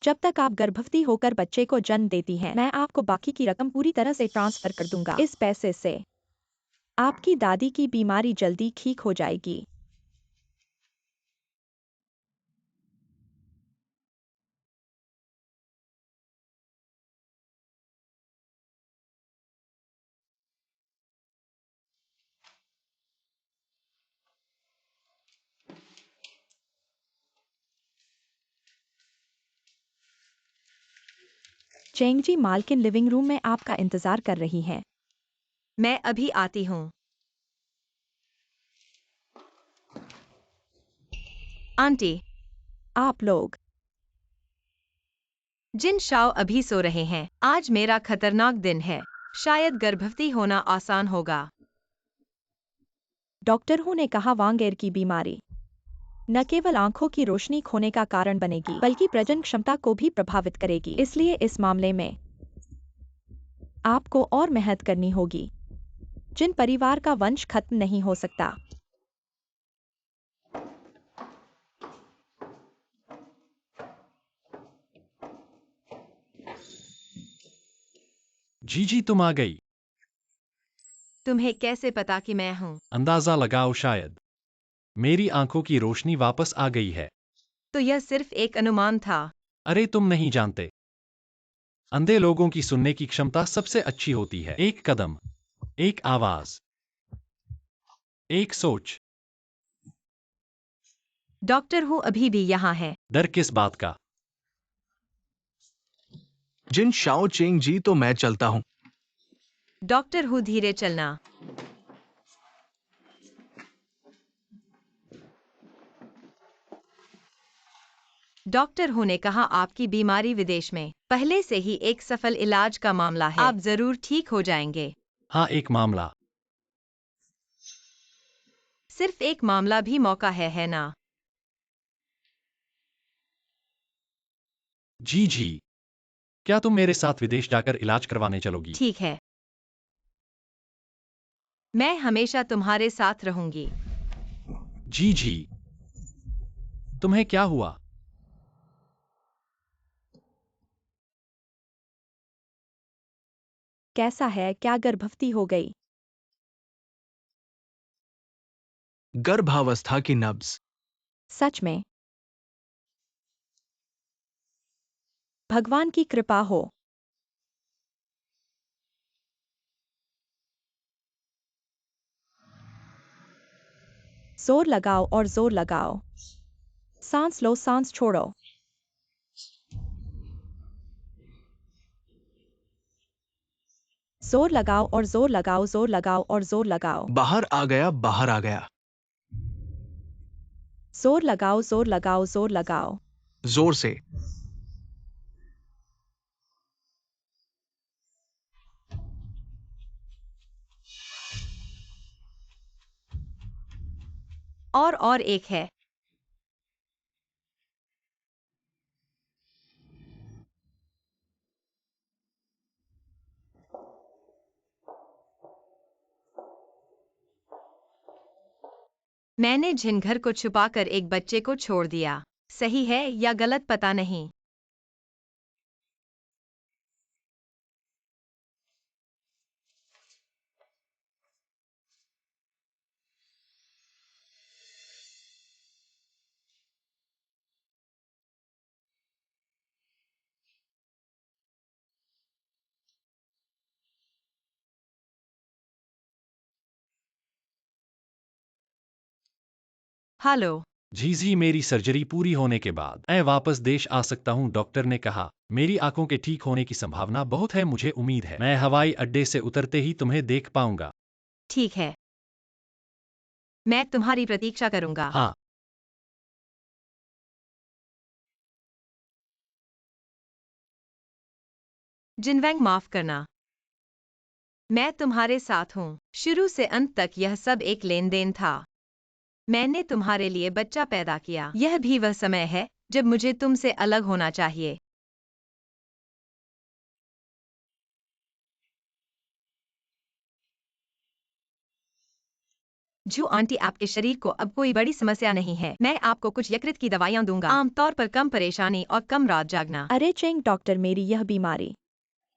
जब तक आप गर्भवती होकर बच्चे को जन्म देती हैं, मैं आपको बाकी की रकम पूरी तरह से ट्रांसफर कर दूंगा। इस पैसे से आपकी दादी की बीमारी जल्दी ठीक हो जाएगी। चेंगजी मालकिन लिविंग रूम में आपका इंतजार कर रही हैं। मैं अभी आती हूँ। आंटी, आप लोग जिन शाओ अभी सो रहे हैं। आज मेरा खतरनाक दिन है। शायद गर्भवती होना आसान होगा। डॉक्टर हु ने कहा वांगेर की बीमारी न केवल आंखों की रोशनी खोने का कारण बनेगी, बल्कि प्रजनन क्षमता को भी प्रभावित करेगी। इसलिए इस मामले में आपको और मेहनत करनी होगी। जिन परिवार का वंश खत्म नहीं हो सकता। जीजी तुम आ गई। तुम्हें कैसे पता कि मैं हूँ? अंदाजा लगाओ शायद। मेरी आंखों की रोशनी वापस आ गई है। तो यह सिर्फ एक अनुमान था। अरे तुम नहीं जानते। अंधे लोगों की सुनने की क्षमता सबसे अच्छी होती है। एक कदम, एक आवाज, एक सोच। डॉक्टर हूँ अभी भी यहाँ है। डर किस बात का? जिन शाओ चेंग जी, तो मैं चलता हूँ। डॉक्टर हूँ धीरे चलना। डॉक्टर हू ने कहा आपकी बीमारी विदेश में पहले से ही एक सफल इलाज का मामला है। आप जरूर ठीक हो जाएंगे। हाँ, एक मामला। सिर्फ एक मामला भी मौका है ना? जी, क्या तुम मेरे साथ विदेश जाकर इलाज करवाने चलोगी? ठीक है, मैं हमेशा तुम्हारे साथ रहूंगी। जी, तुम्हें क्या हुआ? कैसा है, क्या गर्भवती हो गई? गर्भावस्था की नब्ज। सच में? भगवान की कृपा हो। जोर लगाओ और जोर लगाओ। सांस लो, सांस छोड़ो। जोर लगाओ और जोर लगाओ, जोर लगाओ और जोर लगाओ। बाहर आ गया, बाहर आ गया। जोर लगाओ, जोर लगाओ, जोर लगाओ। जोर से। और एक है। मैंने झिनघर को छुपाकर एक बच्चे को छोड़ दिया। सही है या गलत पता नहीं। हेलो। जी, मेरी सर्जरी पूरी होने के बाद मैं वापस देश आ सकता हूँ, डॉक्टर ने कहा। मेरी आंखों के ठीक होने की संभावना बहुत है। मुझे उम्मीद है मैं हवाई अड्डे से उतरते ही तुम्हें देख पाऊंगा। ठीक है, मैं तुम्हारी प्रतीक्षा करूंगा। हाँ। जिनवेंग, माफ करना। मैं तुम्हारे साथ हूँ। शुरू से अंत तक यह सब एक लेन देन था। मैंने तुम्हारे लिए बच्चा पैदा किया। यह भी वह समय है जब मुझे तुमसे अलग होना चाहिए। जू आंटी, आपके शरीर को अब कोई बड़ी समस्या नहीं है। मैं आपको कुछ यकृत की दवाइयाँ दूंगा, आमतौर पर कम परेशानी और कम रात जागना। अरे चेंग डॉक्टर, मेरी यह बीमारी,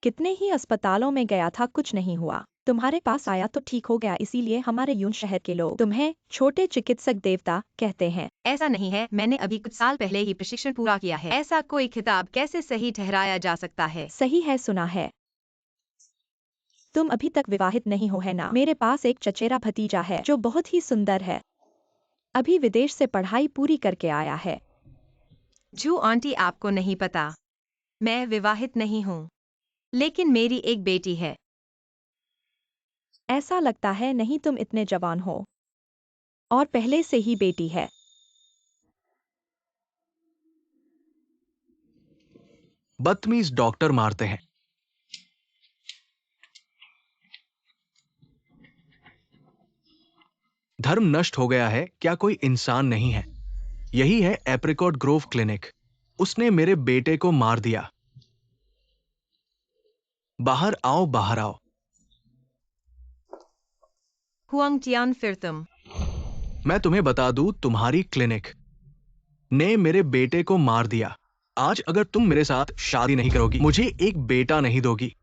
कितने ही अस्पतालों में गया था, कुछ नहीं हुआ। तुम्हारे पास आया तो ठीक हो गया, इसीलिए हमारे यून शहर के लोग तुम्हें छोटे चिकित्सक देवता कहते हैं। ऐसा नहीं है, मैंने अभी कुछ साल पहले ही प्रशिक्षण पूरा किया है। ऐसा कोई खिताब कैसे सही ठहराया जा सकता है? सही है, सुना है। तुम अभी तक विवाहित नहीं हो, है ना? मेरे पास एक चचेरा भतीजा है जो बहुत ही सुंदर है, अभी विदेश से पढ़ाई पूरी करके आया है। जू आंटी, आपको नहीं पता, मैं विवाहित नहीं हूँ, लेकिन मेरी एक बेटी है। ऐसा लगता है नहीं, तुम इतने जवान हो और पहले से ही बेटी है। बदतमीज डॉक्टर मारते हैं। धर्म नष्ट हो गया है, क्या कोई इंसान नहीं है? यही है एप्रिकॉट ग्रोव क्लिनिक। उसने मेरे बेटे को मार दिया। बाहर आओ, बाहर आओ। हुआंग टियान, फिर तुम? मैं तुम्हें बता दूं, तुम्हारी क्लिनिक ने मेरे बेटे को मार दिया। आज अगर तुम मेरे साथ शादी नहीं करोगी, मुझे एक बेटा नहीं दोगी,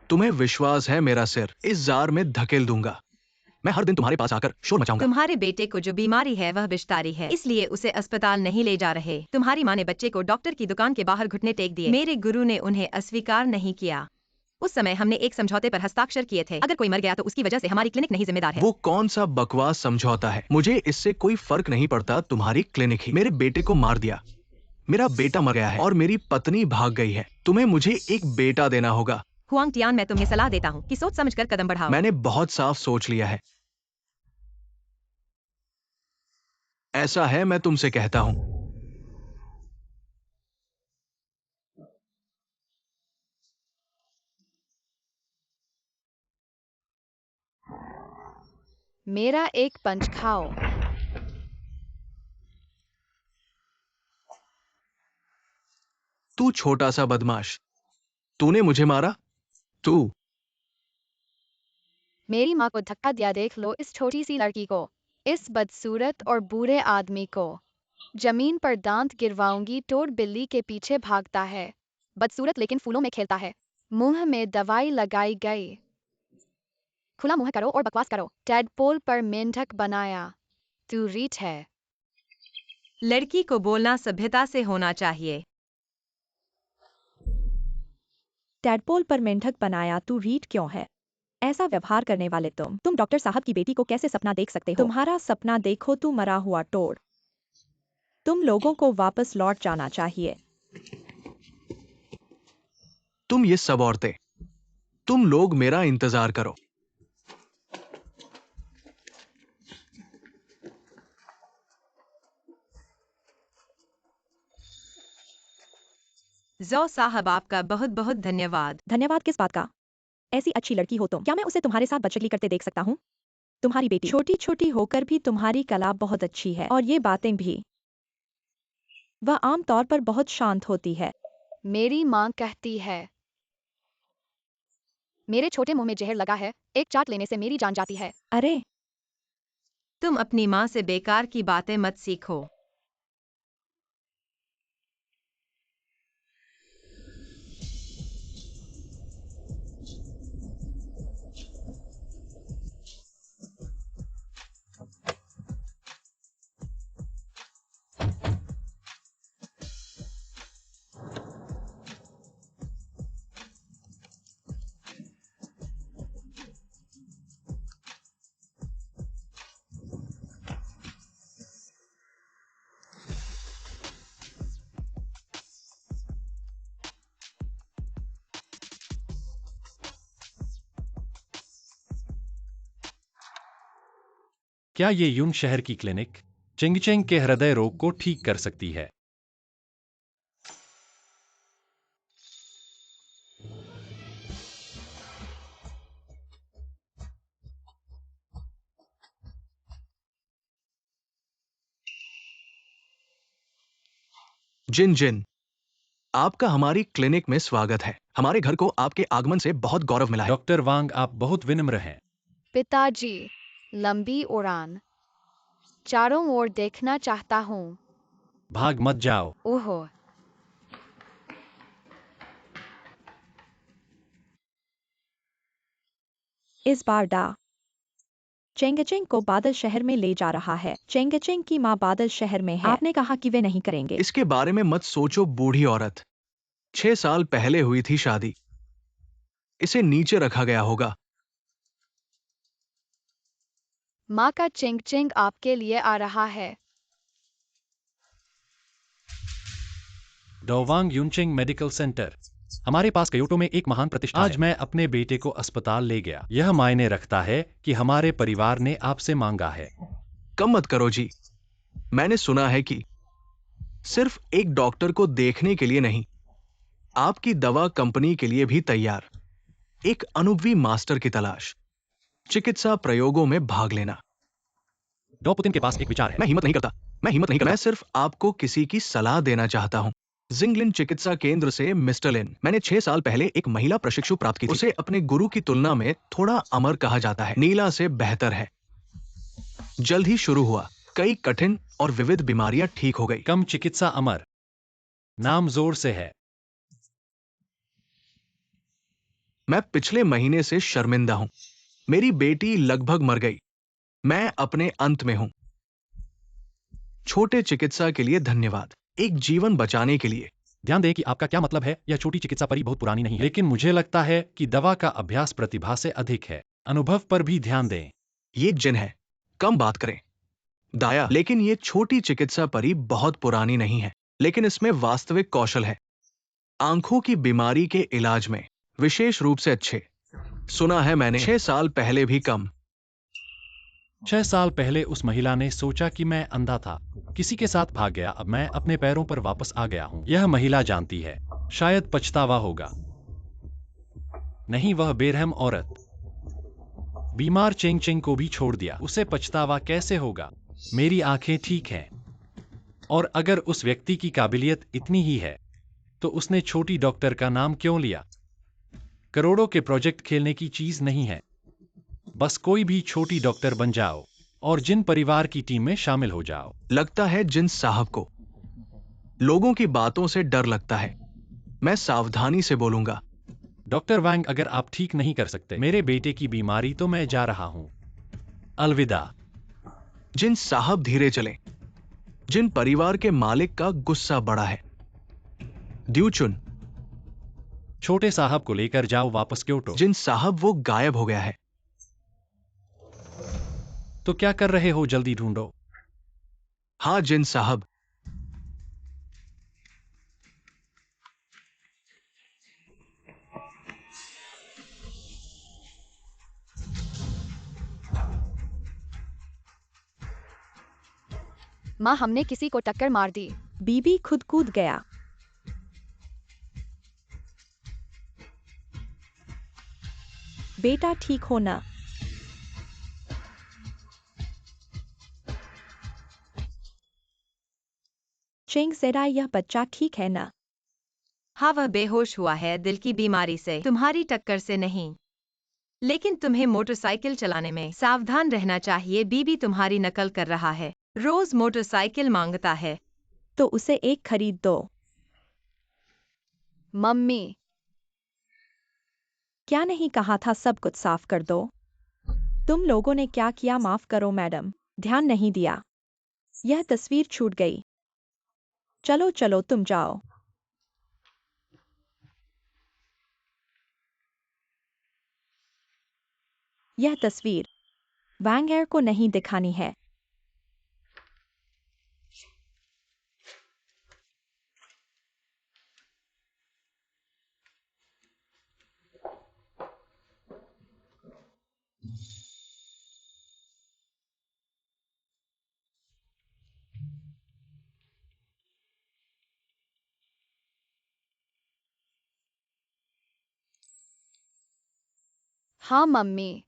तुम्हें विश्वास है मेरा सिर इस जार में धकेल दूंगा। मैं हर दिन तुम्हारे पास आकर शोर मचाऊंगा। तुम्हारे बेटे को जो बीमारी है वह बिश्तारी है, इसलिए उसे अस्पताल नहीं ले जा रहे। तुम्हारी माँ ने बच्चे को डॉक्टर की दुकान के बाहर घुटने टेक दिए। मेरे गुरु ने उन्हें अस्वीकार नहीं किया। उस समय हमने एक समझौते पर हस्ताक्षर किए थे, अगर कोई मर गया तो उसकी वजह से हमारी क्लिनिक नहीं जिम्मेदार है। वो कौन सा बकवास समझौता है? मुझे इससे कोई फर्क नहीं पड़ता, तुम्हारी क्लिनिक ही मेरे बेटे को मार दिया। मेरा बेटा मर गया है और मेरी पत्नी भाग गई है। तुम्हें मुझे एक बेटा देना होगा। हुआंग टियान, मैं तुम्हें सलाह देता हूँ कि सोच समझकर कदम बढ़ाओ। मैंने बहुत साफ सोच लिया है। ऐसा है, मैं तुमसे कहता हूं। मेरा एक पंच खाओ। तू छोटा सा बदमाश, तूने मुझे मारा। तू मेरी माँ को धक्का दिया, देख लो इस छोटी सी लड़की को, इस बदसूरत और बूढ़े आदमी को। जमीन पर दांत गिरवाऊंगी। टोड बिल्ली के पीछे भागता है, बदसूरत लेकिन फूलों में खेलता है। मुंह में दवाई लगाई गई। खुला मुंह करो और बकवास करो। टेडपोल पर मेंढक बनाया। तू रीठ है। लड़की को बोलना सभ्यता से होना चाहिए। टैडपोल पर मेंढक बनाया, तू रीट क्यों है? ऐसा व्यवहार करने वाले तुम डॉक्टर साहब की बेटी को कैसे सपना देख सकते हो? तुम्हारा सपना देखो, तू मरा हुआ टोड। तुम लोगों को वापस लौट जाना चाहिए। तुम ये सब औरतें, तुम लोग मेरा इंतजार करो। जो साहब, आपका बहुत बहुत धन्यवाद। धन्यवाद किस बात का? ऐसी अच्छी लड़की हो तुम, क्या मैं उसे तुम्हारे साथ बचगली करते देख सकता हूँ? तुम्हारी बेटी छोटी छोटी होकर भी तुम्हारी कला बहुत अच्छी है, और ये बातें भी। वह आमतौर पर बहुत शांत होती है। मेरी माँ कहती है मेरे छोटे मुंह में जहर लगा है, एक चाट लेने से मेरी जान जाती है। अरे तुम अपनी माँ से बेकार की बातें मत सीखो। क्या ये यून शहर की क्लिनिक चिंगचेंग के हृदय रोग को ठीक कर सकती है? जिन जिन, आपका हमारी क्लिनिक में स्वागत है। हमारे घर को आपके आगमन से बहुत गौरव मिला है। डॉक्टर वांग, आप बहुत विनम्र हैं। पिताजी, लंबी उड़ान। चारों ओर देखना चाहता हूँ। भाग मत जाओ। ओहो। इस बार डा चेंगचेंग को बादल शहर में ले जा रहा है। चेंगचेंग की माँ बादल शहर में है। आपने कहा कि वे नहीं करेंगे। इसके बारे में मत सोचो बूढ़ी औरत। 6 साल पहले हुई थी शादी। इसे नीचे रखा गया होगा। माँ का चिंग चिंग आपके लिए आ रहा है। डोवांग यूनचेंग मेडिकल सेंटर। हमारे पास क्योटो में एक महान प्रतिष्ठा आज मैं अपने बेटे को अस्पताल ले गया। यह मायने रखता है कि हमारे परिवार ने आपसे मांगा है। कम मत करो जी। मैंने सुना है कि सिर्फ एक डॉक्टर को देखने के लिए नहीं, आपकी दवा कंपनी के लिए भी तैयार। एक अनुभवी मास्टर की तलाश। चिकित्सा प्रयोगों में भाग लेना। डॉ पुतिन के पास एक विचार है। मैं हिम्मत नहीं करता। मैं सिर्फ आपको किसी की सलाह देना चाहता हूं। जिंगलिन चिकित्सा केंद्र से मिस्टर लिन। मैंने 6 साल पहले एक महिला प्रशिक्षु प्राप्त की थी। उसे अपने गुरु की तुलना में थोड़ा अमर कहा जाता है। नीला से बेहतर है। जल्द ही शुरू हुआ। कई कठिन और विविध बीमारियां ठीक हो गई। कम चिकित्सा अमर नाम जोर से है। मैं पिछले महीने से शर्मिंदा हूं। मेरी बेटी लगभग मर गई। मैं अपने अंत में हूं। छोटे चिकित्सा के लिए धन्यवाद। एक जीवन बचाने के लिए। ध्यान दें कि आपका क्या मतलब है। यह छोटी चिकित्सा परी बहुत पुरानी नहीं है, लेकिन मुझे लगता है कि दवा का अभ्यास प्रतिभा से अधिक है। अनुभव पर भी ध्यान दें। ये जिन है। कम बात करें। दाया, लेकिन ये छोटी चिकित्सा परी बहुत पुरानी नहीं है, लेकिन इसमें वास्तविक कौशल है। आंखों की बीमारी के इलाज में विशेष रूप से अच्छे। सुना है मैंने 6 साल पहले भी कम। 6 साल पहले उस महिला ने सोचा कि मैं अंधा था, किसी के साथ भाग गया। अब मैं अपने पैरों पर वापस आ गया हूं। यह महिला जानती है, शायद पछतावा होगा। नहीं, वह बेरहम औरत बीमार चेंग चेंग को भी छोड़ दिया। उसे पछतावा कैसे होगा? मेरी आंखें ठीक हैं। और अगर उस व्यक्ति की काबिलियत इतनी ही है, तो उसने छोटी डॉक्टर का नाम क्यों लिया? करोड़ों के प्रोजेक्ट खेलने की चीज नहीं है। बस कोई भी छोटी डॉक्टर बन जाओ और जिन परिवार की टीम में शामिल हो जाओ। लगता है जिन साहब को लोगों की बातों से डर लगता है। मैं सावधानी से बोलूंगा। डॉक्टर वैंग, अगर आप ठीक नहीं कर सकते मेरे बेटे की बीमारी, तो मैं जा रहा हूं। अलविदा। जिन साहब धीरे चलें। जिन परिवार के मालिक का गुस्सा बड़ा है। द्यूचुन। छोटे साहब को लेकर जाओ वापस क्योटो। जिन साहब वो गायब हो गया है। तो क्या कर रहे हो? जल्दी ढूंढो। हाँ जिन साहब। माँ, हमने किसी को टक्कर मार दी। बीबी खुद कूद गया। बेटा ठीक हो ना? चेंग सेरा, यह बच्चा ठीक है ना? हाँ, वह बेहोश हुआ है, दिल की बीमारी से, तुम्हारी टक्कर से नहीं। लेकिन तुम्हें मोटरसाइकिल चलाने में सावधान रहना चाहिए। बीबी तुम्हारी नकल कर रहा है, रोज मोटरसाइकिल मांगता है। तो उसे एक खरीद दो। मम्मी। क्या नहीं कहा था सब कुछ साफ कर दो? तुम लोगों ने क्या किया? माफ करो मैडम, ध्यान नहीं दिया। यह तस्वीर छूट गई। चलो चलो तुम जाओ। यह तस्वीर वैंग एयर को नहीं दिखानी है। हाँ मम्मी।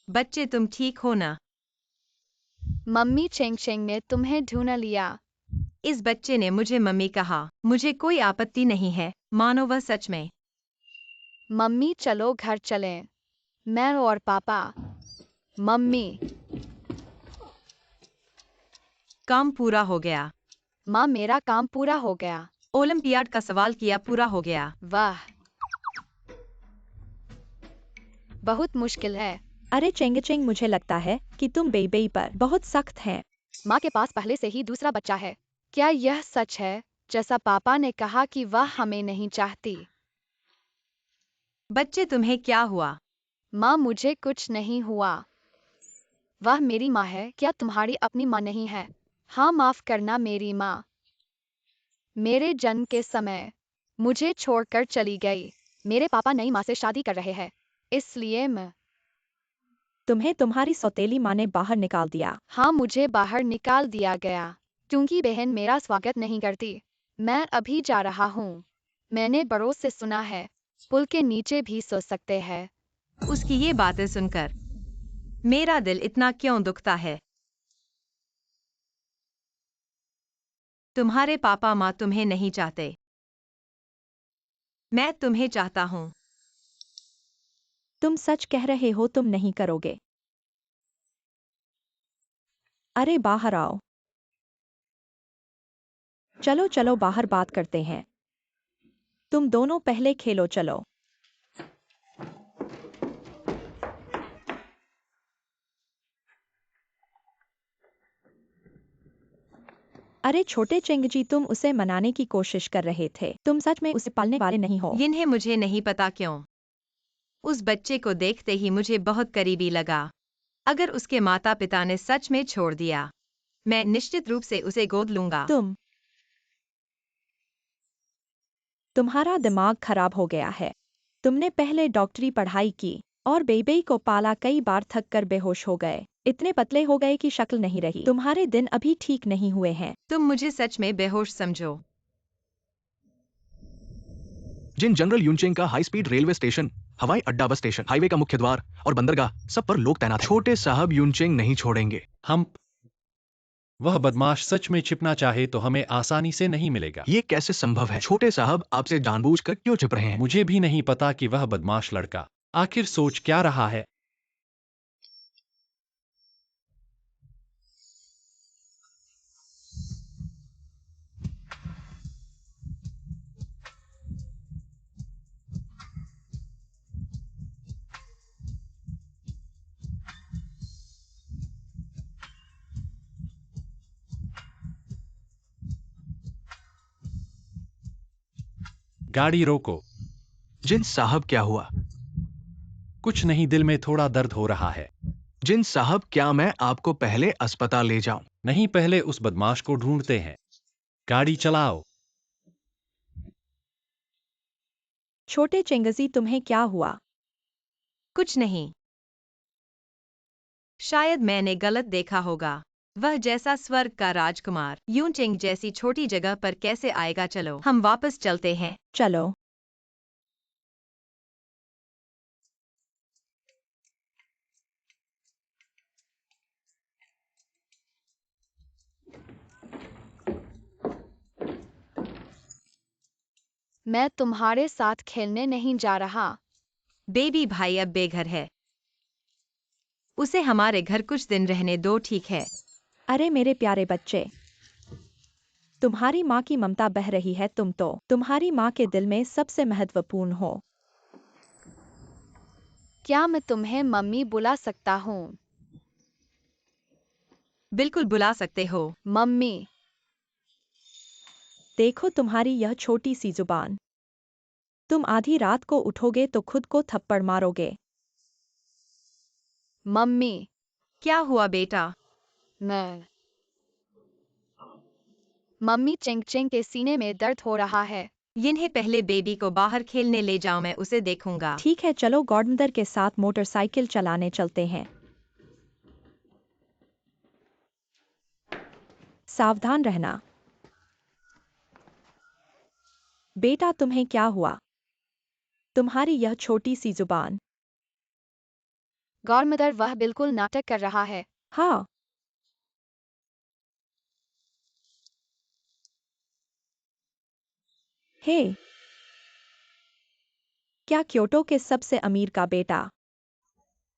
बच्चे, तुम ठीक हो ना? मम्मी, चेंग चेंग ने तुम्हें ढूंढ लिया। इस बच्चे ने मुझे मम्मी कहा। मुझे कोई आपत्ति नहीं है, मानो वह सच में। मम्मी, चलो घर चलें। मैं और पापा। मम्मी। काम पूरा हो गया। माँ, मेरा काम पूरा हो गया। ओलंपियाड का सवाल किया, पूरा हो गया। वाह, बहुत मुश्किल है। अरे चेंग चेंग, मुझे लगता है कि तुम बेबी पर बहुत सख्त हैं। माँ के पास पहले से ही दूसरा बच्चा है। क्या यह सच है, जैसा पापा ने कहा कि वह हमें नहीं चाहती? बच्चे, तुम्हें क्या हुआ? माँ, मुझे कुछ नहीं हुआ। वह मेरी माँ है, क्या तुम्हारी अपनी माँ नहीं है? हाँ, माफ करना मेरी माँ। मेरे जन्म के समय मुझे छोड़कर चली गई। मेरे पापा नई माँ से शादी कर रहे हैं, इसलिए मैं। तुम्हें तुम्हारी सौतेली माँ ने बाहर निकाल दिया। हाँ, मुझे बाहर निकाल दिया गया क्योंकि बहन मेरा स्वागत नहीं करती। मैं अभी जा रहा हूँ। मैंने बड़ों से सुना है, पुल के नीचे भी सो सकते हैं। उसकी ये बातें सुनकर मेरा दिल इतना क्यों दुखता है। तुम्हारे पापा माँ तुम्हें नहीं चाहते। मैं तुम्हें चाहता हूँ। तुम सच कह रहे हो, तुम नहीं करोगे। अरे बाहर आओ। चलो चलो, बाहर बात करते हैं। तुम दोनों पहले खेलो, चलो। अरे छोटे चेंगजी, तुम उसे मनाने की कोशिश कर रहे थे। तुम सच में उसे पालने वाले नहीं हो। इन्हें मुझे नहीं पता क्यों, उस बच्चे को देखते ही मुझे बहुत करीबी लगा। अगर उसके माता पिता ने सच में छोड़ दिया, मैं निश्चित रूप से उसे गोद लूंगा। तुम्हारा दिमाग खराब हो गया है। तुमने पहले डॉक्टरी पढ़ाई की और बेबी को पाला, कई बार थक कर बेहोश हो गए, इतने पतले हो गए कि शक्ल नहीं रही। तुम्हारे दिन अभी ठीक नहीं हुए हैं। तुम मुझे सच में बेहोश समझो। जिन जनरल यूनचेंग का हाई स्पीड रेलवे स्टेशन, हवाई अड्डा, बस स्टेशन, हाईवे का मुख्य द्वार और बंदरगाह, सब पर लोग तैनात हैं। छोटे साहब यूनचेंग नहीं छोड़ेंगे। हम वह बदमाश सच में छिपना चाहे तो हमें आसानी से नहीं मिलेगा। ये कैसे संभव है? छोटे साहब आपसे जानबूझकर क्यों छिप रहे हैं? मुझे भी नहीं पता कि वह बदमाश लड़का आखिर सोच क्या रहा है। गाड़ी रोको। जिन साहब, क्या हुआ? कुछ नहीं, दिल में थोड़ा दर्द हो रहा है। जिन साहब, क्या मैं आपको पहले अस्पताल ले जाऊं? नहीं, पहले उस बदमाश को ढूंढते हैं। गाड़ी चलाओ। छोटे चेंगजी, तुम्हें क्या हुआ? कुछ नहीं, शायद मैंने गलत देखा होगा। वह जैसा स्वर्ग का राजकुमार यूनचेंग जैसी छोटी जगह पर कैसे आएगा। चलो हम वापस चलते हैं। चलो। मैं तुम्हारे साथ खेलने नहीं जा रहा। बेबी भाई अब बेघर है, उसे हमारे घर कुछ दिन रहने दो, ठीक है? अरे मेरे प्यारे बच्चे, तुम्हारी माँ की ममता बह रही है। तुम तो तुम्हारी माँ के दिल में सबसे महत्वपूर्ण हो। क्या मैं तुम्हें मम्मी बुला सकता हूँ? बिल्कुल बुला सकते हो। मम्मी। देखो तुम्हारी यह छोटी सी जुबान। तुम आधी रात को उठोगे तो खुद को थप्पड़ मारोगे। मम्मी। क्या हुआ बेटा? मैं। मम्मी, चिंग चिंग के सीने में दर्द हो रहा है। इन्हें पहले बेबी को बाहर खेलने ले जाओ, मैं उसे देखूंगा। ठीक है, चलो गॉडमदर के साथ मोटरसाइकिल चलाने चलते हैं। सावधान रहना। बेटा, तुम्हें क्या हुआ? तुम्हारी यह छोटी सी जुबान। गॉडमदर, वह बिल्कुल नाटक कर रहा है। हाँ। हे, क्या क्योटो के सबसे अमीर का बेटा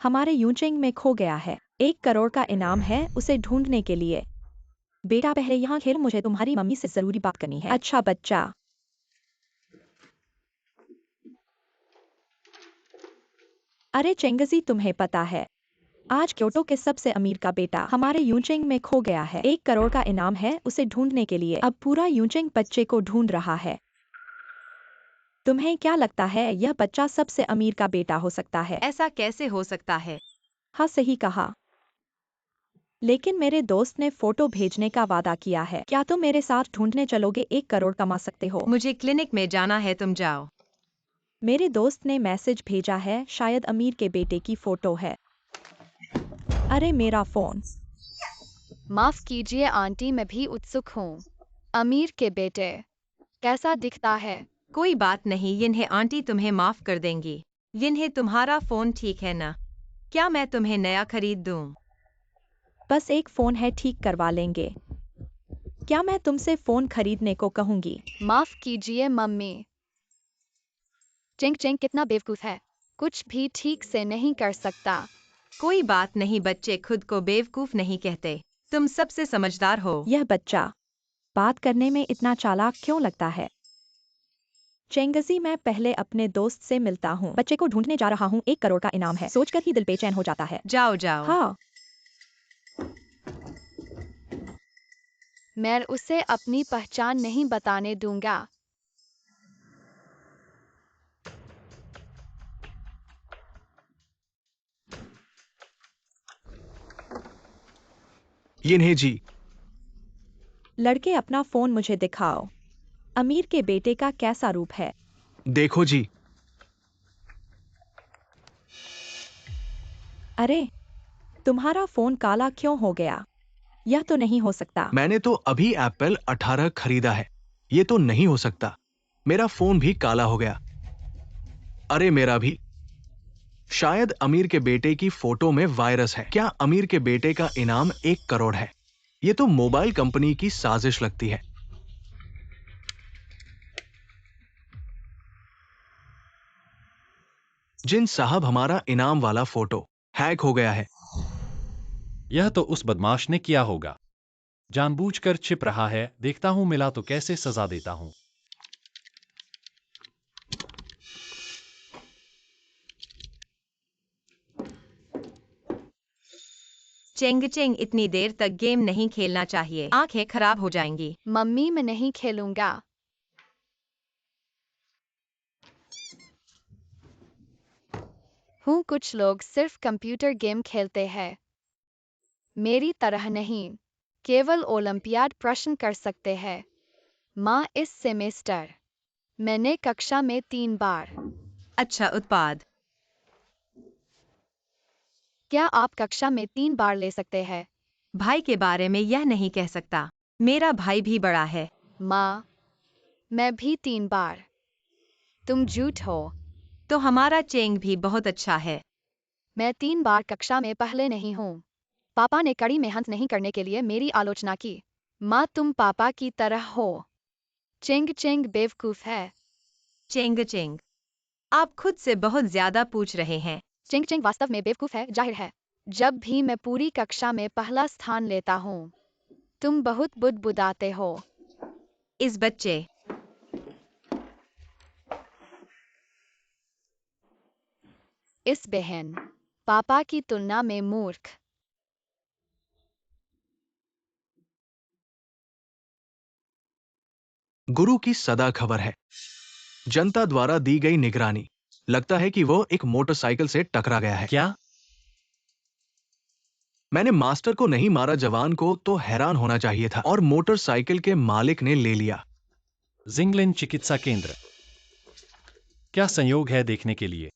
हमारे यूचिंग में खो गया है। 1 करोड़ का इनाम है उसे ढूंढने के लिए। बेटा पहले यहाँ खेल, मुझे तुम्हारी मम्मी से जरूरी बात करनी है। अच्छा बच्चा। अरे चेंगजी, तुम्हें पता है आज क्योटो के सबसे अमीर का बेटा हमारे यूचिंग में खो गया है। 1 करोड़ का इनाम है उसे ढूंढने के लिए। अब पूरा यूचिंग बच्चे को ढूंढ रहा है। तुम्हें क्या लगता है यह बच्चा सबसे अमीर का बेटा हो सकता है? ऐसा कैसे हो सकता है? हाँ सही कहा। लेकिन मेरे दोस्त ने फोटो भेजने का वादा किया है। क्या तुम मेरे साथ ढूंढने चलोगे? 1 करोड़ कमा सकते हो। मुझे क्लिनिक में जाना है, तुम जाओ। मेरे दोस्त ने मैसेज भेजा है, शायद अमीर के बेटे की फोटो है। अरे मेरा फोन। माफ कीजिए आंटी, मैं भी उत्सुक हूँ। अमीर के बेटे कैसा दिखता है? कोई बात नहीं, इन्हें आंटी तुम्हें माफ कर देंगी। इन्हें तुम्हारा फोन ठीक है ना? क्या मैं तुम्हें नया खरीद दूं? बस एक फोन है, ठीक करवा लेंगे। क्या मैं तुमसे फोन खरीदने को कहूंगी? माफ कीजिए मम्मी। चिंग चिंग कितना बेवकूफ है, कुछ भी ठीक से नहीं कर सकता। कोई बात नहीं बच्चे, खुद को बेवकूफ नहीं कहते। तुम सबसे समझदार हो। यह बच्चा बात करने में इतना चालाक क्यों लगता है? चेंगजी, मैं पहले अपने दोस्त से मिलता हूँ। बच्चे को ढूंढने जा रहा हूँ, 1 करोड़ का इनाम है, सोचकर ही दिल बेचैन हो जाता है। जाओ जाओ। हाँ। मैं उसे अपनी पहचान नहीं बताने दूंगा। इन्हें जी। लड़के अपना फोन मुझे दिखाओ। अमीर के बेटे का कैसा रूप है? देखो जी। अरे तुम्हारा फोन काला क्यों हो गया? यह तो नहीं हो सकता। मैंने तो अभी एप्पल 18 खरीदा है। ये तो नहीं हो सकता। मेरा फोन भी काला हो गया। अरे मेरा भी। शायद अमीर के बेटे की फोटो में वायरस है। क्या अमीर के बेटे का इनाम 1 करोड़ है? ये तो मोबाइल कंपनी की साजिश लगती है। जिन साहब, हमारा इनाम वाला फोटो हैक हो गया है। यह तो उस बदमाश ने किया होगा। जानबूझकर छिप रहा है। देखता हूं मिला तो कैसे सजा देता हूं। चेंग चेंग, इतनी देर तक गेम नहीं खेलना चाहिए, आंखें खराब हो जाएंगी। मम्मी मैं नहीं खेलूंगा। हूँ कुछ लोग सिर्फ कंप्यूटर गेम खेलते हैं, मेरी तरह नहीं। केवल ओलंपियाड प्रश्न कर सकते हैं। माँ, इस सेमेस्टर मैंने कक्षा में 3 बार। अच्छा उत्पाद। क्या आप कक्षा में 3 बार ले सकते हैं? भाई के बारे में यह नहीं कह सकता, मेरा भाई भी बड़ा है। माँ, मैं भी 3 बार। तुम झूठ हो। तो हमारा चेंग भी बहुत अच्छा है। मैं 3 बार कक्षा में पहले नहीं हूँ। पापा ने कड़ी मेहनत नहीं करने के लिए मेरी आलोचना की। माँ, तुम पापा की तरह हो। चिंग चिंग बेवकूफ है। चेंग चेंग, आप खुद से बहुत ज्यादा पूछ रहे हैं। चिंग चिंग वास्तव में बेवकूफ है, जाहिर है। जब भी मैं पूरी कक्षा में पहला स्थान लेता हूँ, तुम बहुत बुदबुदाते हो। इस बच्चे। इस बहन पापा की तुलना में मूर्ख। गुरु की सदा खबर है। जनता द्वारा दी गई निगरानी। लगता है कि वो एक मोटरसाइकिल से टकरा गया है। क्या? मैंने मास्टर को नहीं मारा, जवान को तो हैरान होना चाहिए था, और मोटरसाइकिल के मालिक ने ले लिया। जिंगलिन चिकित्सा केंद्र। क्या संयोग है देखने के लिए।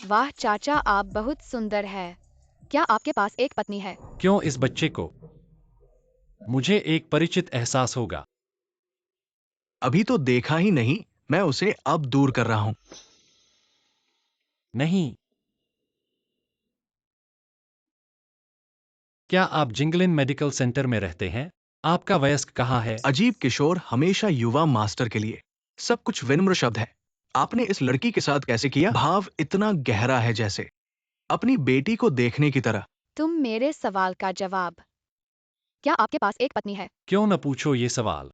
वाह चाचा, आप बहुत सुंदर है। क्या आपके पास एक पत्नी है? क्यों इस बच्चे को? मुझे एक परिचित एहसास होगा। अभी तो देखा ही नहीं, मैं उसे अब दूर कर रहा हूं। नहीं। क्या आप जिंगलिन मेडिकल सेंटर में रहते हैं? आपका वयस्क कहाँ है? अजीब किशोर हमेशा युवा मास्टर के लिए। सब कुछ विनम्र शब्द है। आपने इस लड़की के साथ कैसे किया? भाव इतना गहरा है जैसे अपनी बेटी को देखने की तरह। तुम मेरे सवाल का जवाब। क्या आपके पास एक पत्नी है? क्यों न पूछो ये सवाल।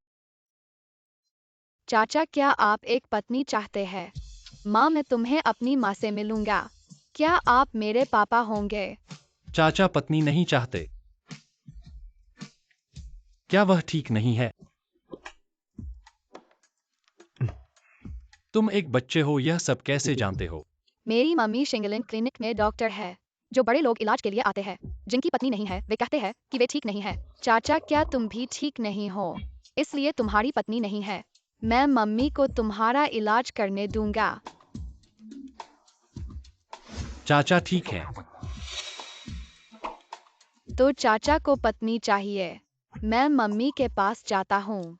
चाचा, क्या आप एक पत्नी चाहते हैं? माँ, मैं तुम्हें अपनी माँ से मिलूंगा। क्या आप मेरे पापा होंगे? चाचा पत्नी नहीं चाहते। क्या वह ठीक नहीं है? तुम एक बच्चे हो, यह सब कैसे जानते हो? मेरी मम्मी शिंगलिन क्लिनिक में डॉक्टर है। जो बड़े लोग इलाज के लिए आते हैं, जिनकी पत्नी नहीं है, वे कहते हैं कि वे ठीक नहीं है। चाचा, क्या तुम भी ठीक नहीं हो? इसलिए तुम्हारी पत्नी नहीं है। मैं मम्मी को तुम्हारा इलाज करने दूंगा। चाचा ठीक है। तो चाचा को पत्नी चाहिए। मैं मम्मी के पास जाता हूँ।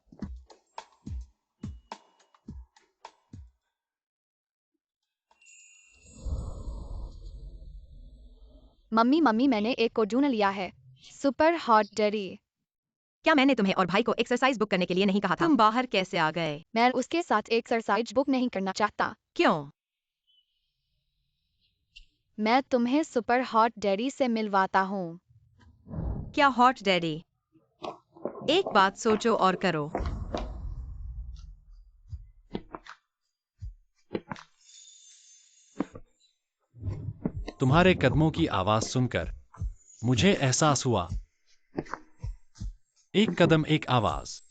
मम्मी मम्मी, मैंने एक को ढूंढ लिया है। Super hot daddy. क्या मैंने तुम्हें और भाई को एक्सरसाइज बुक करने के लिए नहीं कहा था? तुम बाहर कैसे आ गए? मैं उसके साथ एक्सरसाइज बुक नहीं करना चाहता। क्यों? मैं तुम्हें सुपर हॉट डैडी से मिलवाता हूँ। क्या हॉट डैडी? एक बात सोचो और करो। तुम्हारे कदमों की आवाज सुनकर मुझे एहसास हुआ। एक कदम, एक आवाज।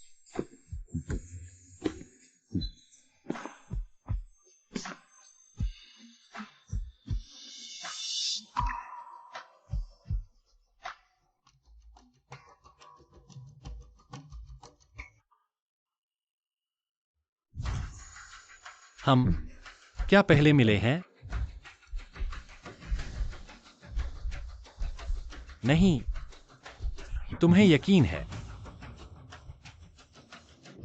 हम क्या पहले मिले हैं? नहीं। तुम्हें यकीन है?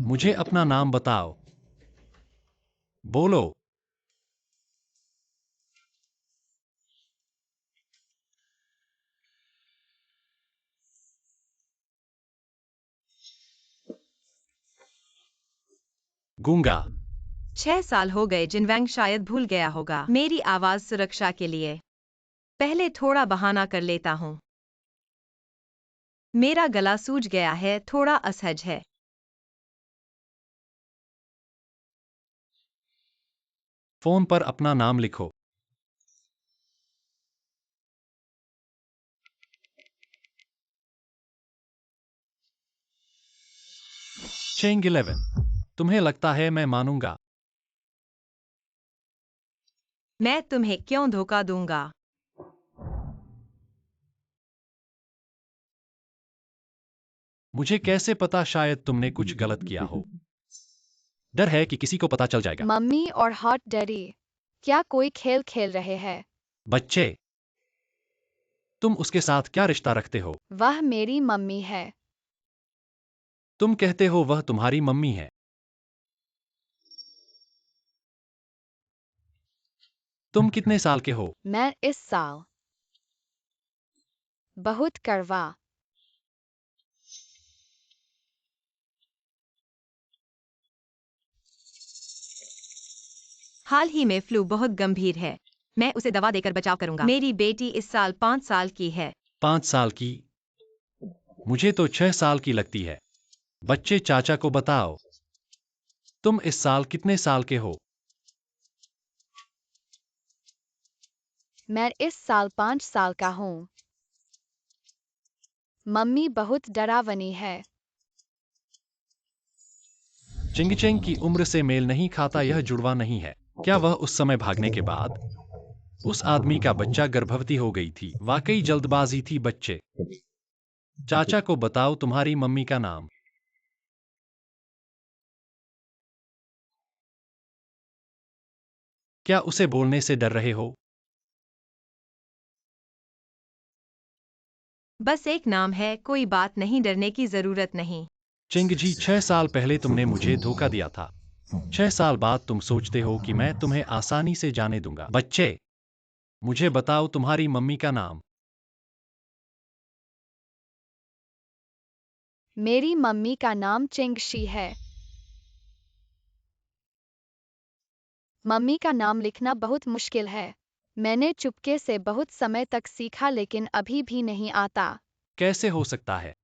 मुझे अपना नाम बताओ। बोलो। गूंगा। 6 साल हो गए। जिनवैंग शायद भूल गया होगा। मेरी आवाज सुरक्षा के लिए पहले थोड़ा बहाना कर लेता हूँ। मेरा गला सूज गया है, थोड़ा असहज है। फोन पर अपना नाम लिखो। चेंग 11। तुम्हें लगता है मैं मानूंगा? मैं तुम्हें क्यों धोखा दूंगा? मुझे कैसे पता? शायद तुमने कुछ गलत किया हो। डर है कि किसी को पता चल जाएगा। मम्मी और हॉट डैडी, क्या कोई खेल खेल रहे हैं? बच्चे, तुम उसके साथ क्या रिश्ता रखते हो? वह मेरी मम्मी है। तुम कहते हो वह तुम्हारी मम्मी है। तुम कितने साल के हो? मैं इस साल बहुत करवा। हाल ही में फ्लू बहुत गंभीर है। मैं उसे दवा देकर बचाव करूंगा। मेरी बेटी इस साल 5 साल की है। 5 साल की? मुझे तो 6 साल की लगती है। बच्चे, चाचा को बताओ। तुम इस साल कितने साल के हो? मैं इस साल 5 साल का हूँ। मम्मी बहुत डरावनी है। चिंगचेंग की उम्र से मेल नहीं खाता, यह जुड़वा नहीं है। क्या वह उस समय भागने के बाद उस आदमी का बच्चा गर्भवती हो गई थी? वाकई जल्दबाजी थी। बच्चे, चाचा को बताओ तुम्हारी मम्मी का नाम। क्या उसे बोलने से डर रहे हो? बस एक नाम है, कोई बात नहीं, डरने की जरूरत नहीं। चेंग जी, 6 साल पहले तुमने मुझे धोखा दिया था। 6 साल बाद तुम सोचते हो कि मैं तुम्हें आसानी से जाने दूंगा। बच्चे, मुझे बताओ तुम्हारी मम्मी का नाम। मेरी मम्मी का नाम चिंगशी है। मम्मी का नाम लिखना बहुत मुश्किल है। मैंने चुपके से बहुत समय तक सीखा लेकिन अभी भी नहीं आता। कैसे हो सकता है?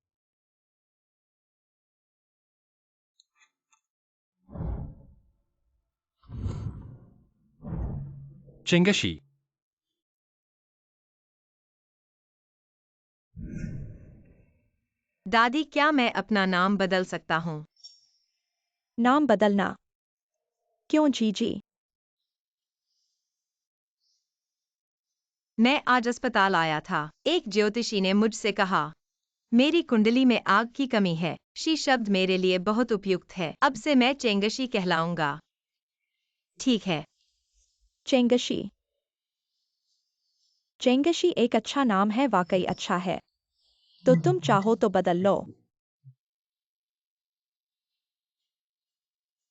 चिंगशी, दादी, क्या मैं अपना नाम बदल सकता हूँ? नाम बदलना? क्यों जीजी? मैं आज अस्पताल आया था। एक ज्योतिषी ने मुझसे कहा, मेरी कुंडली में आग की कमी है। शी शब्द मेरे लिए बहुत उपयुक्त है। अब से मैं चेंगशी कहलाऊंगा। ठीक है। चेंगशी। चेंगशी एक अच्छा नाम है, वाकई अच्छा है। तो तुम चाहो तो बदल लो।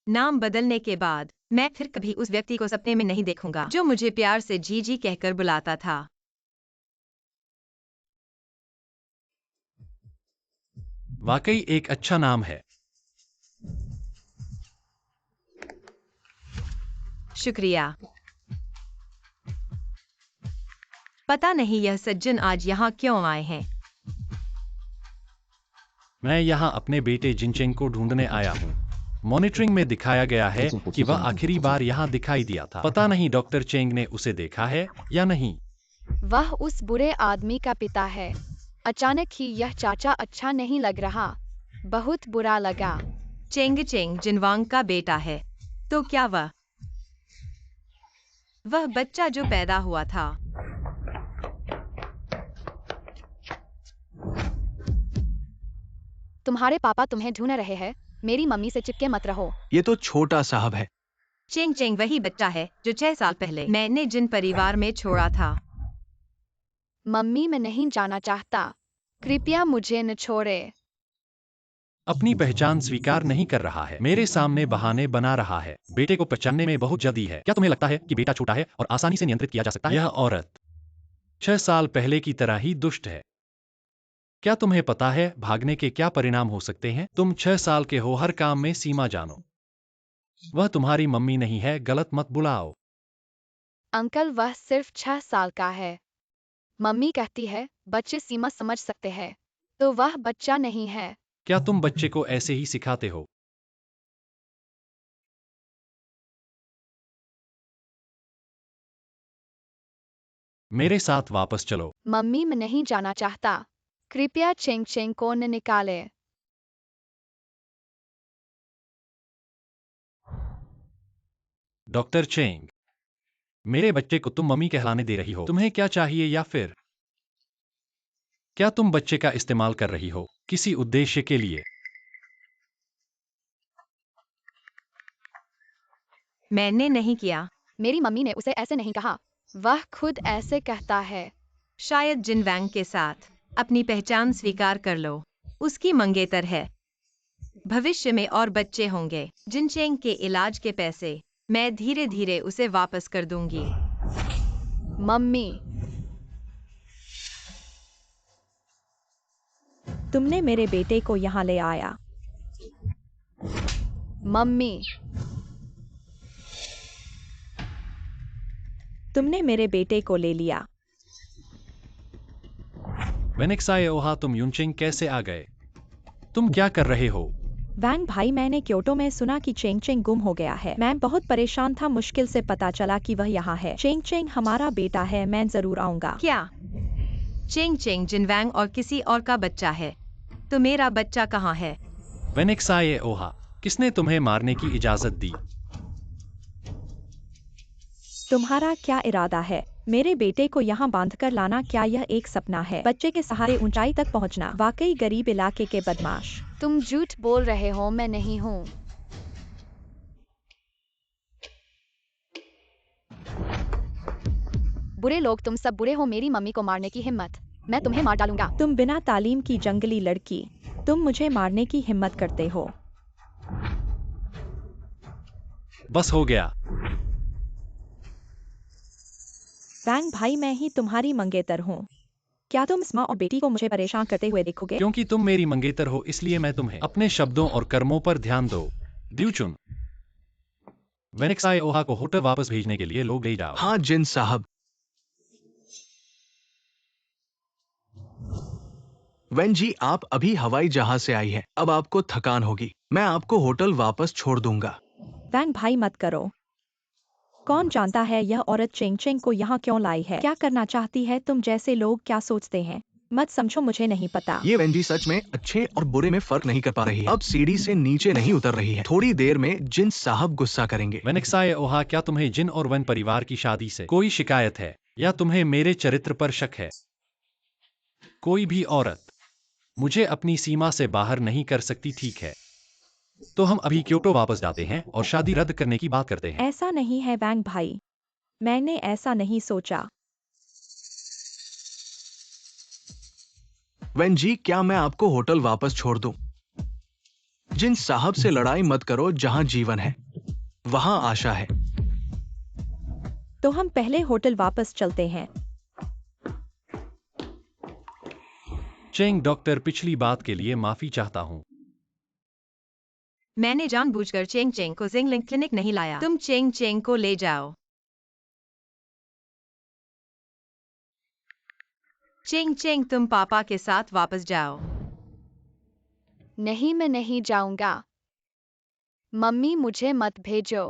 नाम बदलने के बाद मैं फिर कभी उस व्यक्ति को सपने में नहीं देखूंगा जो मुझे प्यार से जीजी कहकर बुलाता था। वाकई एक अच्छा नाम है। शुक्रिया। पता नहीं यह सज्जन आज यहाँ क्यों आए हैं। मैं यहाँ अपने बेटे जिनचेंग को ढूंढने आया हूँ। मॉनिटरिंग में दिखाया गया है कि वह आखिरी बार यहाँ दिखाई दिया था। पता नहीं डॉक्टर चेंग ने उसे देखा है या नहीं। वह उस बुरे आदमी का पिता है। अचानक ही यह चाचा अच्छा नहीं लग रहा। बहुत बुरा लगा। चेंग चेंग जिनवांग का बेटा है। तो क्या वह बच्चा जो पैदा हुआ था? तुम्हारे पापा तुम्हें ढूंढ रहे हैं। मेरी मम्मी से चिपके मत रहो। ये तो छोटा साहब है। चेंग चेंग वही बच्चा है जो 6 साल पहले मैंने जिन परिवार में छोड़ा था। मम्मी, मैं नहीं जाना चाहता। कृपया मुझे न छोड़े। अपनी पहचान स्वीकार नहीं कर रहा है, मेरे सामने बहाने बना रहा है। बेटे को पहचानने में बहुत जल्दी है। क्या तुम्हें लगता है कि बेटा छोटा है और आसानी से नियंत्रित किया जा सकता है? यह औरत 6 साल पहले की तरह ही दुष्ट है। क्या तुम्हें पता है भागने के क्या परिणाम हो सकते हैं? तुम 6 साल के हो, हर काम में सीमा जानो। वह तुम्हारी मम्मी नहीं है, गलत मत बुलाओ। अंकल, वह सिर्फ 6 साल का है। मम्मी कहती है बच्चे सीमा समझ सकते हैं। तो वह बच्चा नहीं है। क्या तुम बच्चे को ऐसे ही सिखाते हो? मेरे साथ वापस चलो। मम्मी, मैं नहीं जाना चाहता। कृपया चेंग चेंग को न निकाले। डॉक्टर चेंग, मेरे बच्चे को तुम मम्मी कहलाने दे रही हो। तुम्हें क्या चाहिए, या फिर क्या तुम बच्चे का इस्तेमाल कर रही हो किसी उद्देश्य के लिए? मैंने नहीं किया। मेरी मम्मी ने उसे ऐसे नहीं कहा। वह खुद ऐसे कहता है। शायद जिनवैंग के साथ अपनी पहचान स्वीकार कर लो। उसकी मंगेतर है। भविष्य में और बच्चे होंगे। जिनचेंग के इलाज के पैसे मैं धीरे धीरे उसे वापस कर दूंगी। मम्मी, तुमने मेरे बेटे को यहाँ ले आया। मम्मी, तुमने मेरे बेटे को ले लिया। वेनेक्साए ओहा, तुम यूनचेंग कैसे आ गए? तुम क्या कर रहे हो? वैंग भाई, मैंने क्योटो में सुना कि चेंग चेंग गुम हो गया है। मैं बहुत परेशान था, मुश्किल से पता चला कि वह यहाँ है। चेंग चेंग हमारा बेटा है, मैं जरूर आऊंगा। क्या चेंग चेंग जिनवैंग और किसी और का बच्चा है? तो मेरा बच्चा कहाँ है? वेनेक्साए ओहा, किसने तुम्हें मारने की इजाजत दी? तुम्हारा क्या इरादा है? मेरे बेटे को यहाँ बांधकर लाना, क्या यह एक सपना है? बच्चे के सहारे ऊंचाई तक पहुँचना। वाकई गरीब इलाके के बदमाश। तुम झूठ बोल रहे हो, मैं नहीं हूँ। बुरे लोग, तुम सब बुरे हो। मेरी मम्मी को मारने की हिम्मत। मैं तुम्हें मार डालूंगा। तुम बिना तालीम की जंगली लड़की, तुम मुझे मारने की हिम्मत करते हो। बस हो गया। वैंग भाई, मैं ही तुम्हारी मंगेतर हूँ। क्या तुम इस माँ और बेटी को मुझे परेशान करते हुए देखोगे? क्योंकि तुम मेरी मंगेतर हो इसलिए मैं तुम्हें अपने शब्दों और कर्मों पर ध्यान दो। ड्यूचुन, वेनेक्साई ओहा को होटल वापस भेजने के लिए लोग ले जाओ। हाँ जिन साहब। वेन जी, आप अभी हवाई जहाज से आई हैं। अब आपको थकान होगी। मैं आपको होटल वापस छोड़ दूंगा। वैंग भाई मत करो। कौन जानता है यह औरत चेंग चेंग को यहाँ क्यों लाई है? क्या करना चाहती है? तुम जैसे लोग क्या सोचते हैं? मत समझो, मुझे नहीं पता। ये वेंजी सच में अच्छे और बुरे में फर्क नहीं कर पा रही है। अब सीढ़ी से नीचे नहीं उतर रही है। थोड़ी देर में जिन साहब गुस्सा करेंगे। वेनेक्साई ओहा, क्या तुम्हें जिन और वन परिवार की शादी से कोई शिकायत है या तुम्हें मेरे चरित्र पर शक है? कोई भी औरत मुझे अपनी सीमा से बाहर नहीं कर सकती, ठीक है? तो हम अभी क्योटो वापस जाते हैं और शादी रद्द करने की बात करते हैं। ऐसा नहीं है वैंग भाई, मैंने ऐसा नहीं सोचा। वेन जी, क्या मैं आपको होटल वापस छोड़ दूं? जिन साहब से लड़ाई मत करो। जहां जीवन है वहां आशा है। तो हम पहले होटल वापस चलते हैं। चेंग डॉक्टर, पिछली बात के लिए माफी चाहता हूँ। मैंने जानबूझकर चेंग चेंग को जिंगलिंग क्लिनिक नहीं लाया। तुम चेंग चेंग को ले जाओ। चेंग चेंग, तुम पापा के साथ वापस जाओ। नहीं, मैं नहीं जाऊंगा। मम्मी, मुझे मत भेजो।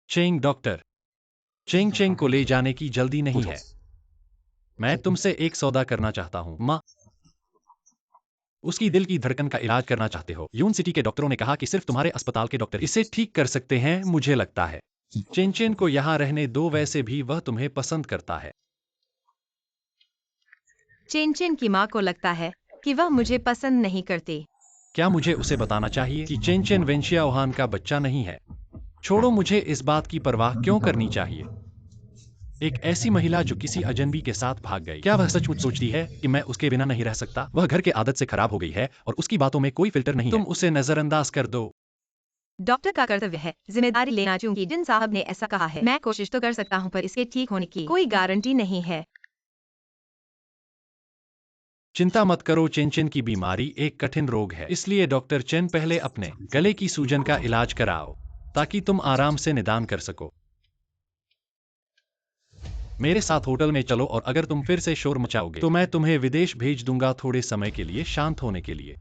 चेंग डॉक्टर, चेंग चेंग को ले जाने की जल्दी नहीं है। मैं तुमसे एक सौदा करना चाहता हूँ। माँ, उसकी दिल की धड़कन का इलाज करना चाहते हो। यून सिटी के डॉक्टरों ने कहा कि सिर्फ तुम्हारे अस्पताल के डॉक्टर इसे ठीक कर सकते हैं, मुझे लगता है। चेन चेन को यहाँ रहने दो, वैसे भी वह तुम्हें पसंद करता है। चेन चेन की माँ को लगता है कि वह मुझे पसंद नहीं करती। क्या मुझे उसे बताना चाहिए कि चेन चेन वेंशिया ओहान का बच्चा नहीं है? छोड़ो, मुझे इस बात की परवाह क्यों करनी चाहिए? एक ऐसी महिला जो किसी अजनबी के साथ भाग गई, क्या वह सचमुच सोचती है कि मैं उसके बिना नहीं रह सकता? वह घर के आदत से खराब हो गई है और उसकी बातों में कोई फिल्टर नहीं है। तुम उसे नजरअंदाज कर दो। डॉक्टर का कर्तव्य है जिम्मेदारी लेना। चूंकि जिन साहब ने ऐसा कहा है, मैं कोशिश तो कर सकता हूँ, पर इसके ठीक होने की कोई गारंटी नहीं है। चिंता मत करो, चेन चेन की बीमारी एक कठिन रोग है, इसलिए डॉक्टर चेन पहले अपने गले की सूजन का इलाज कराओ ताकि तुम आराम से निदान कर सको। मेरे साथ होटल में चलो और अगर तुम फिर से शोर मचाओगे तो मैं तुम्हें विदेश भेज दूंगा थोड़े समय के लिए शांत होने के लिए।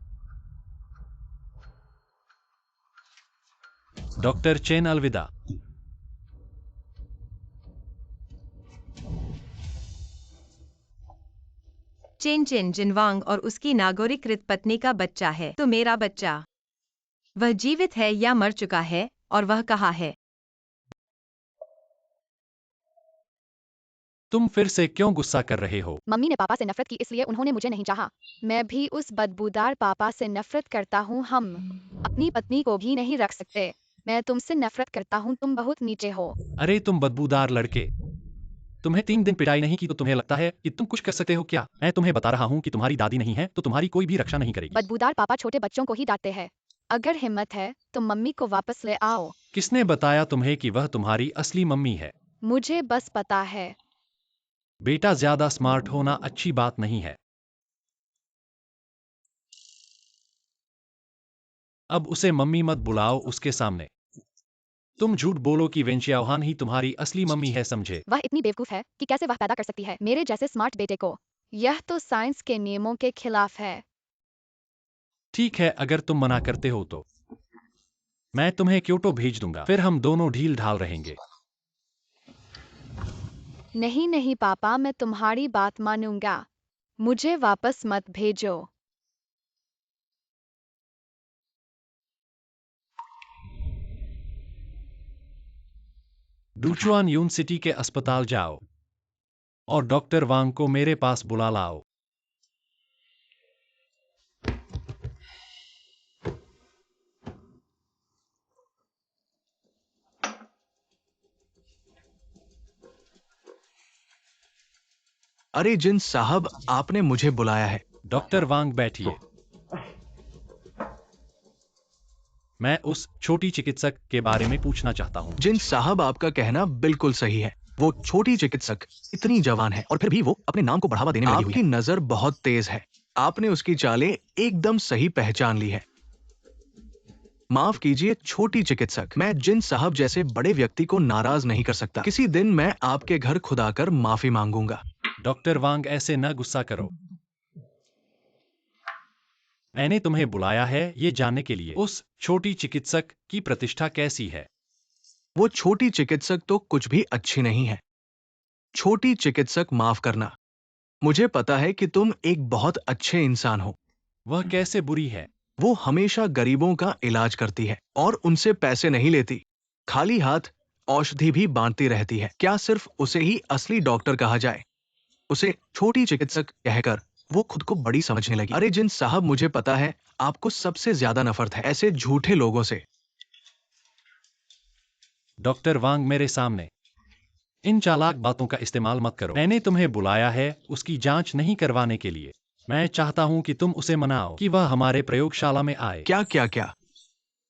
डॉक्टर चेन, अलविदा। चेन चेन जिनवांग और उसकी नागरिकृत पत्नी का बच्चा है। तो मेरा बच्चा, वह जीवित है या मर चुका है, और वह कहाँ है? तुम फिर से क्यों गुस्सा कर रहे हो? मम्मी ने पापा से नफरत की, इसलिए उन्होंने मुझे नहीं चाहा। मैं भी उस बदबूदार पापा से नफरत करता हूँ। हम अपनी पत्नी को भी नहीं रख सकते। मैं तुमसे नफरत करता हूँ, तुम बहुत नीचे हो। अरे तुम बदबूदार लड़के, तुम्हें 3 दिन पिटाई नहीं की तो तुम्हें लगता है कि तुम कुछ कर सकते हो क्या? मैं तुम्हें बता रहा हूँ कि तुम्हारी दादी नहीं है तो तुम्हारी कोई भी रक्षा नहीं करेगी। बदबूदार पापा छोटे बच्चों को ही डांटते हैं। अगर हिम्मत है तो मम्मी को वापस ले आओ। किसने बताया तुम्हें कि वह तुम्हारी असली मम्मी है? मुझे बस पता है। बेटा, ज्यादा स्मार्ट होना अच्छी बात नहीं है। अब उसे मम्मी मत बुलाओ उसके सामने। तुम झूठ बोलो कि वेंशिया ओहान ही तुम्हारी असली मम्मी है, समझे? वह इतनी बेवकूफ है कि कैसे वह पैदा कर सकती है मेरे जैसे स्मार्ट बेटे को। यह तो साइंस के नियमों के खिलाफ है। ठीक है, अगर तुम मना करते हो तो मैं तुम्हें क्योटो भेज दूंगा, फिर हम दोनों ढील ढाल रहेंगे। नहीं नहीं पापा, मैं तुम्हारी बात मानूंगा। मुझे वापस मत भेजो। डूचुआन यून सिटी के अस्पताल जाओ और डॉक्टर वांग को मेरे पास बुला लाओ। अरे जिन साहब, आपने मुझे बुलाया है। डॉक्टर वांग बैठिए। मैं उस छोटी चिकित्सक के बारे में पूछना चाहता हूँ। जिन साहब, आपका कहना बिल्कुल सही है। वो छोटी चिकित्सक इतनी जवान है और फिर भी वो अपने नाम को बढ़ावा देने में लगी हुई है। आपकी नजर बहुत तेज है। आपने उसकी चालें एकदम सही पहचान ली है। माफ कीजिए छोटी चिकित्सक, मैं जिन साहब जैसे बड़े व्यक्ति को नाराज नहीं कर सकता। किसी दिन मैं आपके घर खुद आकर माफी मांगूंगा। डॉक्टर वांग, ऐसे न गुस्सा करो। मैंने तुम्हें बुलाया है ये जानने के लिए उस छोटी चिकित्सक की प्रतिष्ठा कैसी है। वो छोटी चिकित्सक तो कुछ भी अच्छी नहीं है। छोटी चिकित्सक, माफ करना, मुझे पता है कि तुम एक बहुत अच्छे इंसान हो। वह कैसे बुरी है? वो हमेशा गरीबों का इलाज करती है और उनसे पैसे नहीं लेती। खाली हाथ औषधि भी बांटती रहती है। क्या सिर्फ उसे ही असली डॉक्टर कहा जाए? उसे छोटी चिकित्सक कहकर वो खुद को बड़ी समझने लगी। अरे जिन साहब, मुझे पता है आपको सबसे ज्यादा नफरत है ऐसे झूठे लोगों से। डॉक्टर वांग, मेरे सामने इन चालाक बातों का इस्तेमाल मत करो। मैंने तुम्हें बुलाया है उसकी जांच नहीं करवाने के लिए। मैं चाहता हूं कि तुम उसे मनाओ कि वह हमारे प्रयोगशाला में आए। क्या क्या क्या?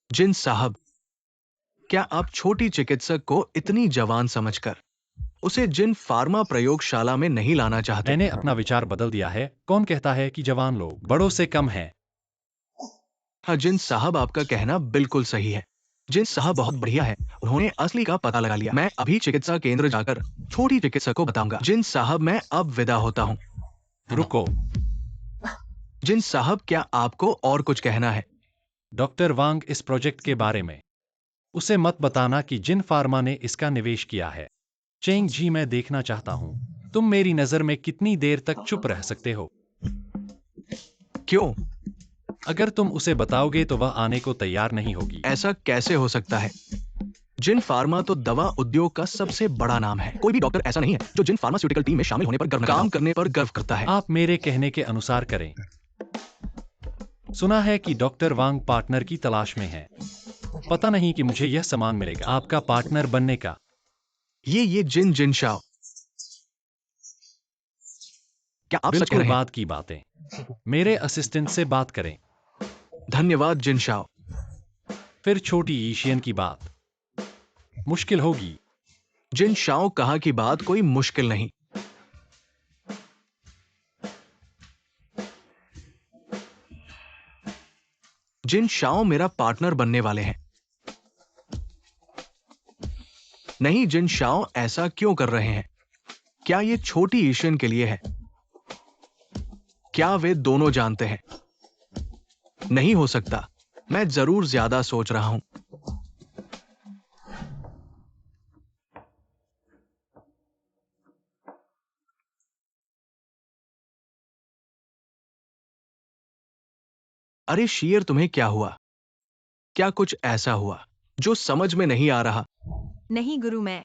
जिन साहब, क्या आप छोटी चिकित्सक को इतनी जवान समझकर उसे जिन फार्मा प्रयोगशाला में नहीं लाना चाहते? मैंने अपना विचार बदल दिया है। कौन कहता है कि जवान लोग बड़ों से कम हैं? हाँ जिन साहब, आपका कहना बिल्कुल सही है। जिन साहब बहुत बढ़िया है, उन्होंने असली का पता लगा लिया। मैं अभी चिकित्सा केंद्र जाकर छोटी चिकित्सक को बताऊंगा। जिन साहब, मैं अब विदा होता हूँ। रुको। जिन साहब, क्या आपको और कुछ कहना है? डॉक्टर वांग, इस प्रोजेक्ट के बारे में उसे मत बताना कि जिन फार्मा ने इसका निवेश किया है। चेंग जी, मैं देखना चाहता हूं तुम मेरी नजर में कितनी देर तक चुप रह सकते हो। क्यों? अगर तुम उसे बताओगे तो वह आने को तैयार नहीं होगी। ऐसा कैसे हो सकता है? जिन फार्मा तो दवा उद्योग का सबसे बड़ा नाम है। कोई भी डॉक्टर ऐसा नहीं है जो जिन फार्मास्यूटिकल टीम में शामिल होने पर गर्व काम करने पर गर्व करता है। आप मेरे कहने के अनुसार करें। सुना है कि डॉक्टर वांग पार्टनर की तलाश में है। पता नहीं कि मुझे यह सम्मान मिलेगा आपका पार्टनर बनने का। ये जिन जिन शाओ, क्या आप सच कह बिल्कुल रहे हैं? बात की बातें। मेरे असिस्टेंट से बात करें। धन्यवाद जिन शाओ। फिर छोटी एशियन की बात मुश्किल होगी। जिन शाओ, कहा की बात कोई मुश्किल नहीं। जिन शाओ मेरा पार्टनर बनने वाले हैं। नहीं जिन शाओ, ऐसा क्यों कर रहे हैं? क्या ये छोटी एशियन के लिए है? क्या वे दोनों जानते हैं? नहीं हो सकता। मैं जरूर ज्यादा सोच रहा हूं। अरे शीयर, तुम्हें क्या हुआ? क्या कुछ ऐसा हुआ जो समझ में नहीं आ रहा? नहीं गुरु, मैं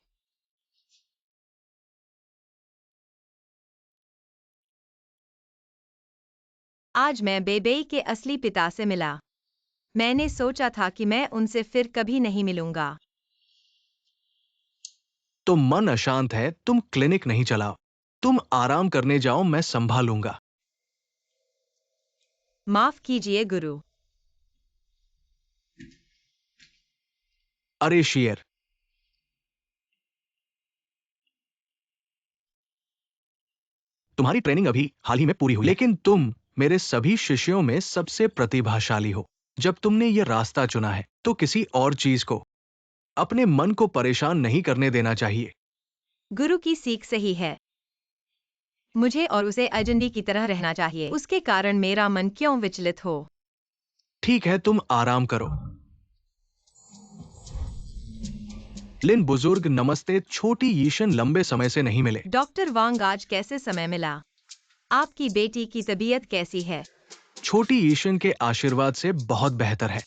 आज मैं बेबेई के असली पिता से मिला। मैंने सोचा था कि मैं उनसे फिर कभी नहीं मिलूंगा। तो मन अशांत है, तुम क्लिनिक नहीं चलाओ। तुम आराम करने जाओ, मैं संभालूंगा। माफ कीजिए गुरु। अरे शीयर, तुम्हारी ट्रेनिंग अभी हाल ही में पूरी हुई, लेकिन तुम मेरे सभी शिष्यों में सबसे प्रतिभाशाली हो। जब तुमने ये रास्ता चुना है तो किसी और चीज को अपने मन को परेशान नहीं करने देना चाहिए। गुरु की सीख सही है। मुझे और उसे एजेंडी की तरह रहना चाहिए। उसके कारण मेरा मन क्यों विचलित हो? ठीक है, तुम आराम करो। लिन बुजुर्ग, नमस्ते। छोटी यीशन, लंबे समय से नहीं मिले। डॉक्टर वांग, आज कैसे समय मिला? आपकी बेटी की तबीयत कैसी है? छोटी यीशन के आशीर्वाद से बहुत बेहतर है।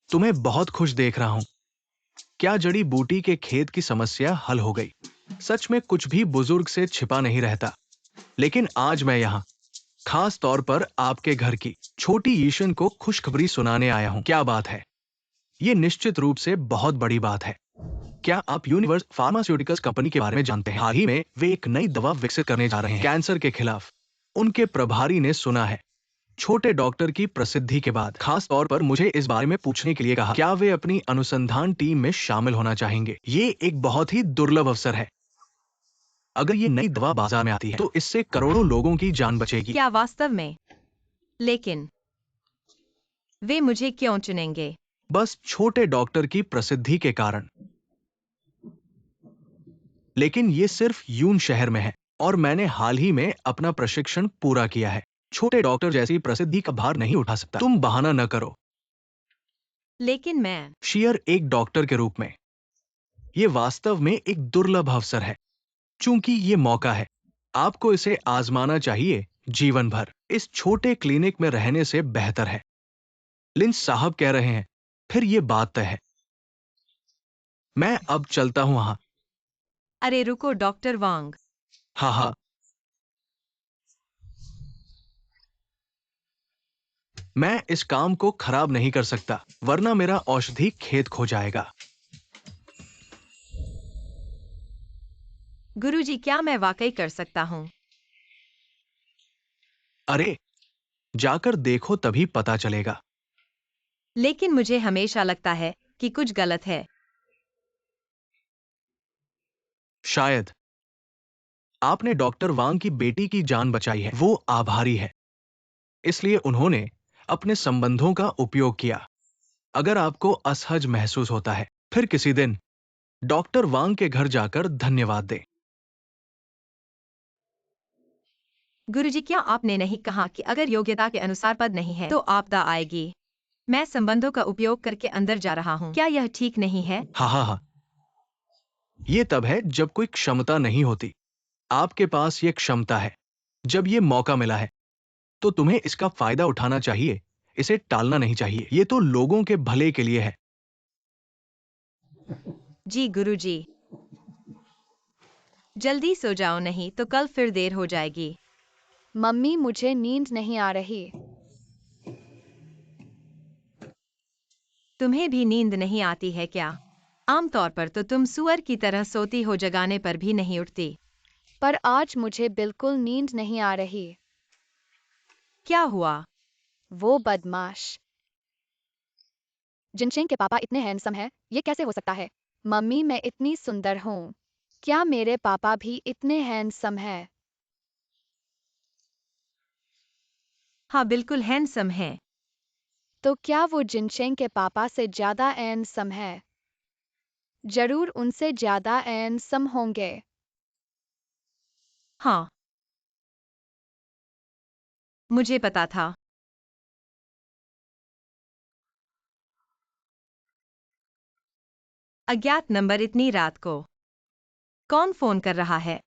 तुम्हें बहुत खुश देख रहा हूं। क्या जड़ी बूटी के खेत की समस्या हल हो गई? सच में कुछ भी बुजुर्ग से छिपा नहीं रहता, लेकिन आज मैं यहाँ खास तौर पर आपके घर की छोटी यीशन को खुशखबरी सुनाने आया हूँ। क्या बात है? ये निश्चित रूप से बहुत बड़ी बात है। क्या आप यूनिवर्स फार्मास्यूटिकल्स कंपनी के बारे में जानते हैं? हाल ही में वे एक नई दवा विकसित करने जा रहे हैं कैंसर के खिलाफ। उनके प्रभारी ने सुना है छोटे डॉक्टर की प्रसिद्धि के बाद खास तौर पर मुझे इस बारे में पूछने के लिए कहा, क्या वे अपनी अनुसंधान टीम में शामिल होना चाहेंगे? ये एक बहुत ही दुर्लभ अवसर है। अगर ये नई दवा बाजार में आती है तो इससे करोड़ों लोगों की जान बचेगी। क्या वास्तव में? लेकिन वे मुझे क्यों चुनेंगे? बस छोटे डॉक्टर की प्रसिद्धि के कारण। लेकिन ये सिर्फ यून शहर में है और मैंने हाल ही में अपना प्रशिक्षण पूरा किया है। छोटे डॉक्टर जैसी प्रसिद्धि का भार नहीं उठा सकता। तुम बहाना न करो। लेकिन मैं शियर एक डॉक्टर के रूप में ये वास्तव में एक दुर्लभ अवसर है। चूंकि ये मौका है, आपको इसे आजमाना चाहिए जीवन भर। इस छोटे क्लिनिक में रहने से बेहतर है। लिंच साहब कह रहे हैं, फिर ये बात तय है। मैं अब चलता हूं। हाँ अरे रुको डॉक्टर वांग। हाँ हाँ। मैं इस काम को खराब नहीं कर सकता, वरना मेरा औषधि खेत खो जाएगा। गुरुजी, क्या मैं वाकई कर सकता हूँ? अरे जाकर देखो तभी पता चलेगा। लेकिन मुझे हमेशा लगता है कि कुछ गलत है। शायद आपने डॉक्टर वांग की बेटी की जान बचाई है। वो आभारी है, इसलिए उन्होंने अपने संबंधों का उपयोग किया। अगर आपको असहज महसूस होता है, फिर किसी दिन डॉक्टर वांग के घर जाकर धन्यवाद दें। गुरुजी, क्या आपने नहीं कहा कि अगर योग्यता के अनुसार पद नहीं है तो आपदा आएगी? मैं संबंधों का उपयोग करके अंदर जा रहा हूँ। क्या यह ठीक नहीं है? हाँ हाँ हाँ। ये तब है जब कोई क्षमता नहीं होती। आपके पास ये क्षमता है। जब ये मौका मिला है तो तुम्हें इसका फायदा उठाना चाहिए, इसे टालना नहीं चाहिए। ये तो लोगों के भले के लिए है। जी गुरुजी। जल्दी सो जाओ, नहीं तो कल फिर देर हो जाएगी। मम्मी, मुझे नींद नहीं आ रही। तुम्हें भी नींद नहीं आती है क्या? आमतौर पर तो तुम सुअर की तरह सोती हो, जगाने पर भी नहीं उठती। पर आज मुझे बिल्कुल नींद नहीं आ रही। क्या हुआ? वो बदमाश जिनचेंग के पापा इतने हैंडसम हैं, ये कैसे हो सकता है? मम्मी, मैं इतनी सुंदर हूँ। क्या मेरे पापा भी इतने हैंडसम हैं? हाँ, बिल्कुल हैंडसम है। तो क्या वो जिनचेंग के पापा से ज्यादा हैंडसम है? जरूर उनसे ज्यादा हैंडसम होंगे। हाँ, मुझे पता था। अज्ञात नंबर इतनी रात को। कौन फोन कर रहा है?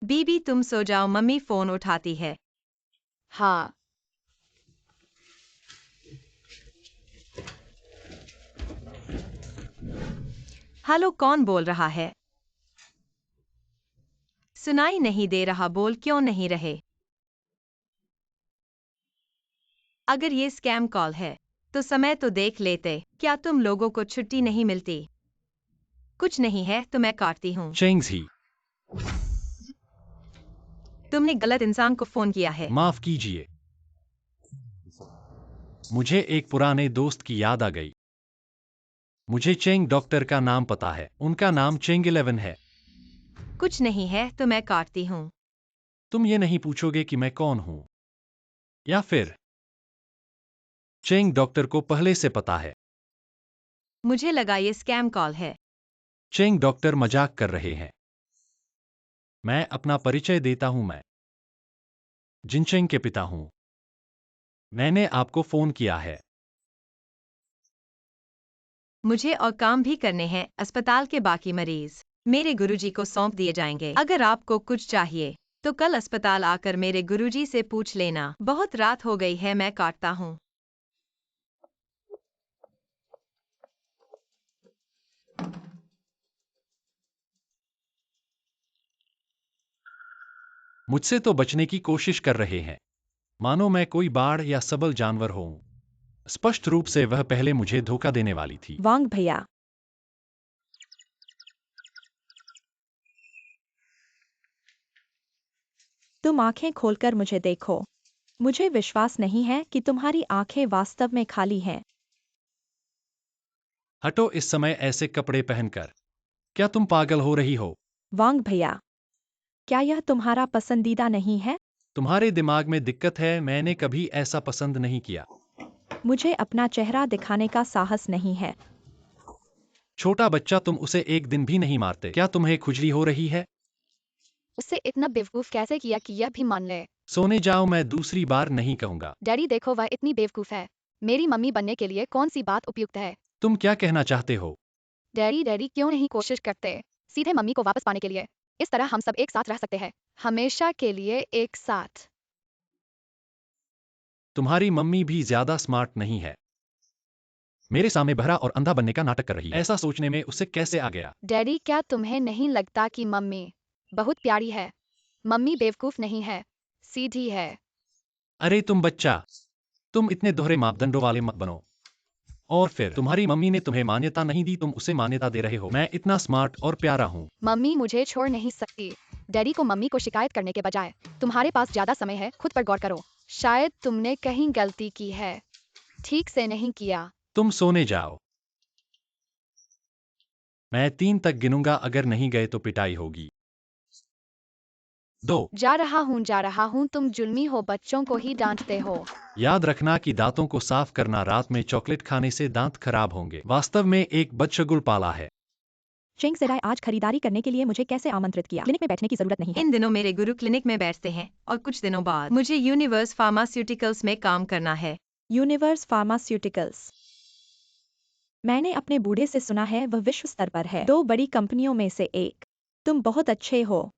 बीबी, तुम सो जाओ, मम्मी फोन उठाती है। हाँ। हेलो, कौन बोल रहा है? सुनाई नहीं दे रहा, बोल क्यों नहीं रहे? अगर ये स्कैम कॉल है तो समय तो देख लेते। क्या तुम लोगों को छुट्टी नहीं मिलती? कुछ नहीं है तो मैं काटती हूँ। चेंग्स ही। तुमने गलत इंसान को फोन किया है। माफ कीजिए, मुझे एक पुराने दोस्त की याद आ गई। मुझे चेंग डॉक्टर का नाम पता है। उनका नाम चेंग 11 है। कुछ नहीं है तो मैं काटती हूँ। तुम ये नहीं पूछोगे कि मैं कौन हूं? या फिर चेंग डॉक्टर को पहले से पता है? मुझे लगा ये स्कैम कॉल है। चेंग डॉक्टर मजाक कर रहे हैं। मैं अपना परिचय देता हूं, मैं जिनचेंग के पिता हूं। मैंने आपको फोन किया है। मुझे और काम भी करने हैं। अस्पताल के बाकी मरीज मेरे गुरुजी को सौंप दिए जाएंगे। अगर आपको कुछ चाहिए तो कल अस्पताल आकर मेरे गुरुजी से पूछ लेना। बहुत रात हो गई है, मैं काटता हूँ। मुझसे तो बचने की कोशिश कर रहे हैं, मानो मैं कोई बाढ़ या सबल जानवर हूं। स्पष्ट रूप से वह पहले मुझे धोखा देने वाली थी। वांग भैया, तुम आंखें खोलकर मुझे देखो। मुझे विश्वास नहीं है कि तुम्हारी आंखें वास्तव में खाली हैं। हटो इस समय ऐसे कपड़े पहनकर। क्या तुम पागल हो रही हो? वांग भैया, क्या यह तुम्हारा पसंदीदा नहीं है? तुम्हारे दिमाग में दिक्कत है, मैंने कभी ऐसा पसंद नहीं किया। मुझे अपना चेहरा दिखाने का साहस नहीं है। छोटा बच्चा, तुम उसे एक दिन भी नहीं मारते। क्या तुम्हें खुजली हो रही है? उससे इतना बेवकूफ कैसे किया कि यह भी मान ले। सोने जाओ, मैं दूसरी बार नहीं कहूंगा। डैडी देखो, वह इतनी बेवकूफ है। मेरी मम्मी बनने के लिए कौन सी बात उपयुक्त है? तुम क्या कहना चाहते हो? डैडी क्यों नहीं कोशिश करते सीधे मम्मी को वापस पाने के लिए? इस तरह हम सब एक साथ रह सकते हैं, हमेशा के लिए एक साथ। तुम्हारी मम्मी भी ज्यादा स्मार्ट नहीं है। मेरे सामने बहरा और अंधा बनने का नाटक कर रही है। ऐसा सोचने में उसे कैसे आ गया? डैडी, क्या तुम्हें नहीं लगता कि मम्मी बहुत प्यारी है? मम्मी बेवकूफ नहीं है, सीधी है। अरे तुम बच्चा, तुम इतने दोहरे मापदंडों वाले मत बनो। और फिर तुम्हारी मम्मी ने तुम्हें मान्यता नहीं दी, तुम उसे मान्यता दे रहे हो। मैं इतना स्मार्ट और प्यारा हूँ। मम्मी मुझे छोड़ नहीं सकती। डैडी को मम्मी को शिकायत करने के बजाय तुम्हारे पास ज्यादा समय है, खुद पर गौर करो। शायद तुमने कहीं गलती की है, ठीक से नहीं किया। तुम सोने जाओ। मैं 3 तक गिनूंगा, अगर नहीं गए तो पिटाई होगी। 2। जा रहा हूँ, तुम जुल्मी हो, बच्चों को ही डांटते हो। याद रखना कि दांतों को साफ करना, रात में चॉकलेट खाने से दांत खराब होंगे। वास्तव में एक बदशगुल पाला है। चेंग सेराय आज खरीदारी करने के लिए मुझे कैसे आमंत्रित किया? क्लिनिक में बैठने की जरूरत नहीं है। इन दिनों मेरे गुरु क्लिनिक में बैठते हैं और कुछ दिनों बाद मुझे यूनिवर्स फार्मास्यूटिकल्स में काम करना है। यूनिवर्स फार्मास्यूटिकल्स, मैंने अपने बूढ़े से सुना है वह विश्व स्तर पर है, 2 बड़ी कंपनियों में से एक। तुम बहुत अच्छे हो।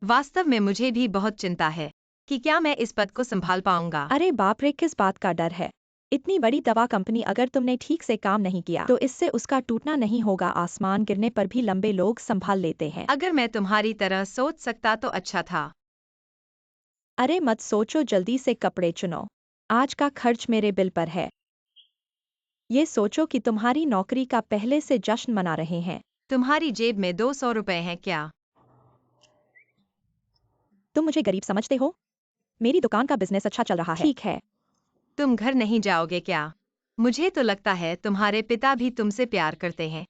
वास्तव में मुझे भी बहुत चिंता है कि क्या मैं इस पद को संभाल पाऊंगा। अरे बाप रे, किस बात का डर है? इतनी बड़ी दवा कंपनी, अगर तुमने ठीक से काम नहीं किया तो इससे उसका टूटना नहीं होगा। आसमान गिरने पर भी लंबे लोग संभाल लेते हैं। अगर मैं तुम्हारी तरह सोच सकता तो अच्छा था। अरे मत सोचो, जल्दी से कपड़े चुनो। आज का खर्च मेरे बिल पर है। ये सोचो कि तुम्हारी नौकरी का पहले से जश्न मना रहे हैं। तुम्हारी जेब में 200 रुपए हैं क्या? तुम मुझे गरीब समझते हो? मेरी दुकान का बिजनेस अच्छा चल रहा है। ठीक है। तुम घर नहीं जाओगे क्या? मुझे तो लगता है तुम्हारे पिता भी तुमसे प्यार करते हैं।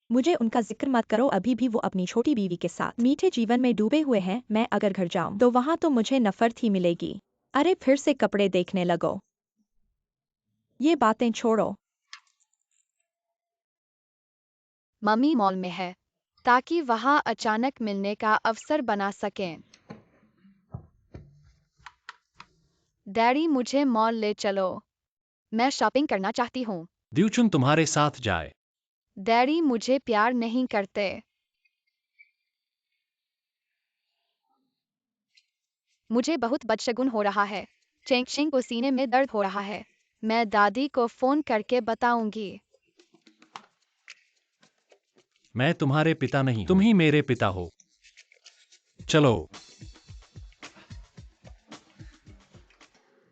मुझे उनका जिक्र मत करो, अभी भी वो अपनी छोटी बीवी के साथ मीठे जीवन में डूबे हुए हैं। मैं अगर घर जाऊं तो वहां तो मुझे नफरत ही मिलेगी। अरे फिर से कपड़े देखने लगो। ये बातें छोड़ो। मम्मी मॉल में है ताकि वहां अचानक मिलने का अवसर बना सकें। डैडी मुझे मॉल ले चलो, मैं शॉपिंग करना चाहती हूँ। द्यूचुन तुम्हारे साथ जाए। डैडी मुझे प्यार नहीं करते। मुझे बहुत बदशगुन हो रहा है। चेंग चिंग को सीने में दर्द हो रहा है। मैं दादी को फोन करके बताऊंगी। मैं तुम्हारे पिता नहीं, तुम ही मेरे पिता हो। चलो।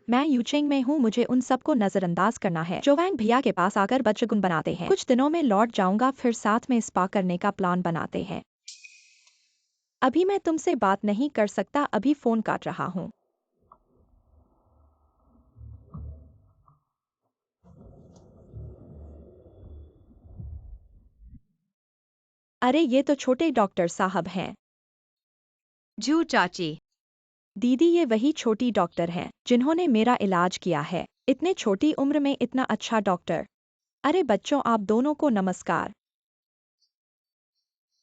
मैं यूचेंग में हूँ, मुझे उन सबको नजरअंदाज करना है जो वैंग भैया के पास आकर बदशगुन बनाते हैं। कुछ दिनों में लौट जाऊंगा, फिर साथ में स्पा करने का प्लान बनाते हैं। अभी मैं तुमसे बात नहीं कर सकता, अभी फोन काट रहा हूँ। अरे ये तो छोटे डॉक्टर साहब हैं। जू चाची, दीदी, ये वही छोटी डॉक्टर हैं जिन्होंने मेरा इलाज किया है। इतने छोटी उम्र में इतना अच्छा डॉक्टर। अरे बच्चों, आप दोनों को नमस्कार।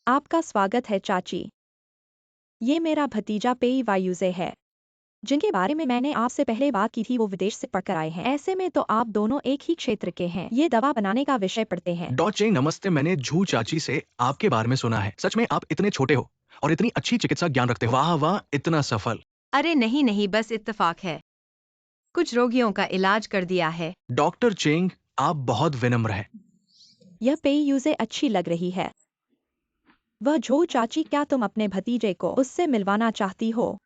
आपका स्वागत है चाची। ये मेरा भतीजा पेई वायुजे है, जिनके बारे में मैंने आपसे पहले बात की थी। वो विदेश से पढ़कर आए हैं। ऐसे में तो आप दोनों एक ही क्षेत्र के हैं। ये दवा बनाने का विषय पढ़ते हैं। डॉक्टर नमस्ते, मैंने झू चाची से आपके बारे में सुना है। सच में आप इतने छोटे हो और इतनी अच्छी चिकित्सा ज्ञान रखते हो। वाह वाह, इतना सफल। अरे नहीं नहीं, बस इत्तेफाक है। कुछ रोगियों का इलाज कर दिया है। डॉक्टर चेंग, आप बहुत विनम्र हैं। यह पेई यूजे अच्छी लग रही है। वह झो चाची, क्या तुम अपने भतीजे को उससे मिलवाना चाहती हो?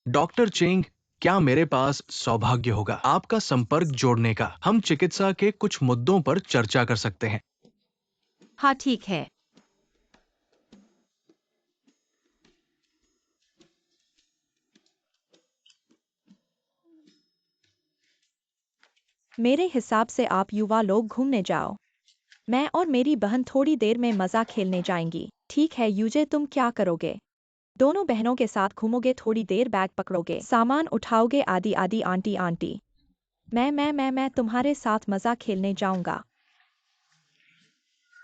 डॉक्टर चेंग, क्या मेरे पास सौभाग्य होगा आपका संपर्क जोड़ने का? हम चिकित्सा के कुछ मुद्दों पर चर्चा कर सकते हैं। हाँ ठीक है। मेरे हिसाब से आप युवा लोग घूमने जाओ। मैं और मेरी बहन थोड़ी देर में मज़ा खेलने जाएंगी। ठीक है यूजे, तुम क्या करोगे? दोनों बहनों के साथ घूमोगे, थोड़ी देर बैग पकड़ोगे, सामान उठाओगे, आदि आदि। आंटी आंटी मैं तुम्हारे साथ मज़ा खेलने जाऊंगा।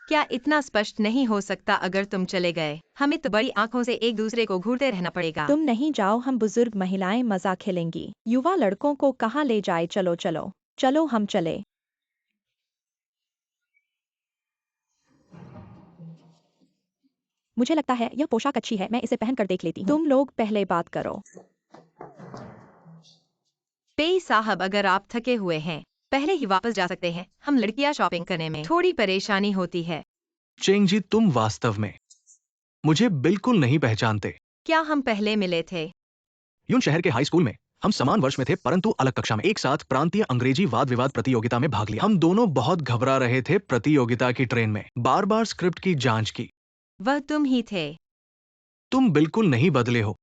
क्या इतना स्पष्ट नहीं हो सकता? अगर तुम चले गए हमें तो बड़ी आंखों से एक दूसरे को घूरते रहना पड़ेगा। तुम नहीं जाओ, हम बुजुर्ग महिलाएं मज़ा खेलेंगी। युवा लड़कों को कहाँ ले जाए? चलो चलो चलो हम चले। मुझे लगता है यह पोशाक अच्छी है, मैं इसे पहन कर देख लेती हूँ। तुम लोग पहले बात करो। पेई साहब, अगर आप थके हुए हैं पहले ही वापस जा सकते हैं। हम लड़कियां शॉपिंग करने में थोड़ी परेशानी होती है। चेंग जी, तुम वास्तव में मुझे बिल्कुल नहीं पहचानते। क्या हम पहले मिले थे? यून शहर के हाई स्कूल में हम समान वर्ष में थे, परंतु अलग कक्षा में। एक साथ प्रांतीय अंग्रेजी वाद विवाद प्रतियोगिता में भाग लिया। हम दोनों बहुत घबरा रहे थे प्रतियोगिता की ट्रेन में, बार बार स्क्रिप्ट की जांच की। वह तुम ही थे। तुम बिल्कुल नहीं बदले हो।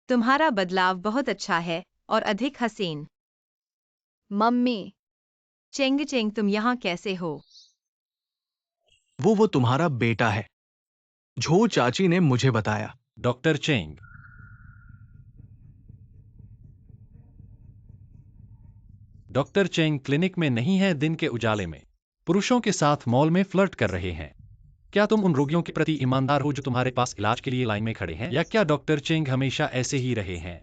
तुम्हारा बदलाव बहुत अच्छा है और अधिक हसीन। मम्मी, चेंग चेंग, तुम यहाँ कैसे हो? वो तुम्हारा बेटा है, झो चाची ने मुझे बताया। Doctor Cheng, doctor Cheng clinic में नहीं है। दिन के उजाले में पुरुषों के साथ मॉल में फ्लर्ट कर रहे हैं। क्या तुम उन रोगियों के प्रति ईमानदार हो जो तुम्हारे पास इलाज के लिए लाइन में खड़े हैं, या क्या डॉक्टर चेंग हमेशा ऐसे ही रहे हैं?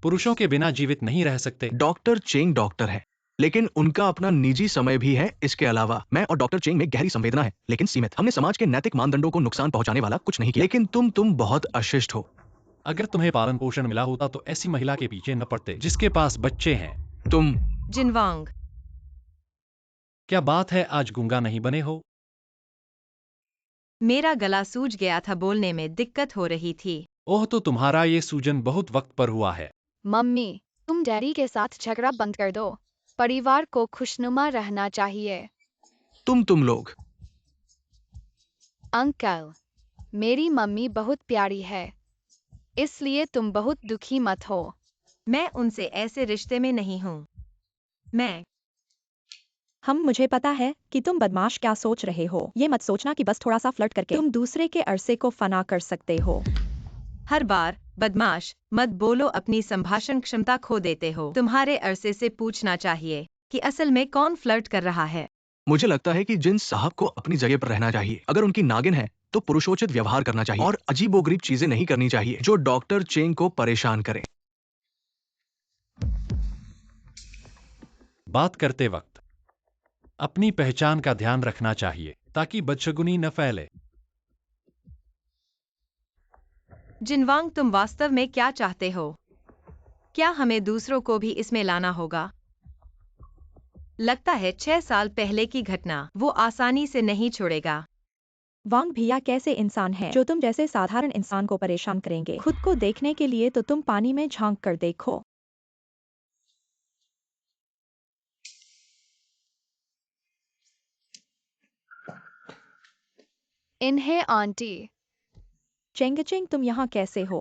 पुरुषों के बिना जीवित नहीं रह सकते। डॉक्टर चेंग डॉक्टर है, लेकिन उनका अपना निजी समय भी है। इसके अलावा मैं और डॉक्टर चेंग में गहरी संवेदना है, लेकिन सीमित। हमने समाज के नैतिक मानदंडों को नुकसान पहुंचाने वाला कुछ नहीं किया। लेकिन तुम बहुत अशिष्ट हो। अगर तुम्हें पालन पोषण मिला होता तो ऐसी महिला के पीछे न पड़ते जिसके पास बच्चे हैं। तुम जिनवांग, क्या बात है, आज गूंगा नहीं बने हो? मेरा गला सूज गया था, बोलने में दिक्कत हो रही थी। ओह, तो तुम्हारा ये सूजन बहुत वक्त पर हुआ है। मम्मी, तुम डैडी के साथ झगड़ा बंद कर दो। परिवार को खुशनुमा रहना चाहिए। तुम लोग अंकल, मेरी मम्मी बहुत प्यारी है, इसलिए तुम बहुत दुखी मत हो। मैं उनसे ऐसे रिश्ते में नहीं हूँ। मुझे पता है कि तुम बदमाश क्या सोच रहे हो। ये मत सोचना कि बस थोड़ा सा फ्लर्ट करके तुम दूसरे के अरसे को फना कर सकते हो। हर बार बदमाश मत बोलो, अपनी संभाषण क्षमता खो देते हो। तुम्हारे अरसे से पूछना चाहिए कि असल में कौन फ्लर्ट कर रहा है। मुझे लगता है कि जिन साहब को अपनी जगह पर रहना चाहिए। अगर उनकी नागिन है तो पुरुषोचित व्यवहार करना चाहिए और अजीबोगरीब चीजें नहीं करनी चाहिए जो डॉक्टर चेंग को परेशान करें। बात करते वक्त अपनी पहचान का ध्यान रखना चाहिए ताकि बदशगुनी न फैले। जिनवांग, तुम वास्तव में क्या चाहते हो? क्या हमें दूसरों को भी इसमें लाना होगा? लगता है 6 साल पहले की घटना वो आसानी से नहीं छोड़ेगा। वांग भैया कैसे इंसान है जो तुम जैसे साधारण इंसान को परेशान करेंगे? खुद को देखने के लिए तो तुम पानी में झांक कर देखो। इन्हें आंटी। चेंग, तुम यहाँ कैसे हो?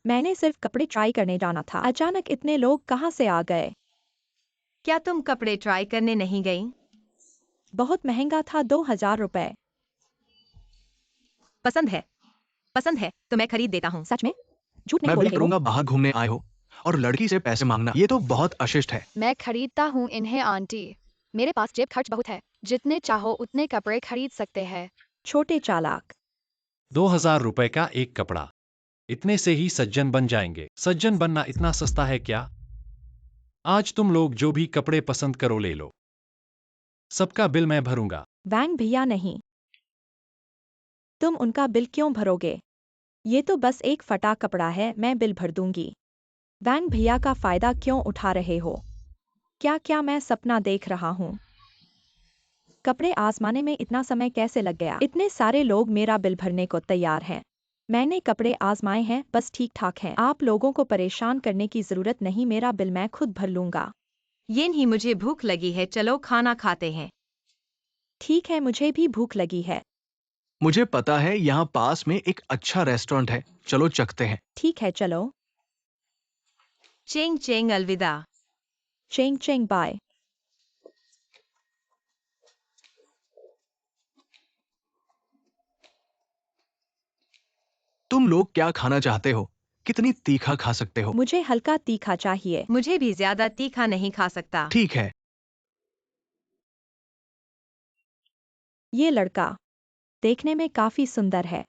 मैंने सिर्फ कपड़े ट्राई करने जाना था, अचानक इतने लोग कहाँ से आ गए? क्या तुम कपड़े ट्राई करने नहीं गई? बहुत महंगा था, 2000 रुपए। पसंद है तो मैं खरीद देता हूँ। सच में? झूठ नहीं मैं बोल भी रहे हो? करूंगा। बाहर घूमने आए हो और लड़की से पैसे मांगना, ये तो बहुत अशिष्ट है। मैं खरीदता हूँ इन्हें आंटी। मेरे पास जेब खर्च बहुत है, जितने चाहो उतने कपड़े खरीद सकते हैं। छोटे चालाक। 2000 रुपए का एक कपड़ा, इतने से ही सज्जन बन जाएंगे? सज्जन बनना इतना सस्ता है क्या? आज तुम लोग जो भी कपड़े पसंद करो ले लो, सबका बिल मैं भरूंगा। वैंग भैया नहीं, तुम उनका बिल क्यों भरोगे? ये तो बस एक फटा कपड़ा है, मैं बिल भर दूंगी। वैंग भैया का फायदा क्यों उठा रहे हो? क्या मैं सपना देख रहा हूँ? कपड़े आजमाने में इतना समय कैसे लग गया? इतने सारे लोग मेरा बिल भरने को तैयार हैं। मैंने कपड़े आजमाए हैं, बस ठीक ठाक हैं। आप लोगों को परेशान करने की जरूरत नहीं, मेरा बिल मैं खुद भर लूंगा। ये नहीं, मुझे भूख लगी है, चलो खाना खाते हैं। ठीक है, मुझे भी भूख लगी है। मुझे पता है यहाँ पास में एक अच्छा रेस्टोरेंट है, चलो चखते हैं। ठीक है, चलो। चेंग चेंग, अलविदा। Cheng Cheng, bye. तुम लोग क्या खाना चाहते हो? कितनी तीखा खा सकते हो? मुझे हल्का तीखा चाहिए। मुझे भी ज्यादा तीखा नहीं खा सकता। ठीक है। ये लड़का देखने में काफी सुंदर है।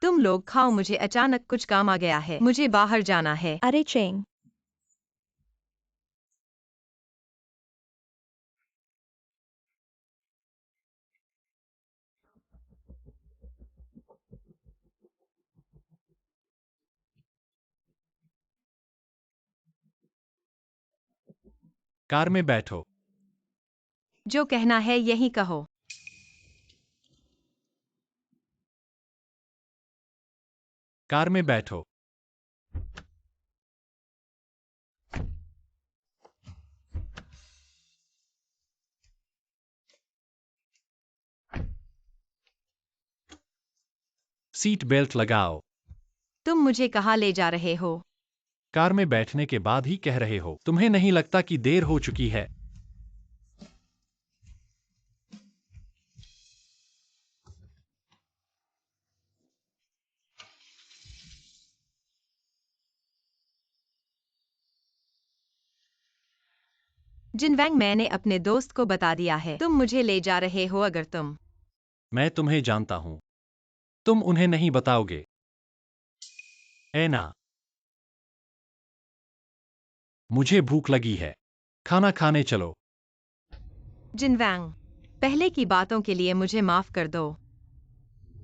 तुम लोग खाओ, मुझे अचानक कुछ काम आ गया है, मुझे बाहर जाना है। अरे चेंग, कार में बैठो। जो कहना है यही कहो। कार में बैठो। सीट बेल्ट लगाओ। तुम मुझे कहाँ ले जा रहे हो? कार में बैठने के बाद ही कह रहे हो। तुम्हें नहीं लगता कि देर हो चुकी है? जिनवैंग, मैंने अपने दोस्त को बता दिया है, तुम मुझे ले जा रहे हो। अगर तुम मैं तुम्हें जानता हूं। तुम उन्हें नहीं बताओगे। ऐना, मुझे भूख लगी है। खाना खाने चलो। जिनवैंग, पहले की बातों के लिए मुझे माफ कर दो,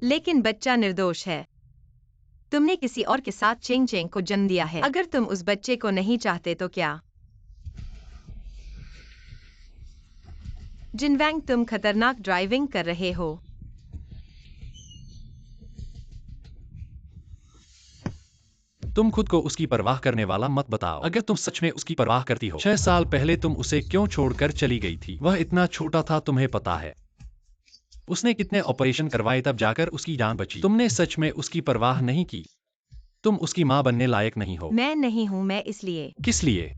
लेकिन बच्चा निर्दोष है। तुमने किसी और के साथ चेंग चेंग को जन्म दिया है। अगर तुम उस बच्चे को नहीं चाहते तो क्या? जिनवैंग, तुम खतरनाक ड्राइविंग कर रहे हो। तुम खुद को उसकी परवाह करने वाला मत बताओ। अगर तुम सच में उसकी परवाह करती हो, 6 साल पहले तुम उसे क्यों छोड़कर चली गई थी? वह इतना छोटा था, तुम्हें पता है। उसने कितने ऑपरेशन करवाए, तब जाकर उसकी जान बची। तुमने सच में उसकी परवाह नहीं की। तुम उसकी मां बनने लायक नहीं हो। मैं नहीं हूं, मैं इसलिए। किस लिए?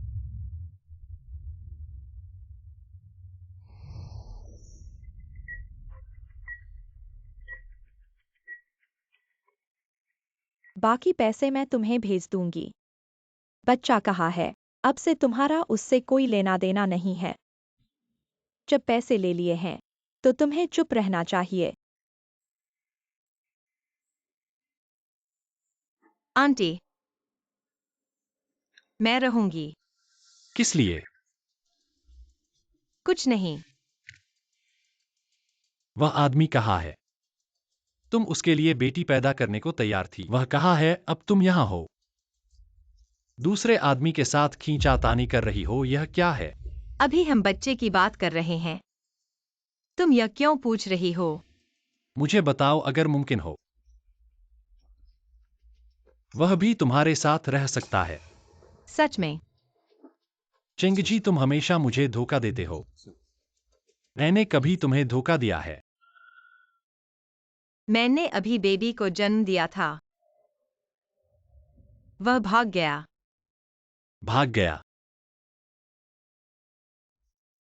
बाकी पैसे मैं तुम्हें भेज दूंगी। बच्चा कहाँ है? अब से तुम्हारा उससे कोई लेना देना नहीं है। जब पैसे ले लिए हैं, तो तुम्हें चुप रहना चाहिए। आंटी, मैं रहूंगी। किस लिए? कुछ नहीं। वह आदमी कहाँ है? तुम उसके लिए बेटी पैदा करने को तैयार थी। वह कहाँ है? अब तुम यहाँ हो, दूसरे आदमी के साथ खींचातानी कर रही हो। यह क्या है? अभी हम बच्चे की बात कर रहे हैं। तुम यह क्यों पूछ रही हो? मुझे बताओ, अगर मुमकिन हो। वह भी तुम्हारे साथ रह सकता है। सच में? चेंगजी, तुम हमेशा मुझे धोखा देते हो। मैंने कभी तुम्हें धोखा दिया है? मैंने अभी बेबी को जन्म दिया था। वह भाग गया। भाग गया?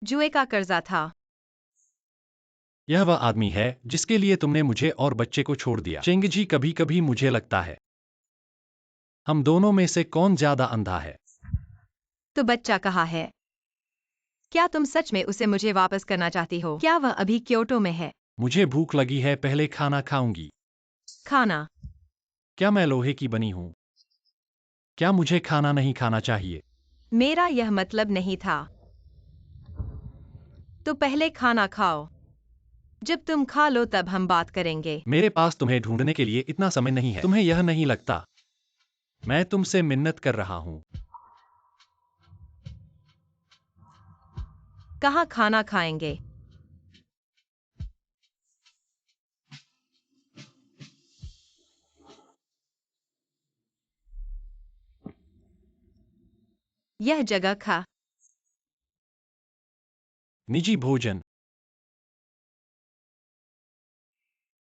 जुए का कर्जा था। यह वह आदमी है जिसके लिए तुमने मुझे और बच्चे को छोड़ दिया। चेंगजी, कभी कभी मुझे लगता है हम दोनों में से कौन ज्यादा अंधा है। तो बच्चा कहाँ है? क्या तुम सच में उसे मुझे वापस करना चाहती हो? क्या वह अभी क्योटो में है? मुझे भूख लगी है, पहले खाना खाऊंगी। खाना? क्या मैं लोहे की बनी हूं? क्या मुझे खाना नहीं खाना चाहिए? मेरा यह मतलब नहीं था। तो पहले खाना खाओ। जब तुम खा लो तब हम बात करेंगे। मेरे पास तुम्हें ढूंढने के लिए इतना समय नहीं है। तुम्हें यह नहीं लगता? मैं तुमसे मिन्नत कर रहा हूँ। कहाँ खाना खाएंगे? यह जगह खा। निजी भोजन।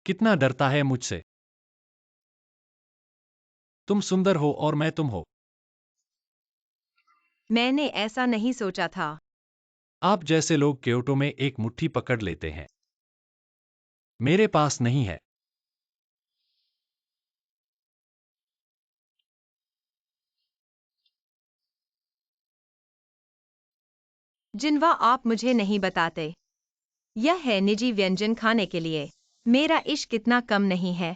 कितना डरता है मुझसे। तुम सुंदर हो और मैं तुम हो। मैंने ऐसा नहीं सोचा था। आप जैसे लोग क्योटो में एक मुट्ठी पकड़ लेते हैं। मेरे पास नहीं है। जिनवा आप मुझे नहीं बताते। यह है निजी व्यंजन खाने के लिए। मेरा इश्क इतना कम नहीं है।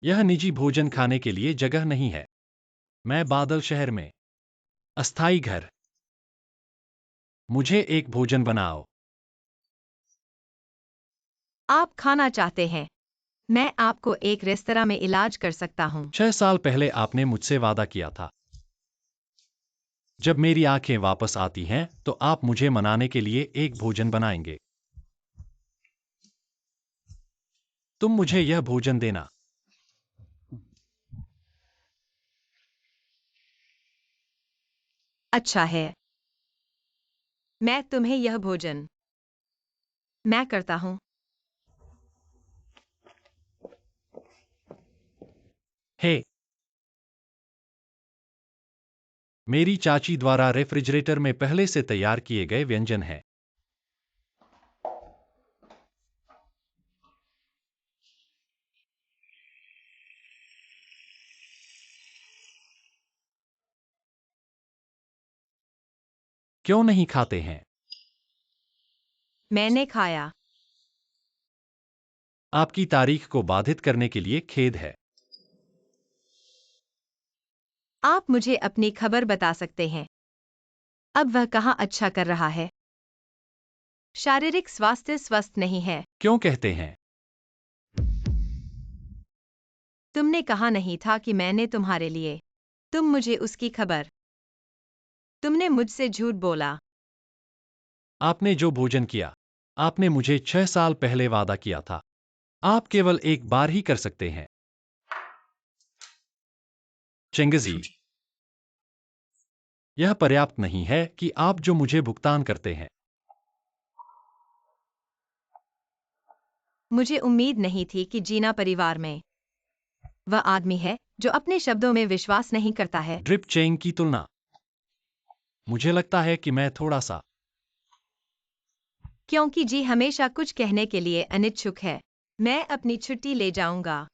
यह निजी भोजन खाने के लिए जगह नहीं है। मैं बादल शहर में। अस्थाई घर। मुझे एक भोजन बनाओ। आप खाना चाहते हैं? मैं आपको एक रेस्तरां में इलाज कर सकता हूँ। 6 साल पहले आपने मुझसे वादा किया था। जब मेरी आंखें वापस आती हैं तो आप मुझे मनाने के लिए एक भोजन बनाएंगे। तुम मुझे यह भोजन देना। अच्छा है। मैं तुम्हें यह भोजन मैं करता हूँ। हे, मेरी चाची द्वारा रेफ्रिजरेटर में पहले से तैयार किए गए व्यंजन हैं। क्यों नहीं खाते हैं? मैंने खाया। आपकी तारीख को बाधित करने के लिए खेद है। आप मुझे अपनी खबर बता सकते हैं। अब वह कहाँ अच्छा कर रहा है? शारीरिक स्वास्थ्य स्वस्थ नहीं है। क्यों कहते हैं? तुमने कहा नहीं था कि मैंने तुम्हारे लिए। तुम मुझे उसकी खबर। तुमने मुझसे झूठ बोला। आपने जो भोजन किया, आपने मुझे 6 साल पहले वादा किया था। आप केवल एक बार ही कर सकते हैं। चेंगजी, यह पर्याप्त नहीं है कि आप जो मुझे भुगतान करते हैं। मुझे उम्मीद नहीं थी कि जीना परिवार में वह आदमी है जो अपने शब्दों में विश्वास नहीं करता है। ड्रिप चेंग की तुलना। मुझे लगता है कि मैं थोड़ा सा। क्योंकि जी हमेशा कुछ कहने के लिए अनिच्छुक है। मैं अपनी छुट्टी ले जाऊंगा।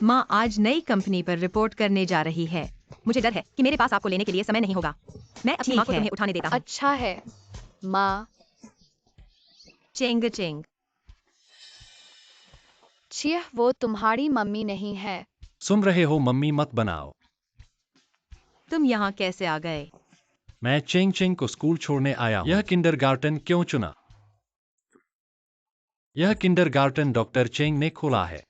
माँ आज नई कंपनी पर रिपोर्ट करने जा रही है। मुझे डर है कि मेरे पास आपको लेने के लिए समय नहीं होगा। मैं अपनी माँ को तुम्हें उठाने देता हूँ। अच्छा है माँ। Cheng Cheng. छिया वो तुम्हारी मम्मी नहीं है। सुन रहे हो? मम्मी मत बनाओ। तुम यहाँ कैसे आ गए? मैं चेंग चेंग को स्कूल छोड़ने आया हूँ। यह किंडरगार्टन क्यों चुना? यह किंडरगार्टन डॉक्टर चेंग ने खोला है।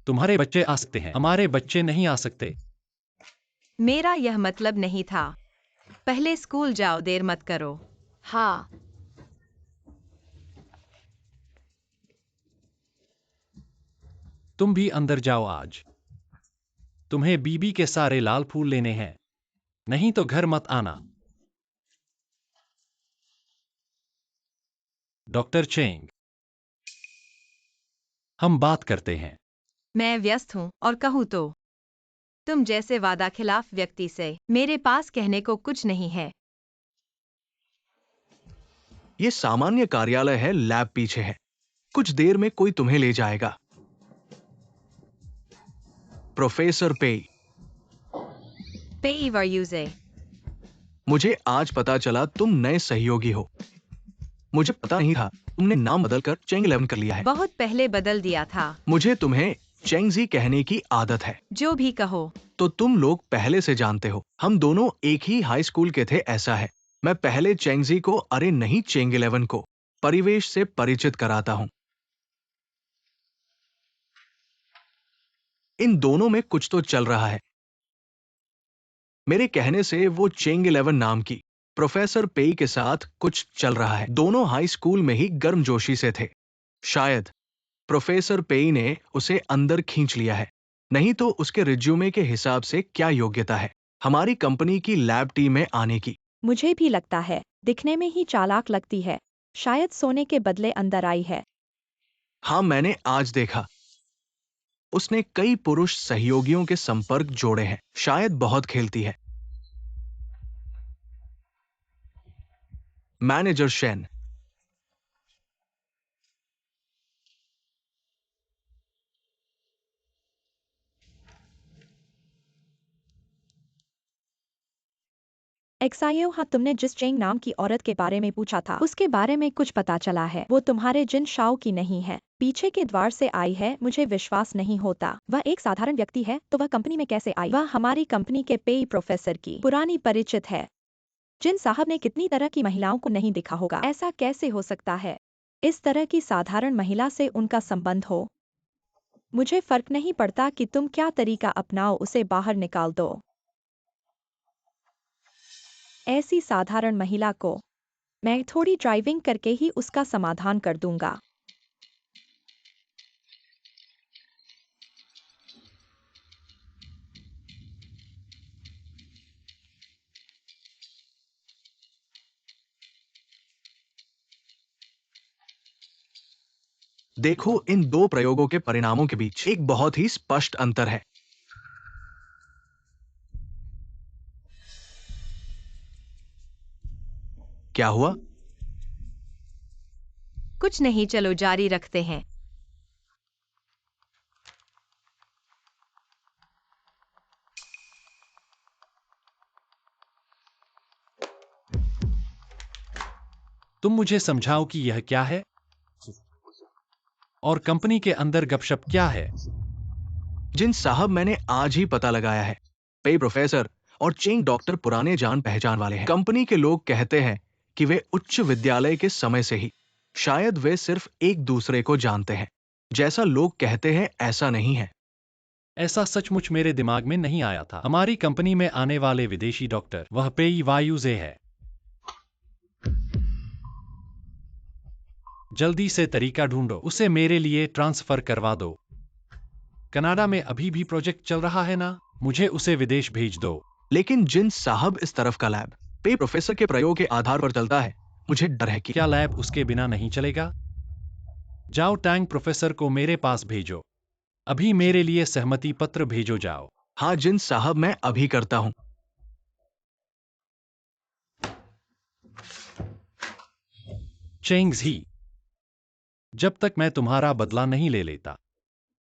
तुम्हारे बच्चे आ सकते हैं, हमारे बच्चे नहीं आ सकते। मेरा यह मतलब नहीं था। पहले स्कूल जाओ, देर मत करो। हाँ तुम भी अंदर जाओ आज। तुम्हें बीबी के सारे लाल फूल लेने हैं। नहीं तो घर मत आना। डॉक्टर चेंग, हम बात करते हैं। मैं व्यस्त हूँ और कहूँ तो तुम जैसे वादा खिलाफ व्यक्ति से मेरे पास कहने को कुछ नहीं है। ये सामान्य कार्यालय है, लैब पीछे है। कुछ देर में कोई तुम्हें ले जाएगा। प्रोफेसर पेई, पेई वायूजे। मुझे आज पता चला तुम नए सहयोगी हो। मुझे पता नहीं था तुमने नाम बदलकर चेंग 11 कर लिया है। बहुत पहले बदल दिया था। मुझे तुम्हें चेंगजी कहने की आदत है। जो भी कहो। तो तुम लोग पहले से जानते हो, हम दोनों एक ही हाई स्कूल के थे, ऐसा है। मैं पहले चेंगजी को, अरे नहीं चेंग 11 को, परिवेश से परिचित कराता हूं। इन दोनों में कुछ तो चल रहा है। मेरे कहने से वो चेंग 11 नाम की प्रोफेसर पेई के साथ कुछ चल रहा है। दोनों हाई स्कूल में ही गर्मजोशी से थे। शायद प्रोफेसर पेई ने उसे अंदर खींच लिया है, नहीं तो उसके रिज्यूमे के हिसाब से क्या योग्यता है हमारी कंपनी की लैब टीम में आने की। मुझे भी लगता है, दिखने में ही चालाक लगती है। शायद सोने के बदले अंदर आई है। हाँ, मैंने आज देखा उसने कई पुरुष सहयोगियों के संपर्क जोड़े हैं। शायद बहुत खेलती है। मैनेजर शेन, एक्सायो, हाँ, तुमने जिस चेंग नाम की औरत के बारे में पूछा था उसके बारे में कुछ पता चला है। वो तुम्हारे जिन शाओ की नहीं है, पीछे के द्वार से आई है। मुझे विश्वास नहीं होता। वह एक साधारण व्यक्ति है तो वह कंपनी में कैसे आई? वह हमारी कंपनी के पेई प्रोफेसर की पुरानी परिचित है। जिन साहब ने कितनी तरह की महिलाओं को नहीं देखा होगा। ऐसा कैसे हो सकता है? इस तरह की साधारण महिला से उनका संबंध हो। मुझे फर्क नहीं पड़ता कि तुम क्या तरीका अपनाओ, उसे बाहर निकाल दो। ऐसी साधारण महिला को मैं थोड़ी ड्राइविंग करके ही उसका समाधान कर दूंगा। देखो, इन दो प्रयोगों के परिणामों के बीच एक बहुत ही स्पष्ट अंतर है। क्या हुआ? कुछ नहीं, चलो जारी रखते हैं। तुम मुझे समझाओ कि यह क्या है और कंपनी के अंदर गपशप क्या है। जिन साहब, मैंने आज ही पता लगाया है, पेई प्रोफेसर और चेंग डॉक्टर पुराने जान पहचान वाले हैं। कंपनी के लोग कहते हैं कि वे उच्च विद्यालय के समय से ही, शायद वे सिर्फ एक दूसरे को जानते हैं। जैसा लोग कहते हैं ऐसा नहीं है। ऐसा सचमुच मेरे दिमाग में नहीं आया था। हमारी कंपनी में आने वाले विदेशी डॉक्टर वह पेई वायूजे है। जल्दी से तरीका ढूंढो, उसे मेरे लिए ट्रांसफर करवा दो। कनाडा में अभी भी प्रोजेक्ट चल रहा है ना? मुझे उसे विदेश भेज दो। लेकिन जिन साहब, इस तरफ का लैब पेई प्रोफेसर के प्रयोग के आधार पर चलता है। मुझे डर है कि क्या लैब उसके बिना नहीं चलेगा? जाओ, टैंग प्रोफेसर को मेरे पास भेजो। अभी मेरे लिए सहमति पत्र भेजो, जाओ। हाँ जिन साहब, मैं अभी करता हूं। चेंग्जी, जब तक मैं तुम्हारा बदला नहीं ले लेता,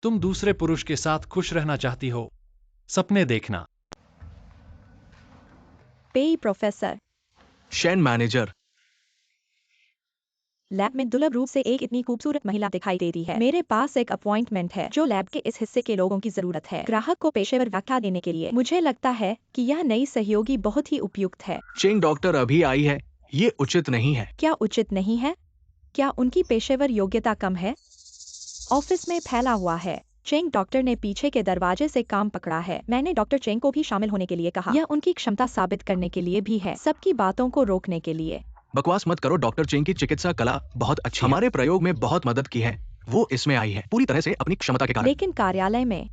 तुम दूसरे पुरुष के साथ खुश रहना चाहती हो? सपने देखना। पेई प्रोफेसर, शेन मैनेजर, लैब में दुर्लभ रूप से एक इतनी खूबसूरत महिला दिखाई देती है। मेरे पास एक अपॉइंटमेंट है जो लैब के इस हिस्से के लोगों की जरूरत है, ग्राहक को पेशेवर व्याख्या देने के लिए। मुझे लगता है कि यह नई सहयोगी बहुत ही उपयुक्त है। चेंग डॉक्टर अभी आई है, ये उचित नहीं है। क्या उचित नहीं है? क्या उनकी पेशेवर योग्यता कम है? ऑफिस में फैला हुआ है। चेंग डॉक्टर ने पीछे के दरवाजे से काम पकड़ा है। मैंने डॉक्टर चेंग को भी शामिल होने के लिए कहा। यह उनकी क्षमता साबित करने के लिए भी है, सबकी बातों को रोकने के लिए। बकवास मत करो, डॉक्टर चेंग की चिकित्सा कला बहुत अच्छी है। हमारे प्रयोग में बहुत मदद की है। वो इसमें आई है पूरी तरह से अपनी क्षमता के कारण। लेकिन कार्यालय में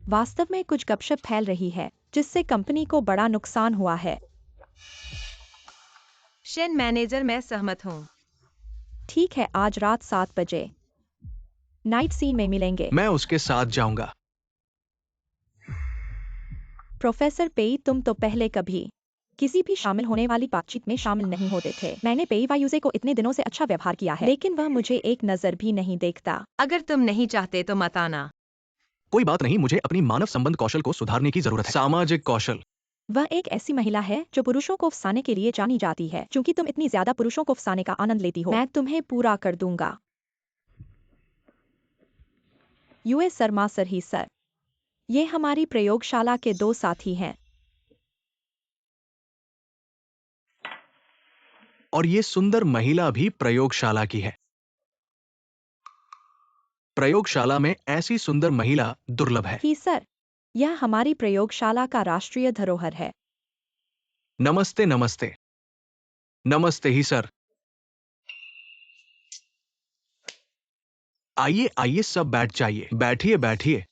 वास्तव में कुछ गपशप फैल रही है जिससे कंपनी को बड़ा नुकसान हुआ है। शेन मैनेजर, मैं सहमत हूँ। ठीक है, आज रात 7 बजे नाइट सीन में मिलेंगे। मैं उसके साथ जाऊंगा। प्रोफेसर पेई, तुम तो पहले कभी किसी भी शामिल होने वाली बातचीत में शामिल नहीं होते थे। मैंने पेई वायुजे को इतने दिनों से अच्छा व्यवहार किया है, लेकिन वह मुझे एक नजर भी नहीं देखता। अगर तुम नहीं चाहते तो मत आना। कोई बात नहीं, मुझे अपनी मानव संबंध कौशल को सुधारने की जरूरत है। सामाजिक कौशल। वह एक ऐसी महिला है जो पुरुषों को फंसाने के लिए जानी जाती है। क्योंकि तुम इतनी ज्यादा पुरुषों को फंसाने का आनंद लेती हो, मैं तुम्हें पूरा कर दूंगा। यूएस शर्मा सर ही सर, ये हमारी प्रयोगशाला के 2 साथी हैं। और ये सुंदर महिला भी प्रयोगशाला की है। प्रयोगशाला में ऐसी सुंदर महिला दुर्लभ है। ही सर, यह हमारी प्रयोगशाला का राष्ट्रीय धरोहर है। नमस्ते नमस्ते। नमस्ते ही सर। आइए आइए, सब बैठ जाइए। बैठिए बैठिए।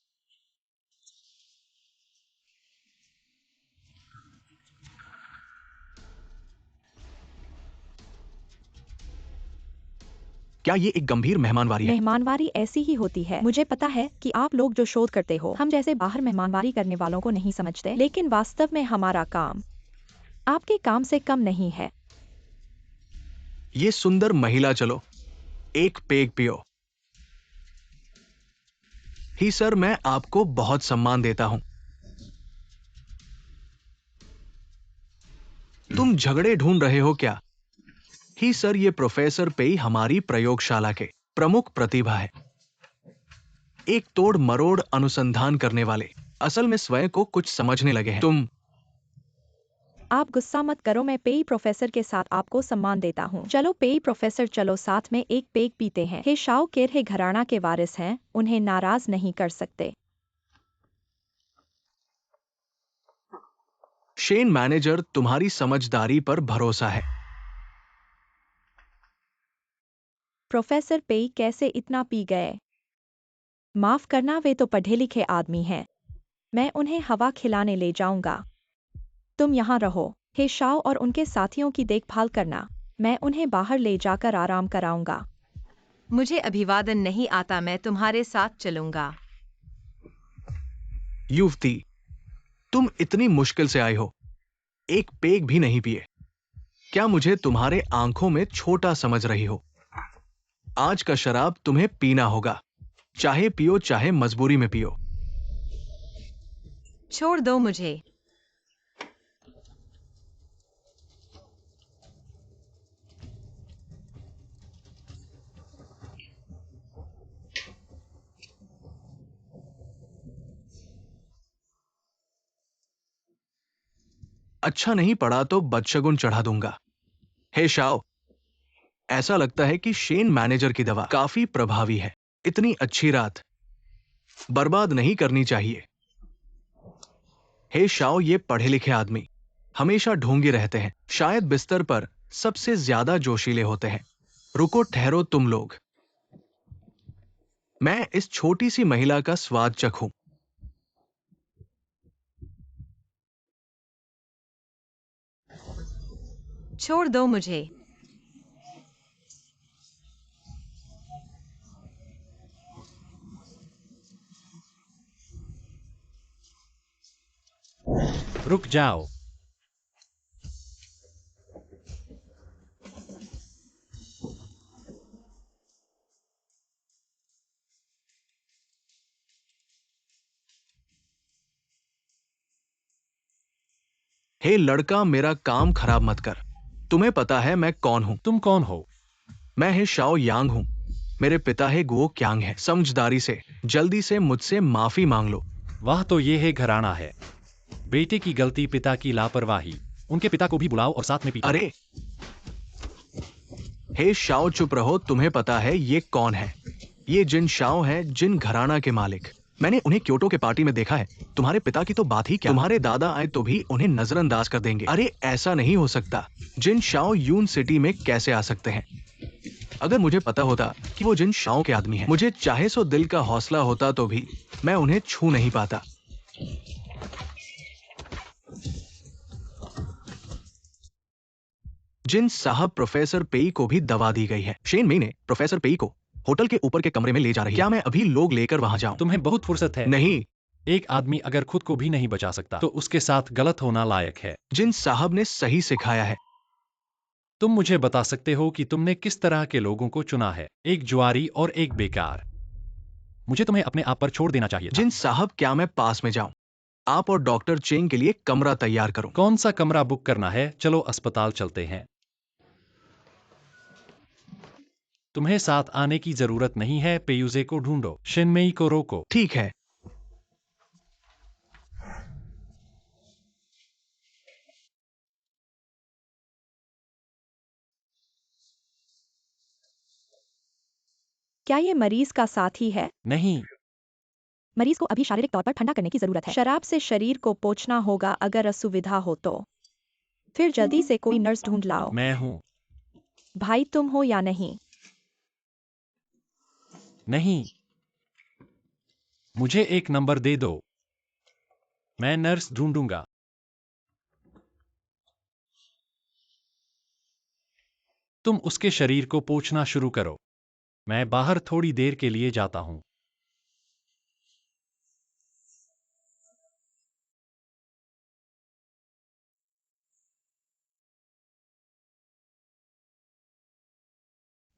क्या ये एक गंभीर मेहमानवारी है? मेहमानवारी ऐसी ही होती है। मुझे पता है कि आप लोग जो शोध करते हो, हम जैसे बाहर मेहमानवारी करने वालों को नहीं समझते, लेकिन वास्तव में हमारा काम आपके काम से कम नहीं है। ये सुंदर महिला, चलो एक पेग पियो। ही सर, मैं आपको बहुत सम्मान देता हूं। तुम झगड़े ढूंढ रहे हो क्या? ही सर, ये प्रोफेसर पेई हमारी प्रयोगशाला के प्रमुख प्रतिभा है। एक तोड़ मरोड़ अनुसंधान करने वाले, असल में स्वयं को कुछ समझने लगे हैं। तुम आप गुस्सा मत करो, मैं पेई प्रोफेसर के साथ आपको सम्मान देता हूँ। चलो पेई प्रोफेसर, चलो साथ में एक पेग पीते हैं। हे शाओ केरहे घराना के वारिस हैं, उन्हें नाराज नहीं कर सकते। शेन मैनेजर, तुम्हारी समझदारी पर भरोसा है। प्रोफेसर पेई कैसे इतना पी गए? माफ करना, वे तो पढ़े लिखे आदमी हैं। मैं उन्हें हवा खिलाने ले जाऊंगा। तुम यहाँ रहो। हे शाओ और उनके साथियों की देखभाल करना। मैं उन्हें बाहर ले जाकर आराम कराऊंगा। मुझे अभिवादन नहीं आता, मैं तुम्हारे साथ चलूंगा। युवती, तुम इतनी मुश्किल से आई हो, एक पेग भी नहीं पिए। क्या मुझे तुम्हारे आंखों में छोटा समझ रही हो? आज का शराब तुम्हें पीना होगा, चाहे पियो चाहे मजबूरी में पियो। छोड़ दो मुझे। अच्छा नहीं पड़ा तो बदशगुन चढ़ा दूंगा। हे शाओ, ऐसा लगता है कि शेन मैनेजर की दवा काफी प्रभावी है। इतनी अच्छी रात बर्बाद नहीं करनी चाहिए। हे शाओ, ये पढ़े लिखे आदमी हमेशा ढोंगे रहते हैं, शायद बिस्तर पर सबसे ज्यादा जोशीले होते हैं। रुको, ठहरो तुम लोग, मैं इस छोटी सी महिला का स्वाद चखूं। छोड़ दो मुझे। रुक जाओ। हे लड़का, मेरा काम खराब मत कर। तुम्हें पता है मैं कौन हूं? तुम कौन हो? मैं हे शाओ यांग हूं। मेरे पिता है गुओ क्यांग है। समझदारी से जल्दी से मुझसे माफी मांग लो। वह तो ये है घराना है। बेटे की गलती, पिता की लापरवाही। उनके पिता को भी बुलाओ और साथ में पीटा। अरे हे शाओ, चुप रहो। तुम्हें पता है ये कौन है? ये जिन शाओ हैं, जिन घराना के मालिक। मैंने उन्हें क्योटो के पार्टी में देखा है। तुम्हारे पिता की तो बात ही क्या, तुम्हारे दादा आए तो भी उन्हें नजरअंदाज कर देंगे। अरे ऐसा नहीं हो सकता। जिन शाओ यून सिटी में कैसे आ सकते हैं? अगर मुझे पता होता कि वो जिन शाओ के आदमी हैं, मुझे चाहे सो दिल का हौसला होता तो भी मैं उन्हें छू नहीं पाता। जिन साहब, प्रोफेसर पेई को भी दवा दी गई है। शेन मेई ने प्रोफेसर पेई को होटल के ऊपर के कमरे में ले जा रही है। क्या मैं अभी लोग लेकर वहां जाऊं? तुम्हें बहुत फुर्सत है। नहीं, एक आदमी अगर खुद को भी नहीं बचा सकता तो उसके साथ गलत होना लायक है। जिन साहब ने सही सिखाया है। तुम मुझे बता सकते हो कि तुमने किस तरह के लोगों को चुना है, एक जुआरी और एक बेकार। मुझे तुम्हें अपने आप पर छोड़ देना चाहिए था। जिन साहब, क्या मैं पास में जाऊं? आप और डॉक्टर चेंग के लिए कमरा तैयार करूं। कौन सा कमरा बुक करना है? चलो अस्पताल चलते हैं। तुम्हें साथ आने की जरूरत नहीं है। पेयुजे को ढूंढो, शिनमेई को रोको। ठीक है। क्या ये मरीज का साथी है? नहीं। मरीज को अभी शारीरिक तौर पर ठंडा करने की जरूरत है। शराब से शरीर को पोंछना होगा अगर असुविधा हो तो। फिर जल्दी से कोई नर्स ढूंढ लाओ। मैं हूं। भाई तुम हो या नहीं? नहीं। मुझे एक नंबर दे दो, मैं नर्स ढूंढूंगा। तुम उसके शरीर को पोंछना शुरू करो। मैं बाहर थोड़ी देर के लिए जाता हूं।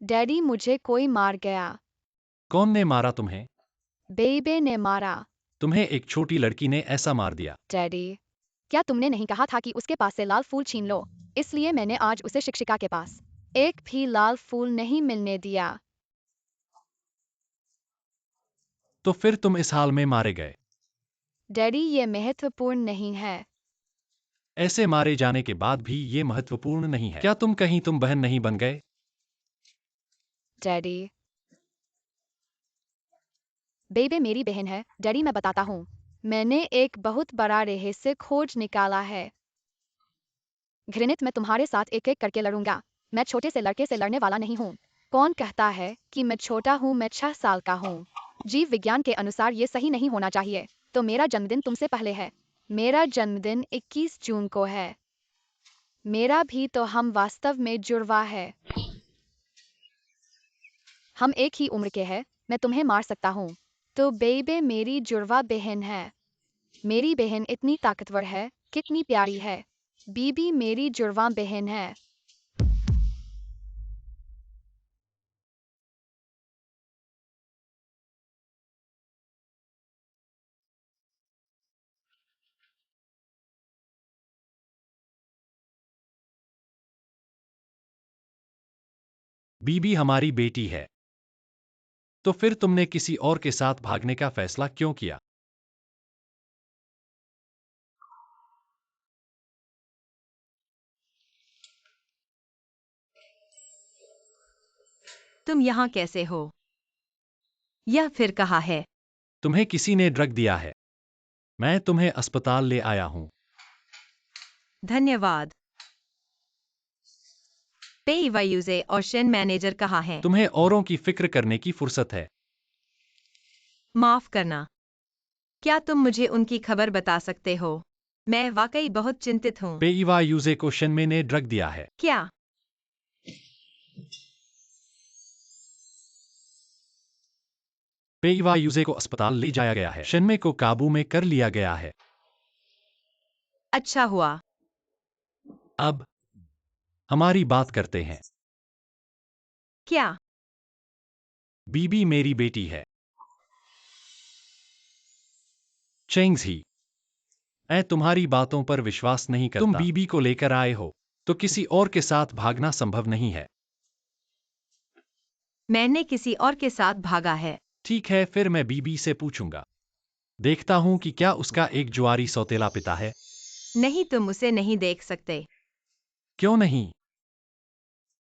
डैडी, मुझे कोई मार गया। कौन ने मारा तुम्हें? बेबे ने मारा। तुम्हें एक छोटी लड़की ने ऐसा मार दिया? डैडी, क्या तुमने नहीं कहा था कि उसके पास से लाल फूल छीन लो? इसलिए मैंने आज उसे शिक्षिका के पास एक भी लाल फूल नहीं मिलने दिया। तो फिर तुम इस हाल में मारे गए। डैडी, ये महत्वपूर्ण नहीं है। ऐसे मारे जाने के बाद भी ये महत्वपूर्ण नहीं है। क्या तुम कहीं तुम बहन नहीं बन गए? डैडी, बेबे मेरी बहन है। डैडी, मैं बताता हूँ। मैंने एक बहुत बड़ा रहस्य खोज निकाला है। घृणित, मैं तुम्हारे साथ एक एक करके लड़ूंगा। मैं छोटे से लड़के से लड़ने वाला नहीं हूँ। कौन कहता है कि मैं छोटा हूँ? मैं 6 साल का हूँ। जीव विज्ञान के अनुसार ये सही नहीं होना चाहिए। तो मेरा जन्मदिन तुमसे पहले है। मेरा जन्मदिन 21 जून को है। मेरा भी। तो हम वास्तव में जुड़वा है। हम एक ही उम्र के हैं। मैं तुम्हें मार सकता हूँ। तो बेबे मेरी जुड़वा बहन है। मेरी बहन इतनी ताकतवर है, कितनी प्यारी है। बीबी मेरी जुड़वा बहन है। बीबी हमारी बेटी है। तो फिर तुमने किसी और के साथ भागने का फैसला क्यों किया? तुम यहाँ कैसे हो? यह फिर कहाँ है? तुम्हें किसी ने ड्रग दिया है। मैं तुम्हें अस्पताल ले आया हूं। धन्यवाद। पेईवायुजे और शेन मैनेजर कहाँ हैं? तुम्हें औरों की फिक्र करने की फुर्सत है। माफ करना। क्या तुम मुझे उनकी खबर बता सकते हो? मैं वाकई बहुत चिंतित हूँ। पेईवा यूजे को शिनमे ने ड्रग दिया है। क्या? पेईवा यूजे को अस्पताल ले जाया गया है। शिनमे को काबू में कर लिया गया है। अच्छा हुआ। अब हमारी बात करते हैं। क्या? बीबी मेरी बेटी है। चेंगजी, मैं तुम्हारी बातों पर विश्वास नहीं करता। तुम बीबी को लेकर आए हो, तो किसी और के साथ भागना संभव नहीं है। मैंने किसी और के साथ भागा है। ठीक है, फिर मैं बीबी से पूछूंगा। देखता हूं कि क्या उसका एक जुआरी सौतेला पिता है। नहीं, तुम उसे नहीं देख सकते। क्यों नहीं?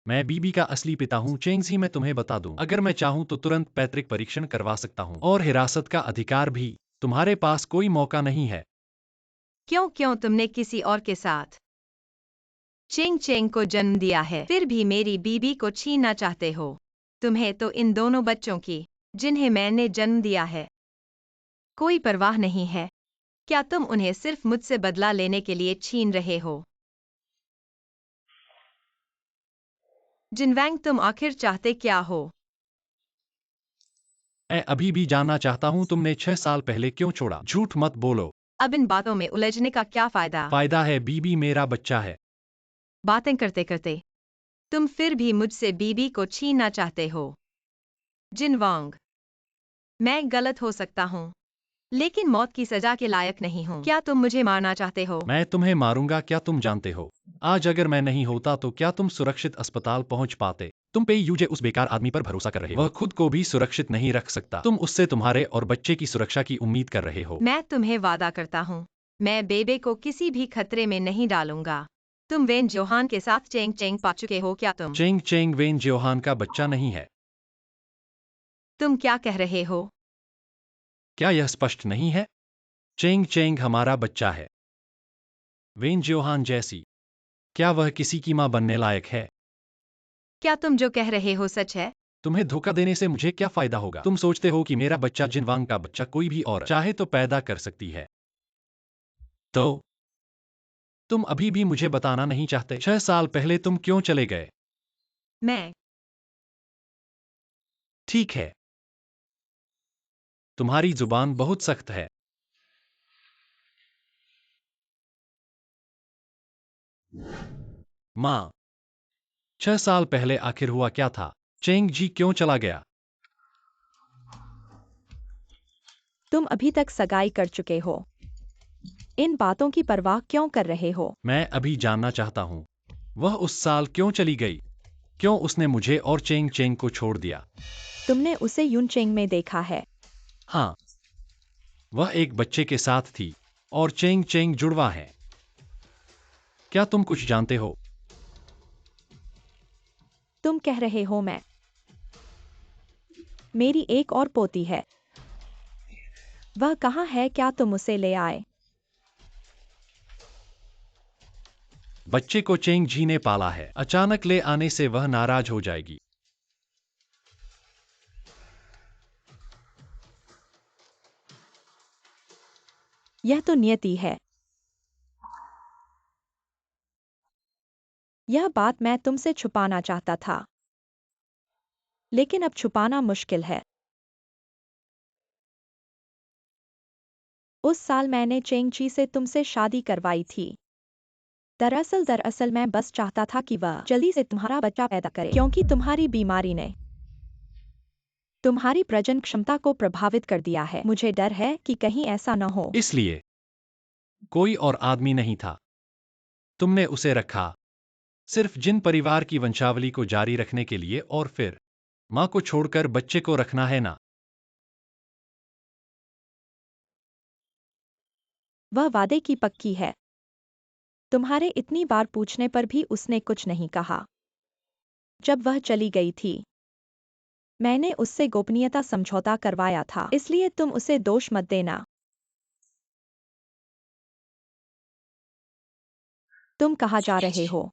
मैं बीबी का असली पिता हूं। चेंगजी, मैं तुम्हें बता दूं, अगर मैं चाहूं तो तुरंत पैतृक परीक्षण करवा सकता हूं, और हिरासत का अधिकार भी। तुम्हारे पास कोई मौका नहीं है। क्यों क्यों तुमने किसी और के साथ चेंग चेंग को जन्म दिया है, फिर भी मेरी बीबी को छीनना चाहते हो? तुम्हें तो इन दोनों बच्चों की, जिन्हें मैंने जन्म दिया है, कोई परवाह नहीं है। क्या तुम उन्हें सिर्फ मुझसे बदला लेने के लिए छीन रहे हो? जिनवैंग, तुम आखिर चाहते क्या हो? मैं अभी भी जानना चाहता हूँ तुमने 6 साल पहले क्यों छोड़ा। झूठ मत बोलो। अब इन बातों में उलझने का क्या फायदा? फायदा है, बीबी मेरा बच्चा है। बातें करते करते तुम फिर भी मुझसे बीबी को छीनना चाहते हो। जिनवांग, मैं गलत हो सकता हूँ, लेकिन मौत की सजा के लायक नहीं हूँ। क्या तुम मुझे मारना चाहते हो? मैं तुम्हें मारूंगा, क्या तुम जानते हो आज अगर मैं नहीं होता तो क्या तुम सुरक्षित अस्पताल पहुंच पाते। तुम पे यूजे उस बेकार आदमी पर भरोसा कर रहे हो। वह खुद को भी सुरक्षित नहीं रख सकता। तुम उससे तुम्हारे और बच्चे की सुरक्षा की उम्मीद कर रहे हो। मैं तुम्हें वादा करता हूँ, मैं बेबे को किसी भी खतरे में नहीं डालूंगा। तुम वेन जोहान के साथ चेंग चेंग पा चुके हो क्या तुम? चेंग चेंग वेन जोहान का बच्चा नहीं है। तुम क्या कह रहे हो? क्या यह स्पष्ट नहीं है? चेंग चेंग हमारा बच्चा है। वेन जोहान जैसी, क्या वह किसी की मां बनने लायक है? क्या तुम जो कह रहे हो सच है? तुम्हें धोखा देने से मुझे क्या फायदा होगा? तुम सोचते हो कि मेरा बच्चा जिनवांग का बच्चा कोई भी और चाहे तो पैदा कर सकती है। तो तुम अभी भी मुझे बताना नहीं चाहते 6 साल पहले तुम क्यों चले गए? मैं ठीक है, तुम्हारी जुबान बहुत सख्त है। माँ, 6 साल पहले आखिर हुआ क्या था? चेंग जी क्यों चला गया? तुम अभी तक सगाई कर चुके हो। इन बातों की परवाह क्यों कर रहे हो? मैं अभी जानना चाहता हूँ, वह उस साल क्यों चली गई? क्यों उसने मुझे और चेंग चेंग को छोड़ दिया? तुमने उसे यूनचेंग में देखा है। हाँ, वह एक बच्चे के साथ थी और चेंग चेंग जुड़वा है। क्या तुम कुछ जानते हो? तुम कह रहे हो मैं। मेरी एक और पोती है। वह कहाँ है, क्या तुम उसे ले आए? बच्चे को चेंग जी ने पाला है। अचानक ले आने से वह नाराज हो जाएगी। यह तो नियति है। यह बात मैं तुमसे छुपाना चाहता था, लेकिन अब छुपाना मुश्किल है। उस साल मैंने चेंग ची से तुमसे शादी करवाई थी। दरअसल मैं बस चाहता था कि वह जल्दी से तुम्हारा बच्चा पैदा करे, क्योंकि तुम्हारी बीमारी ने तुम्हारी प्रजनन क्षमता को प्रभावित कर दिया है। मुझे डर है कि कहीं ऐसा न हो। इसलिए कोई और आदमी नहीं था। तुमने उसे रखा सिर्फ जिन परिवार की वंशावली को जारी रखने के लिए, और फिर मां को छोड़कर बच्चे को रखना है ना? वह वादे की पक्की है। तुम्हारे इतनी बार पूछने पर भी उसने कुछ नहीं कहा। जब वह चली गई थी, मैंने उससे गोपनीयता समझौता करवाया था, इसलिए तुम उसे दोष मत देना। तुम कहाँ जा रहे हो?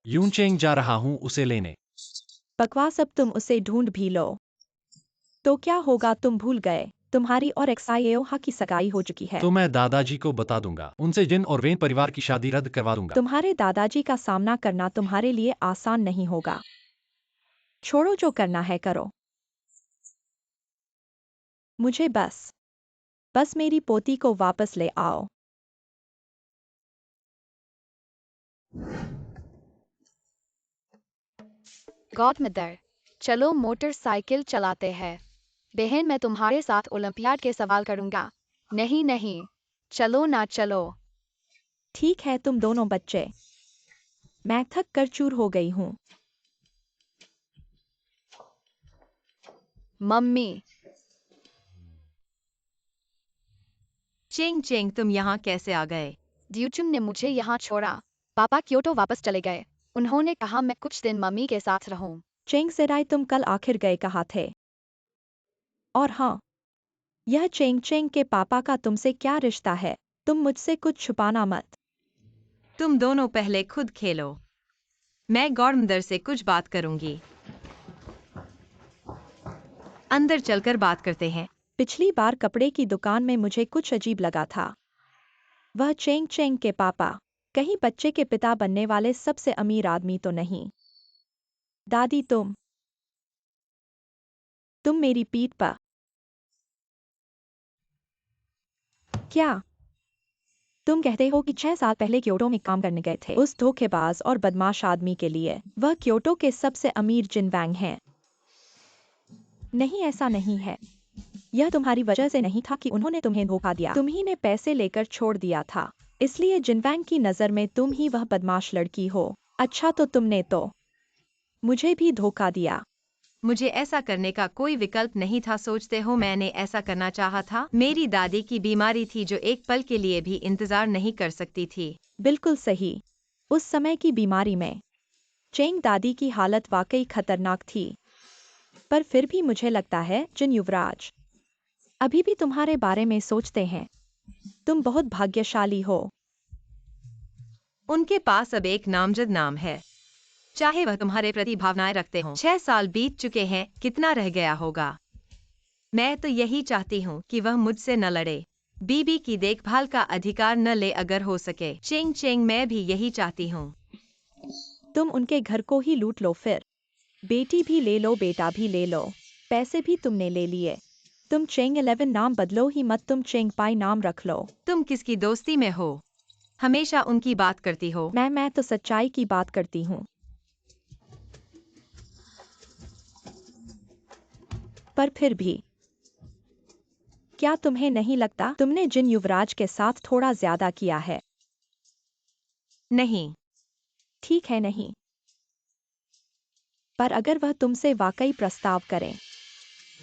यूनचेंग जा रहा हूं उसे लेने। बकवास, अब तुम उसे ढूंढ भी लो तो क्या होगा? तुम भूल गए तुम्हारी और एक्साइओहा की सगाई हो चुकी है। तो मैं दादाजी को बता दूंगा, उनसे जिन और वेन परिवार की शादी रद्द करवा दूंगा। तुम्हारे दादाजी का सामना करना तुम्हारे लिए आसान नहीं होगा। छोड़ो, जो करना है करो। मुझे बस मेरी पोती को वापस ले आओ। गॉडमदर, चलो मोटरसाइकिल चलाते हैं। बहन, मैं तुम्हारे साथ ओलंपियाड के सवाल करूंगा। नहीं नहीं, चलो ना चलो। ठीक है तुम दोनों बच्चे। मैं थक कर चूर हो गई हूँ। मम्मी, चेंग चेंग, तुम यहाँ कैसे आ गए? ड्यूचुंग ने मुझे यहाँ छोड़ा। पापा क्योटो वापस चले गए। उन्होंने कहा मैं कुछ दिन मम्मी के साथ रहूं। चेंग सेराय, तुम कल आखिर गए कहाँ थे? और हाँ, यह चेंग चेंग के पापा का तुमसे क्या रिश्ता है? तुम मुझसे कुछ छुपाना मत। तुम दोनों पहले खुद खेलो। मैं गॉडमदर से कुछ बात करूंगी। अंदर चलकर बात करते हैं। पिछली बार कपड़े की दुकान में मुझे कुछ अजीब लगा था। वह चेंग चेंग के पापा कहीं बच्चे के पिता बनने वाले सबसे अमीर आदमी तो नहीं? दादी, तुम तुम मेरी पीठ पर। क्या तुम कहते हो कि 6 साल पहले क्योटो में काम करने गए थे उस धोखेबाज और बदमाश आदमी के लिए? वह क्योटो के सबसे अमीर जिनवैंग हैं। नहीं, ऐसा नहीं है। यह तुम्हारी वजह से नहीं था कि उन्होंने तुम्हें धोखा दिया। तुम ही ने पैसे लेकर छोड़ दिया था। इसलिए जिनवैंग की नज़र में तुम ही वह बदमाश लड़की हो। अच्छा, तो तुमने तो मुझे भी धोखा दिया। मुझे ऐसा करने का कोई विकल्प नहीं था। सोचते हो मैंने ऐसा करना चाहा था? मेरी दादी की बीमारी थी जो एक पल के लिए भी इंतजार नहीं कर सकती थी। बिल्कुल सही। उस समय की बीमारी में चेंग दादी की हालत वाकई खतरनाक थी। पर फिर भी मुझे लगता है जिन युवराज अभी भी तुम्हारे बारे में सोचते हैं। तुम बहुत भाग्यशाली हो। उनके पास अब एक नामजद नाम है, चाहे वह तुम्हारे प्रति भावनाएं रखते हों। 6 साल बीत चुके हैं, कितना रह गया होगा। मैं तो यही चाहती हूँ कि वह मुझसे न लड़े, बीबी की देखभाल का अधिकार न ले अगर हो सके। चेंग चेंग, मैं भी यही चाहती हूँ। तुम उनके घर को ही लूट लो, फिर बेटी भी ले लो, बेटा भी ले लो, पैसे भी तुमने ले लिए। तुम चेंग 11 नाम बदलो ही मत, तुम चेंग पाई नाम रख लो। तुम किसकी दोस्ती में हो? हमेशा उनकी बात करती हो। मैं तो सच्चाई की बात करती हूँ। पर फिर भी क्या तुम्हें नहीं लगता तुमने जिन युवराज के साथ थोड़ा ज्यादा किया है? नहीं। ठीक है, नहीं। पर अगर वह तुमसे वाकई प्रस्ताव करें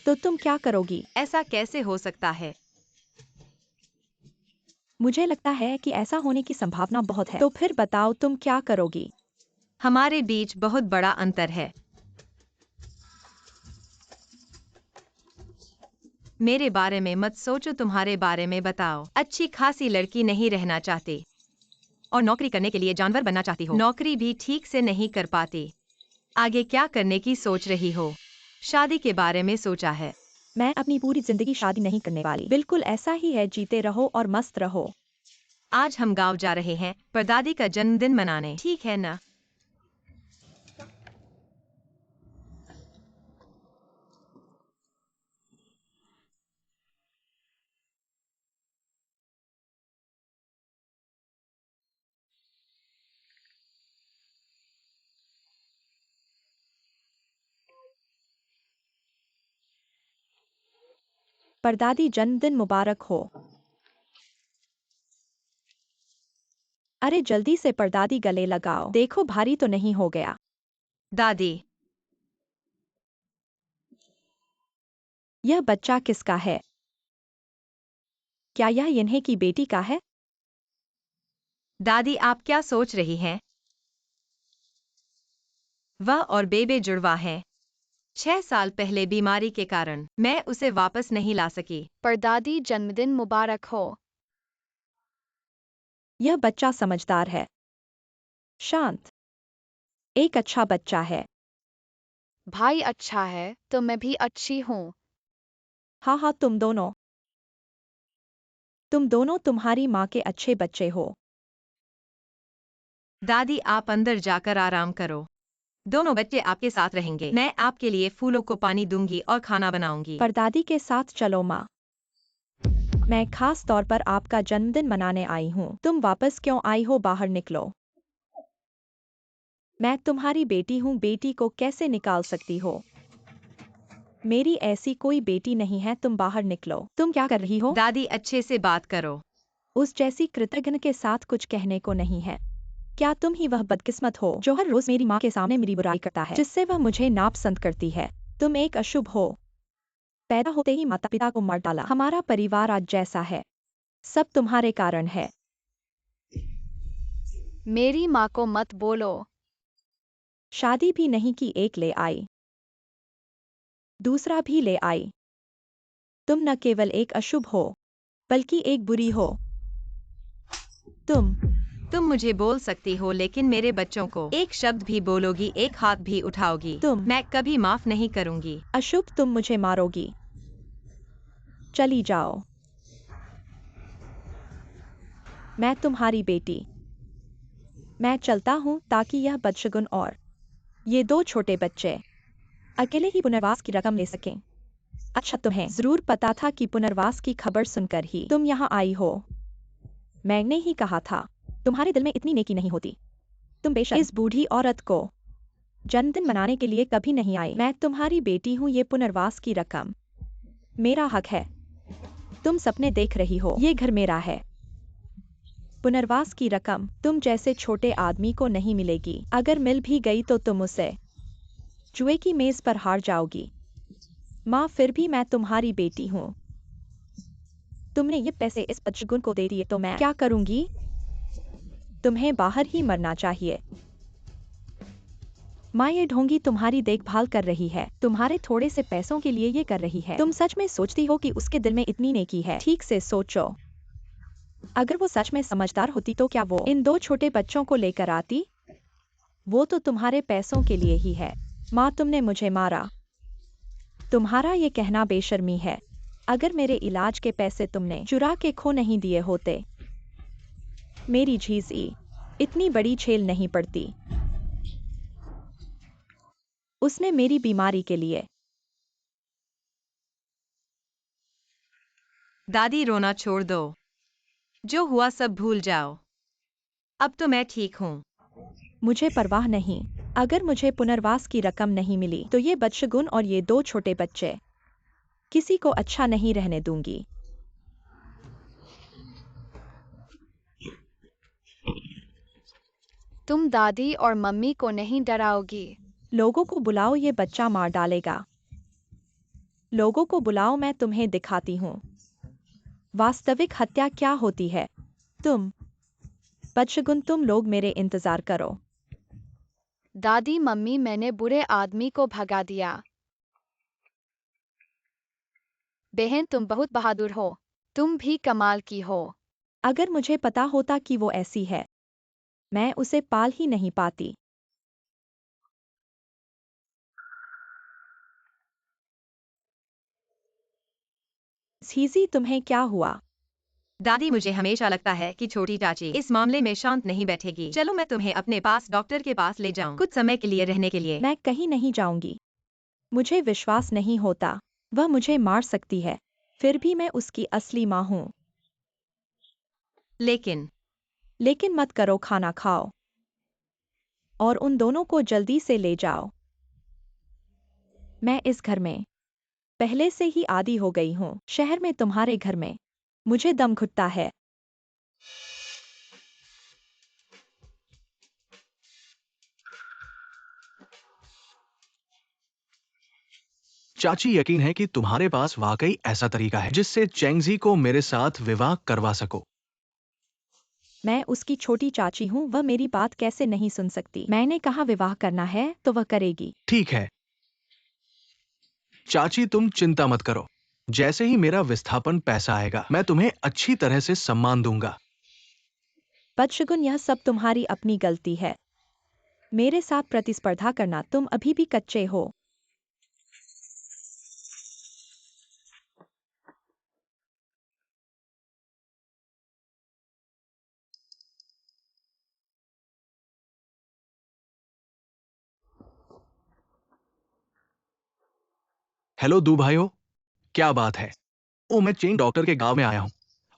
तो तुम क्या करोगी? ऐसा कैसे हो सकता है? मुझे लगता है कि ऐसा होने की संभावना बहुत है। तो फिर बताओ तुम क्या करोगी? हमारे बीच बहुत बड़ा अंतर है। मेरे बारे में मत सोचो, तुम्हारे बारे में बताओ। अच्छी खासी लड़की नहीं रहना चाहती और नौकरी करने के लिए जानवर बनना चाहती हो। नौकरी भी ठीक से नहीं कर पाती। आगे क्या करने की सोच रही हो? शादी के बारे में सोचा है? मैं अपनी पूरी जिंदगी शादी नहीं करने वाली। बिल्कुल ऐसा ही है, जीते रहो और मस्त रहो। आज हम गांव जा रहे हैं परदादी का जन्मदिन मनाने, ठीक है ना? परदादी जन्मदिन मुबारक हो। अरे जल्दी से परदादी, गले लगाओ। देखो भारी तो नहीं हो गया? दादी, यह बच्चा किसका है? क्या यह इन्हें की बेटी का है? दादी आप क्या सोच रही हैं? वह और बेबे जुड़वा हैं। 6 साल पहले बीमारी के कारण मैं उसे वापस नहीं ला सकी। परदादी जन्मदिन मुबारक हो। यह बच्चा समझदार है, शांत, एक अच्छा बच्चा है। भाई अच्छा है तो मैं भी अच्छी हूँ। हाँ हाँ, तुम दोनों तुम्हारी माँ के अच्छे बच्चे हो। दादी आप अंदर जाकर आराम करो, दोनों बच्चे आपके साथ रहेंगे। मैं आपके लिए फूलों को पानी दूंगी और खाना बनाऊंगी। परदादी के साथ चलो माँ। मैं खास तौर पर आपका जन्मदिन मनाने आई हूँ। तुम वापस क्यों आई हो? बाहर निकलो। मैं तुम्हारी बेटी हूँ, बेटी को कैसे निकाल सकती हो? मेरी ऐसी कोई बेटी नहीं है, तुम बाहर निकलो। तुम क्या कर रही हो? दादी अच्छे से बात करो। उस जैसी कृतज्ञ के साथ कुछ कहने को नहीं है। क्या तुम ही वह बदकिस्मत हो जो हर रोज मेरी माँ के सामने मेरी बुराई करता है, जिससे वह मुझे नापसंद करती है? तुम एक अशुभ हो। पैदा होते ही माता पिता को मार डाला। हमारा परिवार आज जैसा है, सब तुम्हारे कारण है। मेरी माँ को मत बोलो। शादी भी नहीं की, एक ले आई, दूसरा भी ले आई। तुम न केवल एक अशुभ हो, बल्कि एक बुरी हो। तुम मुझे बोल सकती हो, लेकिन मेरे बच्चों को एक शब्द भी बोलोगी, एक हाथ भी उठाओगी, मैं कभी माफ नहीं करूंगी। अशुभ, तुम मुझे मारोगी। चली जाओ। मैं तुम्हारी बेटी। मैं चलता हूँ ताकि यह बदशगुन और ये दो छोटे बच्चे अकेले ही पुनर्वास की रकम ले सकें। अच्छा, तुम्हें जरूर पता था कि पुनर्वास की खबर सुनकर ही तुम यहाँ आई हो। मैंने ही कहा था, तुम्हारे दिल में इतनी नेकी नहीं होती। तुम बेशक इस बूढ़ी औरत को जन्मदिन मनाने के लिए कभी नहीं आई। मैं तुम्हारी बेटी हूँ, ये पुनर्वास की रकम मेरा हक है। तुम सपने देख रही हो, ये घर मेरा है। पुनर्वास की रकम तुम जैसे छोटे आदमी को नहीं मिलेगी। अगर मिल भी गई तो तुम उसे जुए की मेज पर हार जाओगी। माँ, फिर भी मैं तुम्हारी बेटी हूँ। तुमने ये पैसे इस बदशगुन को दे दिए तो मैं क्या करूंगी? तुम्हें बाहर ही मरना चाहिए। माँ, ये ढोंगी तुम्हारी देखभाल कर रही है, तुम्हारे थोड़े से पैसों के लिए ये कर रही है। तुम सच में सोचती हो कि उसके दिल में इतनी नेकी है? ठीक से सोचो। अगर वो सच में समझदार होती तो क्या वो इन 2 छोटे बच्चों को लेकर आती? वो तो तुम्हारे पैसों के लिए ही है। माँ, तुमने मुझे मारा। तुम्हारा ये कहना बेशर्मी है। अगर मेरे इलाज के पैसे तुमने चुरा के खो नहीं दिए होते, मेरी झीसी इतनी बड़ी छेल नहीं पड़ती। उसने मेरी बीमारी के लिए। दादी, रोना छोड़ दो। जो हुआ सब भूल जाओ। अब तो मैं ठीक हूँ। मुझे परवाह नहीं। अगर मुझे पुनर्वास की रकम नहीं मिली तो ये बदशगुन और ये 2 छोटे बच्चे किसी को अच्छा नहीं रहने दूंगी। तुम दादी और मम्मी को नहीं डराओगी? लोगों को बुलाओ, ये बच्चा मार डालेगा। लोगों को बुलाओ, मैं तुम्हें दिखाती हूँ वास्तविक हत्या क्या होती है। तुम बदशगुन, तुम लोग मेरे इंतजार करो। दादी, मम्मी, मैंने बुरे आदमी को भगा दिया। बहन, तुम बहुत बहादुर हो। तुम भी कमाल की हो। अगर मुझे पता होता कि वो ऐसी है, मैं उसे पाल ही नहीं पाती। झीसी, तुम्हें क्या हुआ? दादी, मुझे हमेशा लगता है कि छोटी चाची इस मामले में शांत नहीं बैठेगी। चलो मैं तुम्हें अपने पास डॉक्टर के पास ले जाऊं, कुछ समय के लिए रहने के लिए। मैं कहीं नहीं जाऊंगी। मुझे विश्वास नहीं होता, वह मुझे मार सकती है, फिर भी मैं उसकी असली माँ हूँ। लेकिन मत करो, खाना खाओ और उन दोनों को जल्दी से ले जाओ। मैं इस घर में पहले से ही आदी हो गई हूँ। शहर में तुम्हारे घर में मुझे दम घुटता है। चाची, यकीन है कि तुम्हारे पास वाकई ऐसा तरीका है जिससे चेंगजी को मेरे साथ विवाह करवा सको। मैं उसकी छोटी चाची हूँ, वह मेरी बात कैसे नहीं सुन सकती? मैंने कहा विवाह करना है तो वह करेगी। ठीक है चाची, तुम चिंता मत करो। जैसे ही मेरा विस्थापन पैसा आएगा, मैं तुम्हें अच्छी तरह से सम्मान दूंगा। बदशगुन, यह सब तुम्हारी अपनी गलती है। मेरे साथ प्रतिस्पर्धा करना, तुम अभी भी कच्चे हो। हेलो दू भाइयों, क्या बात है? ओ, मैं चेंग डॉक्टर के गांव में आया हूँ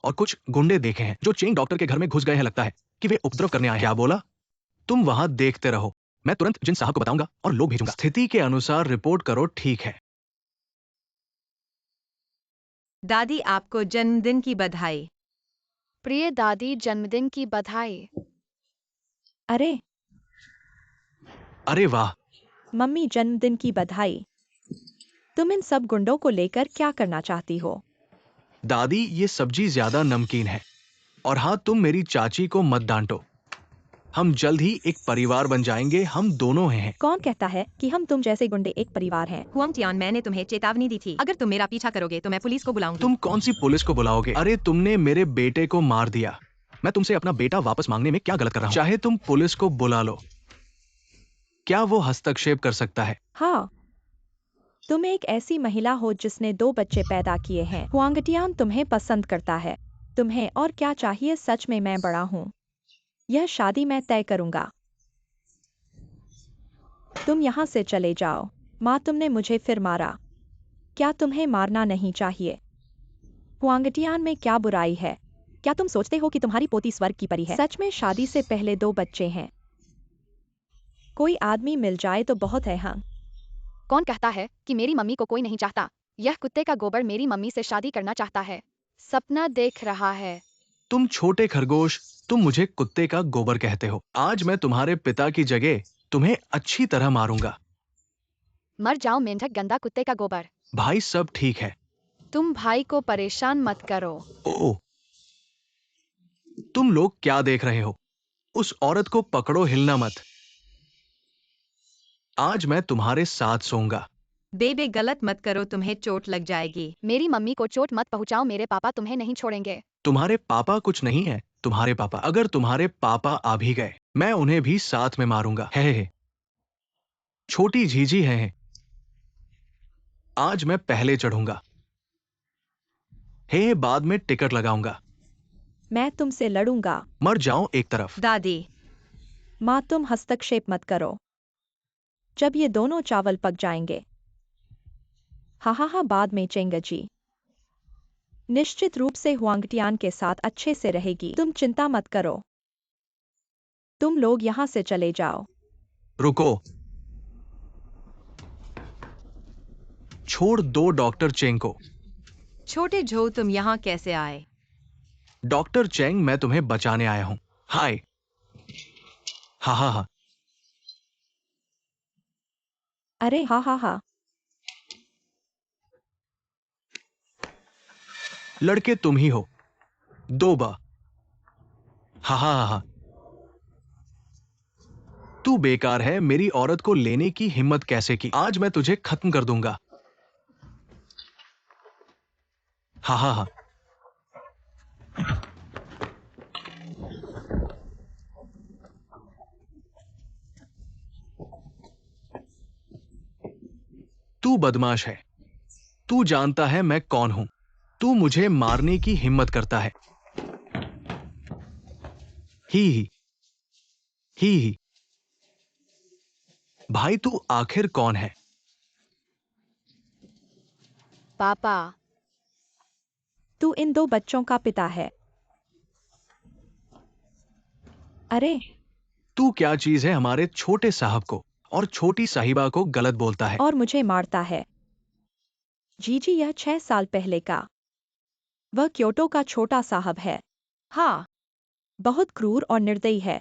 और कुछ गुंडे देखे हैं जो चेंग डॉक्टर के घर में घुस गए हैं। लगता है कि वे उपद्रव करने आए हैं। क्या बोला? तुम वहां देखते रहो, मैं तुरंत जिन साहब को बताऊंगा और लोग भेजूंगा। स्थिति के अनुसार रिपोर्ट करो, ठीक है? दादी, आपको जन्मदिन की बधाई। प्रिय दादी, जन्मदिन की बधाई। अरे अरे वाह! मम्मी, जन्मदिन की बधाई। तुम इन सब गुंडों को लेकर क्या करना चाहती हो? दादी, ये सब्जी ज्यादा नमकीन है। और हाँ, तुम मेरी चाची को मत डांटो। हम जल्द ही एक परिवार बन जाएंगे, हम दोनों हैं। कौन कहता है कि हम तुम जैसे गुंडे एक परिवार हैं? हुआंग, मैंने तुम्हें चेतावनी दी थी। अगर तुम मेरा पीछा करोगे तो मैं पुलिस को बुलाऊंगी। तुम कौन सी पुलिस को बुलाओगे? अरे, तुमने मेरे बेटे को मार दिया। मैं तुमसे अपना बेटा वापस मांगने में क्या गलत कर रहा हूँ? चाहे तुम पुलिस को बुला लो, क्या वो हस्तक्षेप कर सकता है? हाँ, तुम एक ऐसी महिला हो जिसने 2 बच्चे पैदा किए हैं। हुआंगटियान तुम्हें पसंद करता है। तुम्हें और क्या चाहिए? सच में मैं बड़ा हूँ। यह शादी मैं तय करूंगा। तुम यहाँ से चले जाओ। माँ, तुमने मुझे फिर मारा। क्या तुम्हें मारना नहीं चाहिए? हुआंगटियान में क्या बुराई है? क्या तुम सोचते हो कि तुम्हारी पोती स्वर्ग की परी है? सच में शादी से पहले 2 बच्चे हैं। कोई आदमी मिल जाए तो बहुत है। हाँ, कौन कहता है कि मेरी मम्मी को कोई नहीं चाहता? यह कुत्ते का गोबर मेरी मम्मी से शादी करना चाहता है। सपना देख रहा है। तुम छोटे खरगोश, तुम मुझे कुत्ते का गोबर कहते हो। आज मैं तुम्हारे पिता की जगह तुम्हें अच्छी तरह मारूंगा। मर जाओ मेंढक गंदा कुत्ते का गोबर। भाई सब ठीक है। तुम भाई को परेशान मत करो। ओ, तुम लोग क्या देख रहे हो? उस औरत को पकड़ो, हिलना मत। आज मैं तुम्हारे साथ सोऊंगा। बेबे गलत मत करो, तुम्हें चोट लग जाएगी। मेरी मम्मी को चोट मत पहुंचाओ, मेरे पापा तुम्हें नहीं छोड़ेंगे। तुम्हारे पापा कुछ नहीं है। तुम्हारे पापा, अगर तुम्हारे पापा आ भी गए, मैं उन्हें भी साथ में मारूंगा। है। छोटी झीझी है। आज मैं पहले चढ़ूंगा। हे, बाद में टिकट लगाऊंगा। मैं तुमसे लड़ूंगा। मर जाओ एक तरफ। दादी, माँ, तुम हस्तक्षेप मत करो। जब ये दोनों चावल पक जाएंगे, हा, बाद में चेंगजी निश्चित रूप से हुआंगटियान के साथ अच्छे से रहेगी। तुम चिंता मत करो। तुम लोग यहाँ से चले जाओ। रुको, छोड़ दो डॉक्टर चेंग को। छोटे झो, तुम यहाँ कैसे आए? डॉक्टर चेंग, मैं तुम्हें बचाने आया हूं। हाय। हा। अरे हा। लड़के तुम ही हो। दो बा। हा। तू बेकार है। मेरी औरत को लेने की हिम्मत कैसे की? आज मैं तुझे खत्म कर दूंगा। हा। तू बदमाश है। तू जानता है मैं कौन हूं। तू मुझे मारने की हिम्मत करता है। ही। भाई, तू आखिर कौन है? पापा। तू इन 2 बच्चों का पिता है। अरे, तू क्या चीज है? हमारे छोटे साहब को और छोटी साहिबा को गलत बोलता है। और मुझे मारता है। जीजी, यह 6 साल पहले का वह क्योटो का छोटा साहब है। हाँ, बहुत क्रूर और निर्दयी है।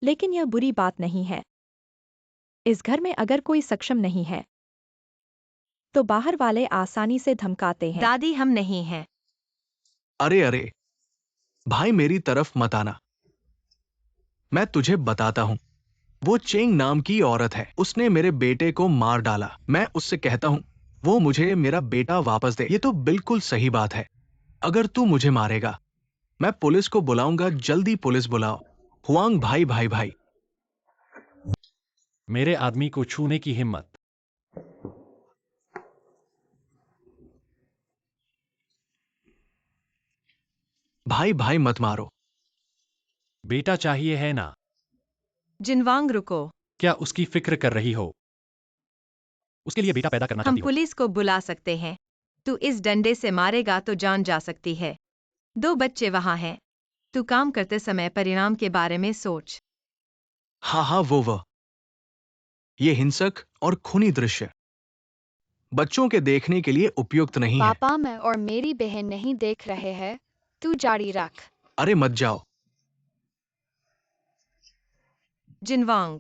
लेकिन यह बुरी बात नहीं है। इस घर में अगर कोई सक्षम नहीं है, तो बाहर वाले आसानी से धमकाते हैं। दादी, हम नहीं हैं। अरे, भाई मेरी तरफ मत आना। मैं तुझे बताता हूं। वो चेंग नाम की औरत है। उसने मेरे बेटे को मार डाला। मैं उससे कहता हूं वो मुझे मेरा बेटा वापस दे। ये तो बिल्कुल सही बात है। अगर तू मुझे मारेगा, मैं पुलिस को बुलाऊंगा। जल्दी पुलिस बुलाओ। हुआंग भाई। मेरे आदमी को छूने की हिम्मत। भाई मत मारो। बेटा चाहिए है ना? जिनवांग, रुको। क्या उसकी फिक्र कर रही हो? उसके लिए बेटा पैदा करना हम चाहती हो? पुलिस को बुला सकते हैं। तू इस डंडे से मारेगा तो जान जा सकती है। 2 बच्चे वहां हैं। तू काम करते समय परिणाम के बारे में सोच। हाँ, वो ये हिंसक और खूनी दृश्य बच्चों के देखने के लिए उपयुक्त नहीं है। पापा, मैं और मेरी बहन नहीं देख रहे हैं। तू जारी रख। अरे मत जाओ। जिनवांग,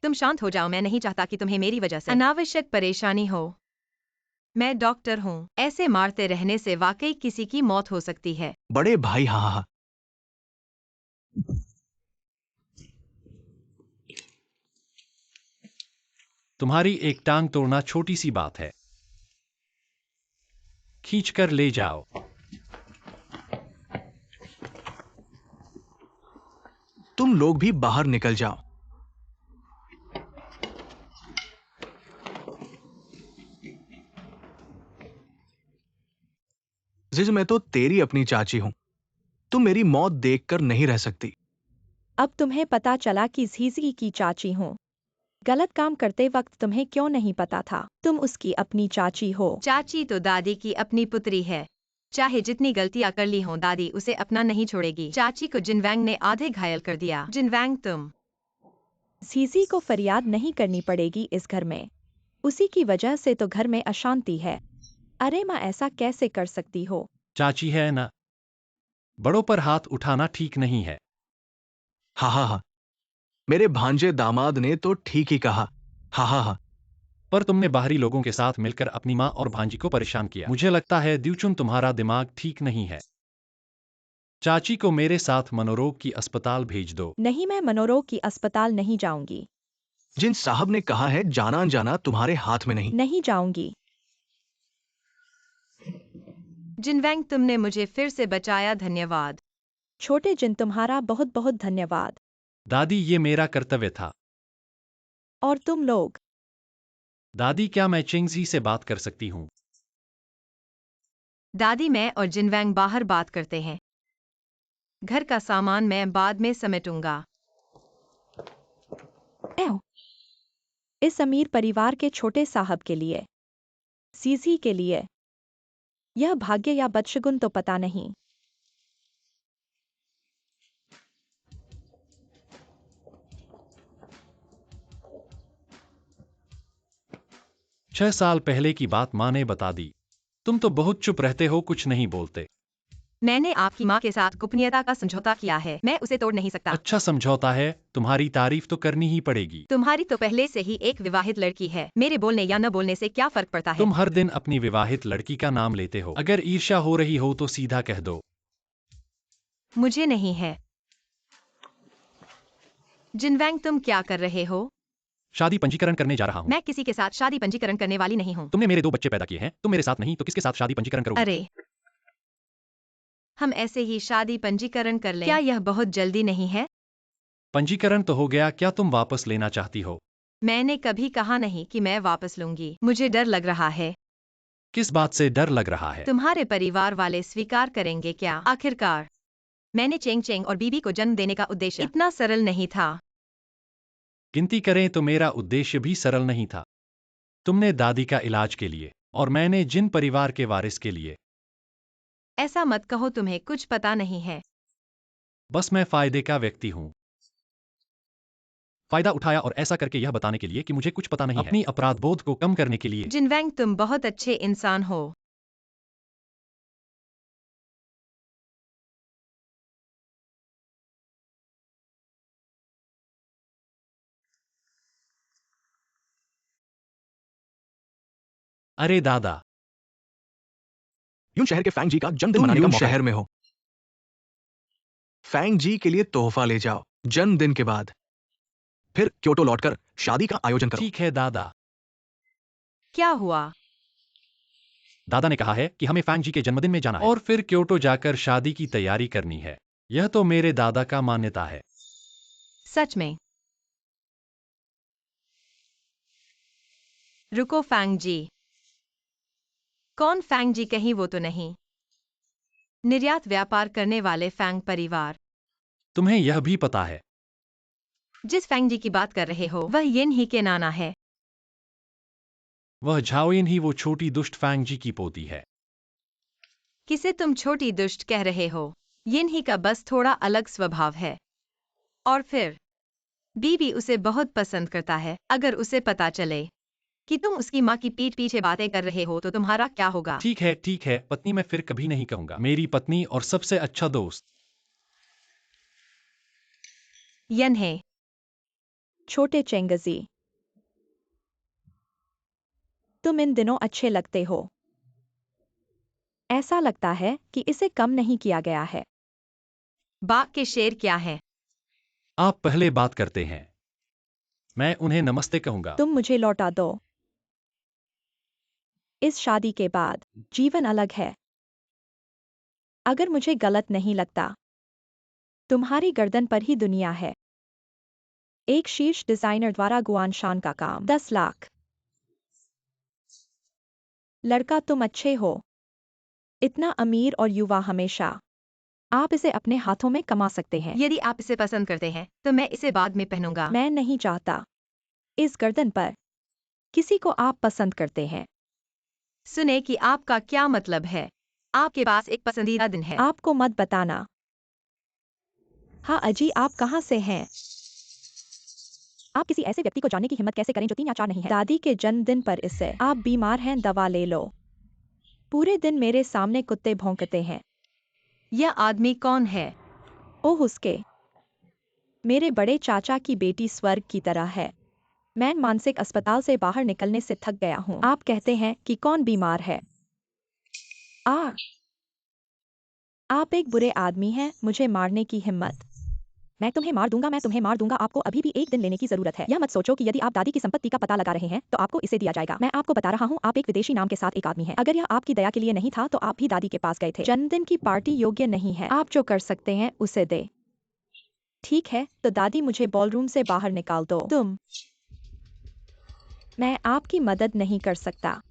तुम शांत हो जाओ। मैं नहीं चाहता कि तुम्हें मेरी वजह से अनावश्यक परेशानी हो। मैं डॉक्टर हूँ। ऐसे मारते रहने से वाकई किसी की मौत हो सकती है। बड़े भाई, हाँ। तुम्हारी एक टांग तोड़ना छोटी सी बात है। खींच कर ले जाओ। तुम लोग भी बाहर निकल जाओ। जिज, मैं तो तेरी अपनी चाची हूं। तुम मेरी मौत देखकर नहीं रह सकती। अब तुम्हें पता चला कि झीझी की चाची हूँ। गलत काम करते वक्त तुम्हें क्यों नहीं पता था? तुम उसकी अपनी चाची हो। चाची तो दादी की अपनी पुत्री है। चाहे जितनी गलतियां कर ली हों, दादी उसे अपना नहीं छोड़ेगी। चाची को जिनवैंग ने आधे घायल कर दिया। जिनवैंग, तुम सीसी को फरियाद नहीं करनी पड़ेगी इस घर में। उसी की वजह से तो घर में अशांति है। अरे माँ, ऐसा कैसे कर सकती हो? चाची है ना, बड़ों पर हाथ उठाना ठीक नहीं है। हा हा हा। मेरे भांजे दामाद ने तो ठीक ही कहा। हा हा हा। पर तुमने बाहरी लोगों के साथ मिलकर अपनी माँ और भांजी को परेशान किया। मुझे लगता है द्यूचुन, तुम्हारा दिमाग ठीक नहीं है। चाची को मेरे साथ मनोरोग की अस्पताल भेज दो। नहीं, मैं मनोरोग की अस्पताल नहीं जाऊंगी। जिन साहब ने कहा है जाना अनजाना तुम्हारे हाथ में नहीं। नहीं जाऊंगी। जिनवैंग, तुमने मुझे फिर से बचाया, धन्यवाद। छोटे जिन, तुम्हारा बहुत बहुत धन्यवाद। दादी, ये मेरा कर्तव्य था। और तुम लोग? दादी, क्या मैं चिंगजी से बात कर सकती हूँ? दादी, मैं और जिनवैंग बाहर बात करते हैं। घर का सामान मैं बाद में समेटूंगा। एव। इस अमीर परिवार के छोटे साहब के लिए, सीसी के लिए, यह भाग्य या बदशगुन तो पता नहीं। 6 साल पहले की बात माँ ने बता दी। तुम तो बहुत चुप रहते हो, कुछ नहीं बोलते। मैंने आपकी माँ के साथ गोपनीयता का समझौता किया है, मैं उसे तोड़ नहीं सकता। अच्छा समझौता है, तुम्हारी तारीफ तो करनी ही पड़ेगी। तुम्हारी तो पहले से ही एक विवाहित लड़की है, मेरे बोलने या न बोलने से क्या फर्क पड़ता है? तुम हर दिन अपनी विवाहित लड़की का नाम लेते हो। अगर ईर्ष्या हो रही हो तो सीधा कह दो। मुझे नहीं है। जिनवैंग, तुम क्या कर रहे हो? शादी पंजीकरण करने जा रहा हूँ। मैं किसी के साथ शादी पंजीकरण करने वाली नहीं हूँ। तुमने मेरे 2 बच्चे पैदा किए हैं, तुम मेरे साथ नहीं तो किसके साथ शादी पंजीकरण करोगे? अरे, हम ऐसे ही शादी पंजीकरण कर लें। क्या यह बहुत जल्दी नहीं है? पंजीकरण तो हो गया, क्या तुम वापस लेना चाहती हो? मैंने कभी कहा नहीं कि मैं वापस लूंगी। मुझे डर लग रहा है। किस बात से डर लग रहा है? तुम्हारे परिवार वाले स्वीकार करेंगे क्या? आखिरकार मैंने चेंग चेंग और बीबी को जन्म देने का उद्देश्य इतना सरल नहीं था। गिनती करें तो मेरा उद्देश्य भी सरल नहीं था। तुमने दादी का इलाज के लिए और मैंने जिन परिवार के वारिस के लिए। ऐसा मत कहो, तुम्हें कुछ पता नहीं है। बस मैं फायदे का व्यक्ति हूँ। फायदा उठाया और ऐसा करके यह बताने के लिए कि मुझे कुछ पता नहीं है। अपनी अपराध बोध को कम करने के लिए। जिनवैंग, तुम बहुत अच्छे इंसान हो। अरे दादा, यून शहर के फैंग जी का जन्मदिन तुम मनाने का यून मौका शहर है। में हो। फैंग जी के लिए तोहफा ले जाओ जन्मदिन के बाद। फिर क्योटो लौटकर शादी का आयोजन करो। ठीक है दादा। क्या हुआ? दादा ने कहा है कि हमें फैंग जी के जन्मदिन में जाना है और फिर क्योटो जाकर शादी की तैयारी करनी है। यह तो मेरे दादा का मान्यता है। सच में? रुको, फैंग जी। कौन फैंग जी? कहीं वो तो नहीं निर्यात व्यापार करने वाले फैंग परिवार? तुम्हें यह भी पता है? जिस फैंग जी की बात कर रहे हो वह येन ही के नाना है। वह झाओयिन ही, वो छोटी दुष्ट फैंग जी की पोती है। किसे तुम छोटी दुष्ट कह रहे हो? येन ही का बस थोड़ा अलग स्वभाव है। और फिर बीबी उसे बहुत पसंद करता है। अगर उसे पता चले कि तुम उसकी माँ की पीठ पीछे बातें कर रहे हो तो तुम्हारा क्या होगा? ठीक है पत्नी, मैं फिर कभी नहीं कहूंगा। मेरी पत्नी और सबसे अच्छा दोस्त। येन है। छोटे चेंगजी, तुम इन दिनों अच्छे लगते हो। ऐसा लगता है कि इसे कम नहीं किया गया है। बाग के शेर क्या है? आप पहले बात करते हैं, मैं उन्हें नमस्ते कहूंगा। तुम मुझे लौटा दो। इस शादी के बाद जीवन अलग है। अगर मुझे गलत नहीं लगता, तुम्हारी गर्दन पर ही दुनिया है। एक शीर्ष डिजाइनर द्वारा गुआनशान का काम 10 लाख। लड़का, तुम अच्छे हो। इतना अमीर और युवा हमेशा। आप इसे अपने हाथों में कमा सकते हैं। यदि आप इसे पसंद करते हैं तो मैं इसे बाद में पहनूंगा। मैं नहीं चाहता। इस गर्दन पर किसी को आप पसंद करते हैं। सुने कि आपका क्या मतलब है। आपके पास एक पसंदीदा दिन है। आपको मत बताना। हाँ अजी, आप कहाँ से हैं? आप किसी ऐसे व्यक्ति को जानने की हिम्मत कैसे करें जो 3 या 4 नहीं है? दादी के जन्मदिन पर इससे आप बीमार हैं, दवा ले लो। पूरे दिन मेरे सामने कुत्ते भौंकते हैं। यह आदमी कौन है? ओह उसके मेरे बड़े चाचा की बेटी स्वर्ग की तरह है। मैं मानसिक अस्पताल से बाहर निकलने से थक गया हूँ। आप कहते हैं कि कौन बीमार है? आप एक बुरे आदमी हैं, मुझे मारने की हिम्मत। मैं तुम्हें मार दूंगा, मैं तुम्हें मार दूंगा। आपको अभी भी एक दिन लेने की जरूरत है। यह मत सोचो कि यदि आप दादी की संपत्ति का पता लगा रहे हैं तो आपको इसे दिया जाएगा। मैं आपको बता रहा हूँ, आप एक विदेशी नाम के साथ एक आदमी है। अगर यह आपकी दया के लिए नहीं था तो आप भी दादी के पास गए थे। जन्मदिन की पार्टी योग्य नहीं है। आप जो कर सकते हैं उसे दे। ठीक है, तो दादी मुझे बॉलरूम से बाहर निकाल दो। मैं आपकी मदद नहीं कर सकता।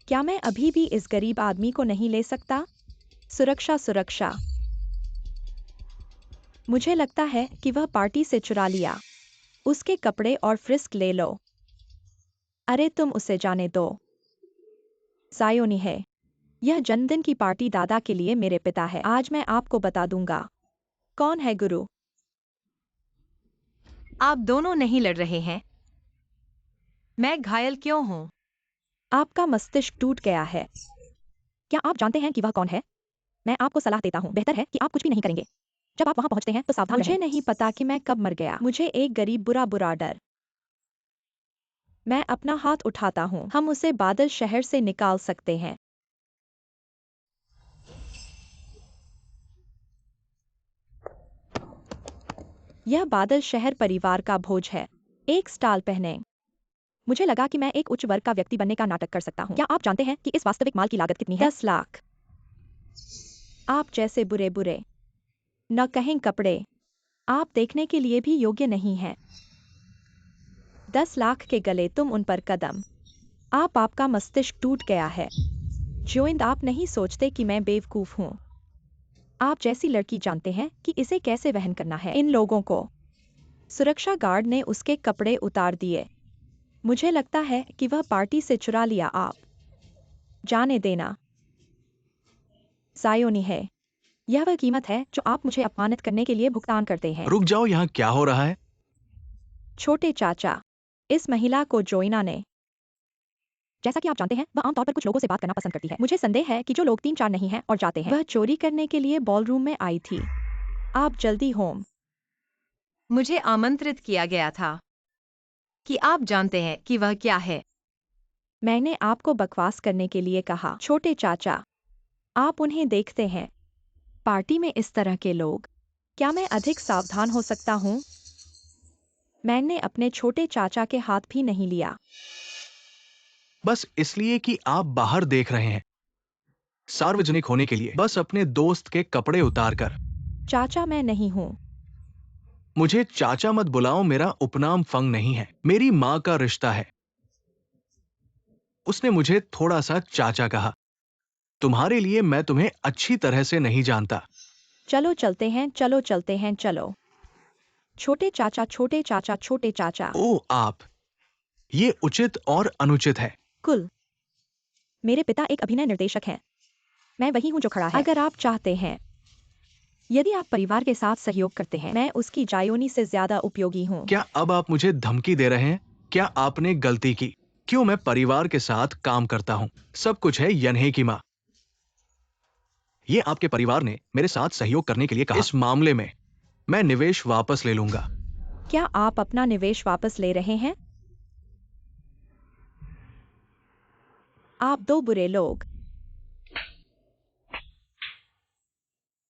क्या मैं अभी भी इस गरीब आदमी को नहीं ले सकता? सुरक्षा सुरक्षा। मुझे लगता है कि वह पार्टी से चुरा लिया। उसके कपड़े और फ्रिस्क ले लो। अरे तुम उसे जाने दो। सायोनी है। यह जन्मदिन की पार्टी दादा के लिए मेरे पिता है। आज मैं आपको बता दूंगा कौन है गुरु। आप दोनों नहीं लड़ रहे हैं। मैं घायल क्यों हूँ? आपका मस्तिष्क टूट गया है। क्या आप जानते हैं कि वह कौन है? मैं आपको सलाह देता हूँ, बेहतर है कि आप कुछ भी नहीं करेंगे। जब आप वहां पहुंचते हैं तो सावधान रहें। मुझे नहीं पता कि मैं कब मर गया। मुझे एक गरीब बुरा डर। मैं अपना हाथ उठाता हूँ। हम उसे बादल शहर से निकाल सकते हैं। यह बादल शहर परिवार का भोज है। एक स्टाल पहने। मुझे लगा कि मैं एक उच्च वर्ग का व्यक्ति बनने का नाटक कर सकता हूँ। क्या आप जानते हैं कि इस वास्तविक माल की लागत कितनी है? 10 लाख। आप जैसे बुरे न कहें कपड़े आप देखने के लिए भी योग्य नहीं हैं। 10 लाख के गले तुम उन पर कदम। आपका मस्तिष्क टूट गया है। जोइंद, आप नहीं सोचते कि मैं बेवकूफ हूँ। आप जैसी लड़की जानते हैं कि इसे कैसे वहन करना है। इन लोगों को। सुरक्षा गार्ड ने उसके कपड़े उतार दिए। मुझे लगता है कि वह पार्टी से चुरा लिया। आप जाने देना। सायोनी है। यह वह कीमत है जो आप मुझे अपमानित करने के लिए भुगतान करते हैं। रुक जाओ, यहाँ क्या हो रहा है? छोटे चाचा। इस महिला को जोइना ने। जैसा कि आप जानते हैं, वह आमतौर पर कुछ लोगों से बात करना पसंद करती है। मुझे संदेह है कि जो लोग 3-4 नहीं हैं और जाते हैं, वह चोरी करने के लिए बॉलरूम में आई थी। आप जल्दी होम। मुझे आमंत्रित किया गया था। कि आप जानते हैं कि वह क्या है? मैंने आपको बकवास करने के लिए कहा। छोटे चाचा, आप उन्हें देखते हैं। पार्टी में इस तरह के लोग। क्या मैं अधिक सावधान हो सकता हूँ? मैंने अपने छोटे चाचा के हाथ भी नहीं लिया। बस इसलिए कि आप बाहर देख रहे हैं। सार्वजनिक होने के लिए बस अपने दोस्त के कपड़े उतार कर। चाचा मैं नहीं हूँ। मुझे चाचा मत बुलाओ, मेरा उपनाम फंग नहीं है। मेरी माँ का रिश्ता है। उसने मुझे थोड़ा सा चाचा कहा। तुम्हारे लिए मैं तुम्हें अच्छी तरह से नहीं जानता। चलो चलते हैं, चलो चलते हैं, चलो। छोटे चाचा, छोटे चाचा, छोटे चाचा। ओ आप, ये उचित और अनुचित है। कुल। मेरे पिता एक अभिनय निर्देशक हैं। मैं वही हूँ जो खड़ा है। अगर आप चाहते हैं, यदि आप परिवार के साथ सहयोग करते हैं, मैं उसकी जायोनी से ज्यादा उपयोगी हूँ। क्या अब आप मुझे धमकी दे रहे हैं? क्या आपने गलती की? क्यों मैं परिवार के साथ काम करता हूँ? सब कुछ है यन्हे की माँ। ये आपके परिवार ने मेरे साथ सहयोग करने के लिए कहा। इस मामले में मैं निवेश वापस ले लूंगा। क्या आप अपना निवेश वापस ले रहे हैं? आप 2 बुरे लोग।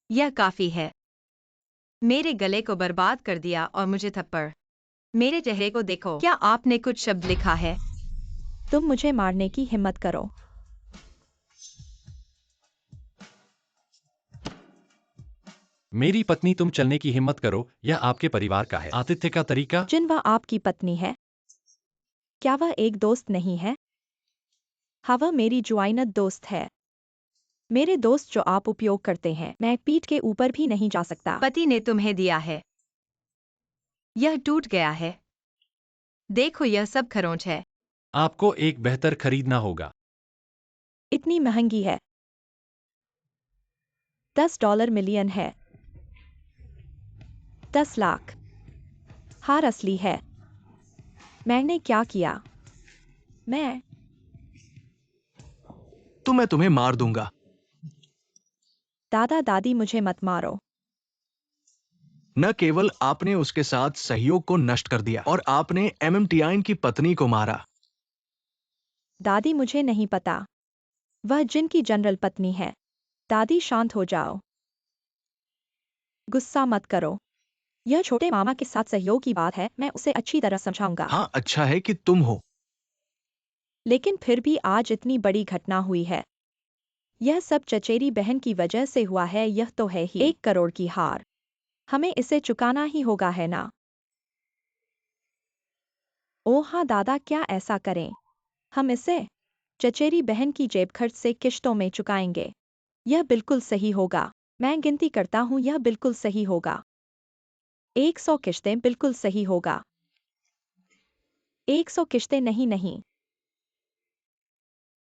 यह काफी है। मेरे गले को बर्बाद कर दिया और मुझे थप्पड़। मेरे चेहरे को देखो। क्या आपने कुछ शब्द लिखा है? तुम मुझे मारने की हिम्मत करो। मेरी पत्नी, तुम चलने की हिम्मत करो। यह आपके परिवार का है। आतिथ्य का तरीका। जिन वह आपकी पत्नी है। क्या वह एक दोस्त नहीं है? हाँ, वह मेरी जुआइनत दोस्त है। मेरे दोस्त जो आप उपयोग करते हैं। मैं पीठ के ऊपर भी नहीं जा सकता। पति ने तुम्हें दिया है। यह टूट गया है। देखो यह सब खरोंच है। आपको एक बेहतर खरीदना होगा। इतनी महंगी है। $10 मिलियन है। 10 लाख। हार असली है। मैंने क्या किया? मैं तो मैं तुम्हें मार दूंगा। दादा दादी मुझे मत मारो। न केवल आपने उसके साथ सहयोग को नष्ट कर दिया और आपने एमएमटीआईन की पत्नी को मारा। दादी मुझे नहीं पता। वह जिन की जनरल पत्नी है। दादी शांत हो जाओ। गुस्सा मत करो। यह छोटे मामा के साथ सहयोग की बात है, मैं उसे अच्छी तरह समझाऊंगा। हाँ, अच्छा है कि तुम हो। लेकिन फिर भी आज इतनी बड़ी घटना हुई है। यह सब चचेरी बहन की वजह से हुआ है, यह तो है ही 1 करोड़ की हार। हमें इसे चुकाना ही होगा, है ना? ओह हाँ दादा, क्या ऐसा करें? हम इसे चचेरी बहन की जेब खर्च से किश्तों में चुकाएंगे। यह बिल्कुल सही होगा। मैं गिनती करता हूँ, यह बिल्कुल सही होगा। 100 किश्तें, बिल्कुल सही होगा। 100 किश्तें नहीं नहीं।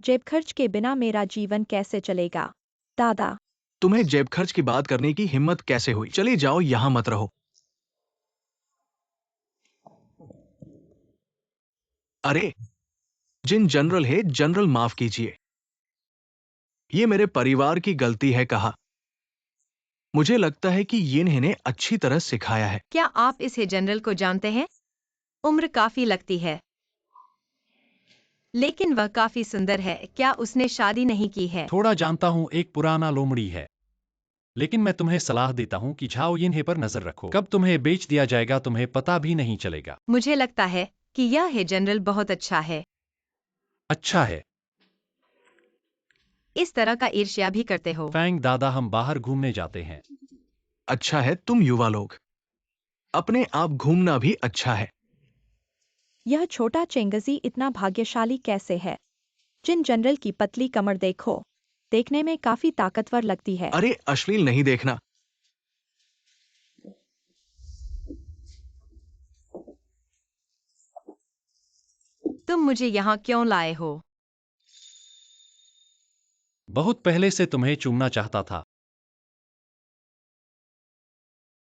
जेब खर्च के बिना मेरा जीवन कैसे चलेगा? दादा तुम्हें जेब खर्च की बात करने की हिम्मत कैसे हुई? चली जाओ, यहां मत रहो। अरे, जिन जनरल है, जनरल माफ कीजिए। ये मेरे परिवार की गलती है कहा। मुझे लगता है कि ये इन्हें अच्छी तरह सिखाया है। क्या आप इसे जनरल को जानते हैं? उम्र काफी लगती है, लेकिन वह काफी सुंदर है। क्या उसने शादी नहीं की है? थोड़ा जानता हूँ, एक पुराना लोमड़ी है। लेकिन मैं तुम्हें सलाह देता हूँ कि झाओ यिन्हे पर नजर रखो। कब तुम्हें बेच दिया जाएगा तुम्हें पता भी नहीं चलेगा। मुझे लगता है कि यह है जनरल बहुत अच्छा है। अच्छा है। इस तरह का ईर्ष्या भी करते हो? फैंग दादा, हम बाहर घूमने जाते हैं। अच्छा है, तुम युवा लोग। अपने आप घूमना भी अच्छा है। यह छोटा चेंगजी इतना भाग्यशाली कैसे है? जिन जनरल की पतली कमर देखो। देखने में काफी ताकतवर लगती है। अरे, अश्लील नहीं देखना। तुम मुझे यहाँ क्यों लाए हो? बहुत पहले से तुम्हें चूमना चाहता था।